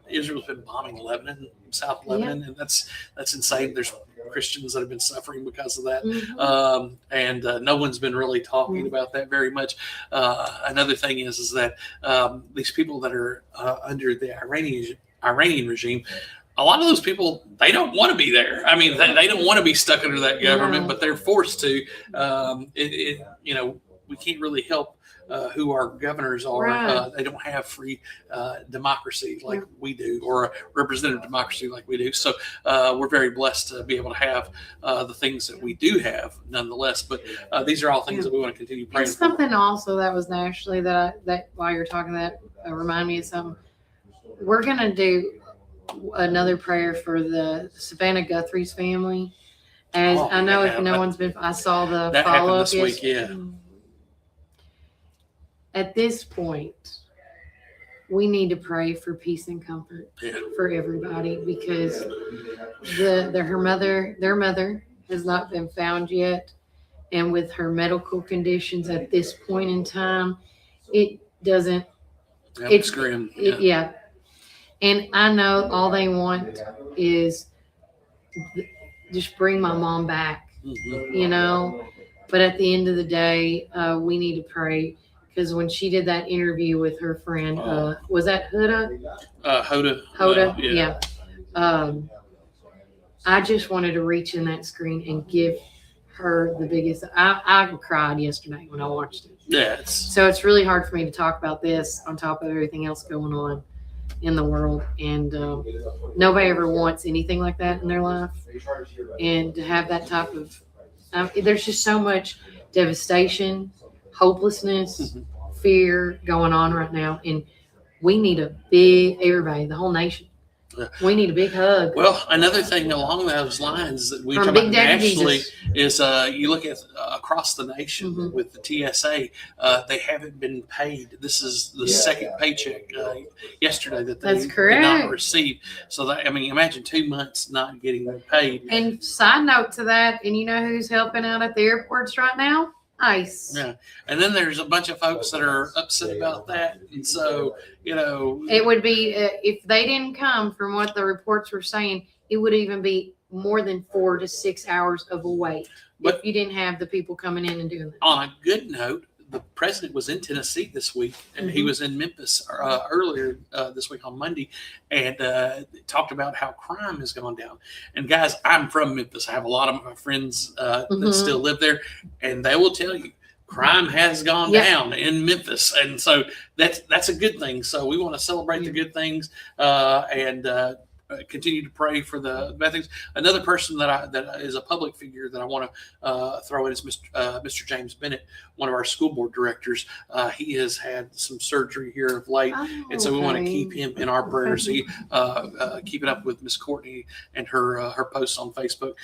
Israel's been bombing Lebanon, South Lebanon, and that's insane. There's Christians that have been suffering because of that, and no one's been really talking about that very much. Another thing is that these people that are under the Iranian regime, a lot of those people, they don't want to be there. I mean, they don't want to be stuck under that government, but they're forced to. We can't really help who our governors are. Right. They don't have free democracy like we do, or a representative democracy like we do. So we're very blessed to be able to have the things that we do have nonetheless. But these are all things that we want to continue praying for. Something also that was nationally that while you're talking that remind me of something. We're going to do another prayer for the Savannah Guthrie's family. As I know if no one's been, I saw the that follow up this week, yeah. At this point, we need to pray for peace and comfort for everybody because their mother has not been found yet, and with her medical conditions at this point in time, it doesn't. It's grim. Yeah, and I know all they want is just bring my mom back, But at the end of the day, we need to pray. Because when she did that interview with her friend, was that Huda? Hoda. Yeah. I just wanted to reach in that screen and give her the biggest. I cried yesterday when I watched it. Yeah. So it's really hard for me to talk about this on top of everything else going on in the world. And nobody ever wants anything like that in their life. And to have that type of, there's just so much devastation, hopelessness, fear going on right now, and we need everybody, the whole nation. We need a big hug. Well, another thing along those lines that we talk about nationally is you look at across the nation with the TSA, they haven't been paid. This is the second paycheck yesterday that they did not receive. So that, I mean, imagine 2 months not getting paid. And side note to that, and you know who's helping out at the airports right now? ICE. Yeah, and then there's a bunch of folks that are upset about that, and so it would be if they didn't come from what the reports were saying, it would even be more than 4 to 6 hours of a wait if you didn't have the people coming in and doing that. On a good note, the president was in Tennessee this week, and he was in Memphis earlier this week on Monday, and talked about how crime has gone down. And guys, I'm from Memphis. I have a lot of my friends that still live there, and they will tell you crime has gone down in Memphis, and so that's a good thing. So we want to celebrate the good things and continue to pray for the bad things. Another person that is a public figure that I want to throw in is Mr. James Bennett, one of our school board directors. He has had some surgery here of late, and so we want to keep him in our prayers. Keeping up with Miss Courtney and her posts on Facebook.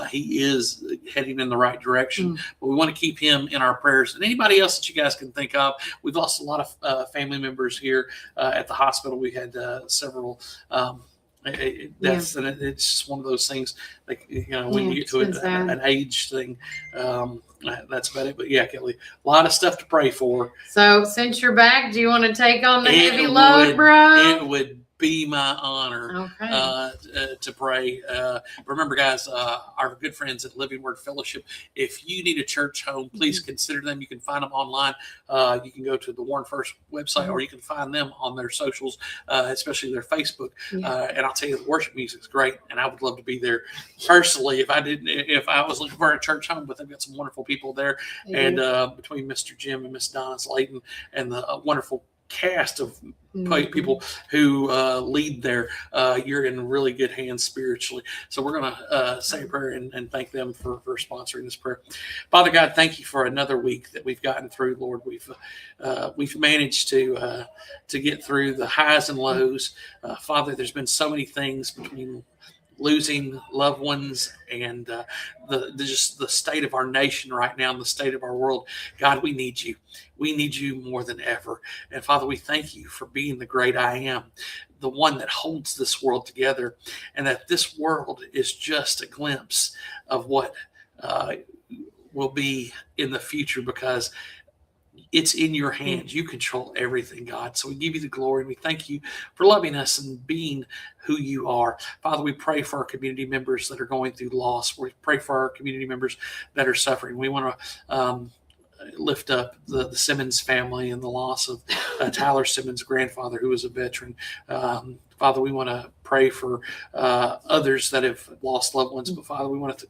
He is heading in the right direction, but we want to keep him in our prayers. And anybody else that you guys can think of. We've lost a lot of family members here at the hospital. We had several deaths, and it's just one of those things. Like when you get to an age thing, that's about it. But yeah, Kelly, a lot of stuff to pray for. So since you're back, do you want to take on the heavy load, bro? It would be my honor to pray. Remember, guys, our good friends at Living Word Fellowship, if you need a church home, please consider them. You can find them online. You can go to the Warren First website, or you can find them on their socials, especially their Facebook. And I'll tell you, the worship music's great, and I would love to be there personally if I was looking for a church home. But they've got some wonderful people there, and between Mr. Jim and Miss Donna Slayton and the wonderful cast of people who lead there, you're in really good hands spiritually. So we're going to say a prayer and thank them for sponsoring this prayer. Father God, thank you for another week that we've gotten through, Lord. We've managed to get through the highs and lows. Father, there's been so many things between losing loved ones and the state of our nation right now and the state of our world. God, we need you. We need you more than ever. And Father, we thank you for being the great I am, the one that holds this world together, and that this world is just a glimpse of what will be in the future, because it's in your hands. You control everything, God. So we give you the glory. We thank you for loving us and being who you are. Father, we pray for our community members that are going through loss. We pray for our community members that are suffering. We want to lift up the Simmons family and the loss of Tyler Simmons' grandfather, who was a veteran. Father, we want to pray for others that have lost loved ones. But Father, we want to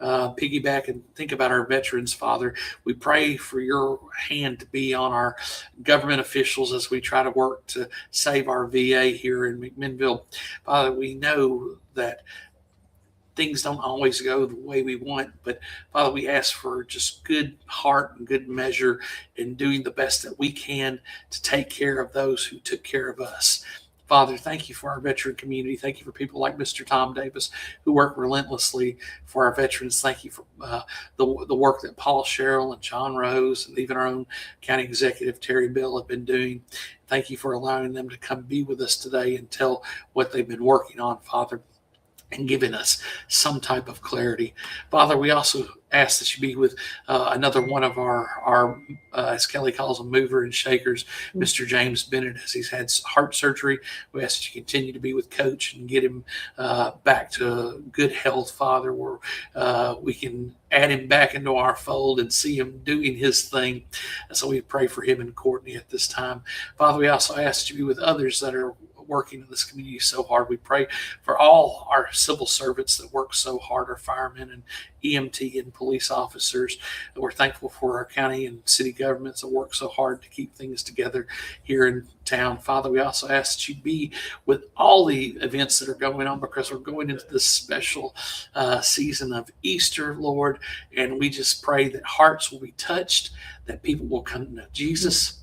piggyback and think about our veterans, Father. We pray for your hand to be on our government officials as we try to work to save our VA here in McMinnville. Father, we know that things don't always go the way we want, but Father, we ask for just good heart and good measure in doing the best that we can to take care of those who took care of us. Father, thank you for our veteran community. Thank you for people like Mr. Tom Davis, who work relentlessly for our veterans. Thank you for the work that Paul Sherrell and John Rose and even our own county executive, Terry Bill, have been doing. Thank you for allowing them to come be with us today and tell what they've been working on, Father, and giving us some type of clarity. Father, we also ask that you be with another one of our as Kelly calls them, mover and shakers, Mr. James Bennett, as he's had heart surgery. We ask that you continue to be with Coach and get him back to good health, Father, where we can add him back into our fold and see him doing his thing. And so we pray for him and Courtney at this time. Father, we also ask that you be with others that are working in this community so hard. We pray for all our civil servants that work so hard, our firemen and EMT and police officers. And we're thankful for our county and city governments that work so hard to keep things together here in town. Father, we also ask that you be with all the events that are going on, because we're going into this special season of Easter, Lord. And we just pray that hearts will be touched, that people will come to know Jesus,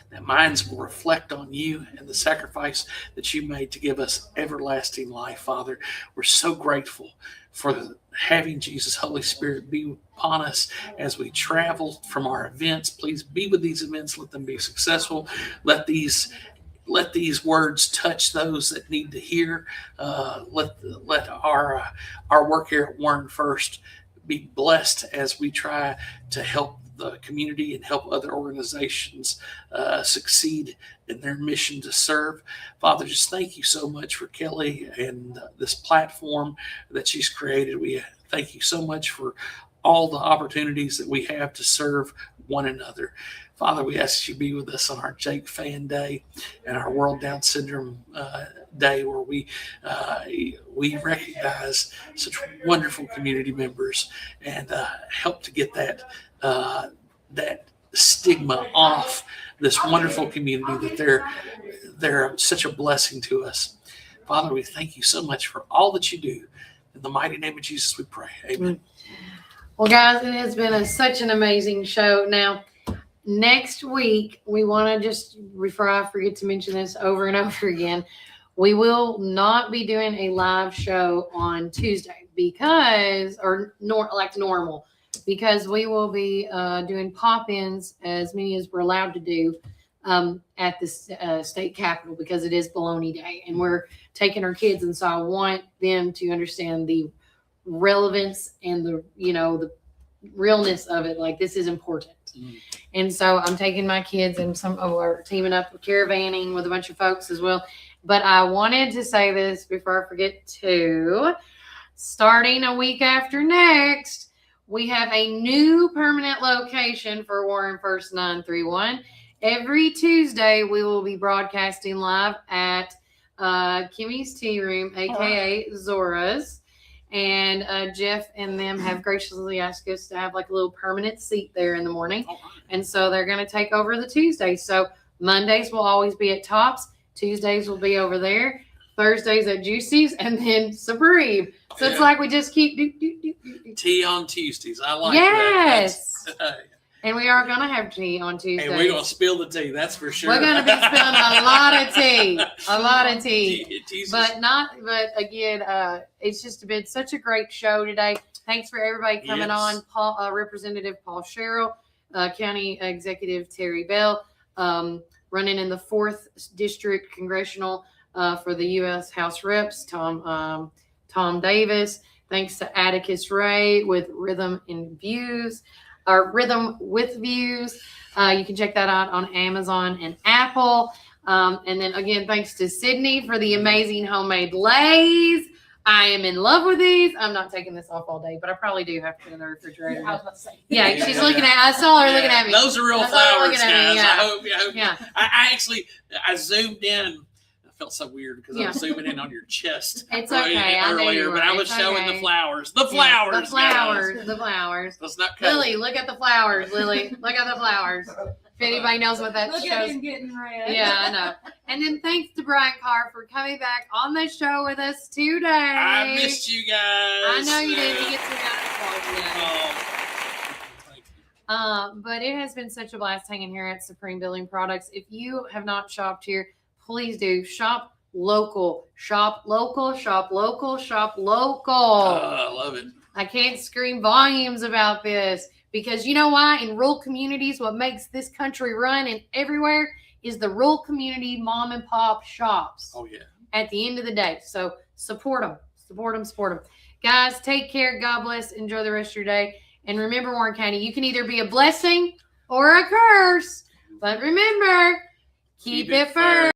that minds will reflect on you and the sacrifice that you made to give us everlasting life, Father. We're so grateful for having Jesus, Holy Spirit, be upon us as we travel from our events. Please be with these events. Let them be successful. Let these words touch those that need to hear. Let our work here at Warren First be blessed as we try to help the community and help other organizations succeed in their mission to serve. Father, just thank you so much for Kelly and this platform that she's created. We thank you so much for all the opportunities that we have to serve one another. Father, we ask you to be with us on our Jake Fan Day and our World Down Syndrome Day, where we recognize such wonderful community members and help to get that stigma off this wonderful community, that they're such a blessing to us. Father, we thank you so much for all that you do. In the mighty name of Jesus, we pray. Amen. Well, guys, it has been such an amazing show. Now, next week, we want to just I forget to mention this over and over again. We will not be doing a live show on Tuesday like normal, because we will be doing pop-ins, as many as we're allowed to do, at the state capitol, because it is Bologna Day and we're taking our kids. And so I want them to understand the relevance and the realness of it. Like, this is important. And so I'm taking my kids, and some of our teaming up with caravanning with a bunch of folks as well. But I wanted to say this before I forget to. Starting a week after next, we have a new permanent location for Warren First 931. Every Tuesday, we will be broadcasting live at Kimmy's Tea Room, aka Zora's. And Jeff and them have graciously asked us to have like a little permanent seat there in the morning. And so they're going to take over the Tuesdays. So Mondays will always be at Tops. Tuesdays will be over there. Thursdays at Juicy's, and then Supreme. So it's like we just keep tea on Tuesdays. I like yes. that. And we are going to have tea on Tuesdays. And we're going to spill the tea, that's for sure. We're going to be spilling a lot of tea. A lot of tea. But again, it's just been such a great show today. Thanks for everybody coming on. Paul, Representative Paul Sherrell, County Executive Terry Bell, running in the 4th District Congressional for the U.S. House Reps, Tom Davis. Thanks to Atticus Ray with Rhythm with Views. You can check that out on Amazon and Apple. And then again, thanks to Sydney for the amazing homemade lays. I am in love with these. I'm not taking this off all day, but I probably do have to put it in the refrigerator. I was about to say. Yeah, she's looking at. I saw her looking at me. Those are real flowers, guys. Yeah. I hope. Yeah. I zoomed in. I felt so weird because I was zooming in on your chest. It's okay. Earlier, but I was showing the flowers. The flowers. The flowers. The flowers. Let's not Lily, look at the flowers. Lily, look at the flowers. If anybody knows what that shows. Look at him getting red. Yeah, I know. And then thanks to Brian Carr for coming back on the show with us today. I missed you guys. I know you did. You get to but it has been such a blast hanging here at Supreme Building Products. If you have not shopped here, please do. Shop local. Shop local. Shop local. Shop local. I love it. I can't scream volumes about this. Because you know why? In rural communities, what makes this country run and everywhere is the rural community mom and pop shops. Oh, yeah. At the end of the day. So support them. Support them. Support them. Guys, take care. God bless. Enjoy the rest of your day. And remember, Warren County, you can either be a blessing or a curse. But remember, keep it first.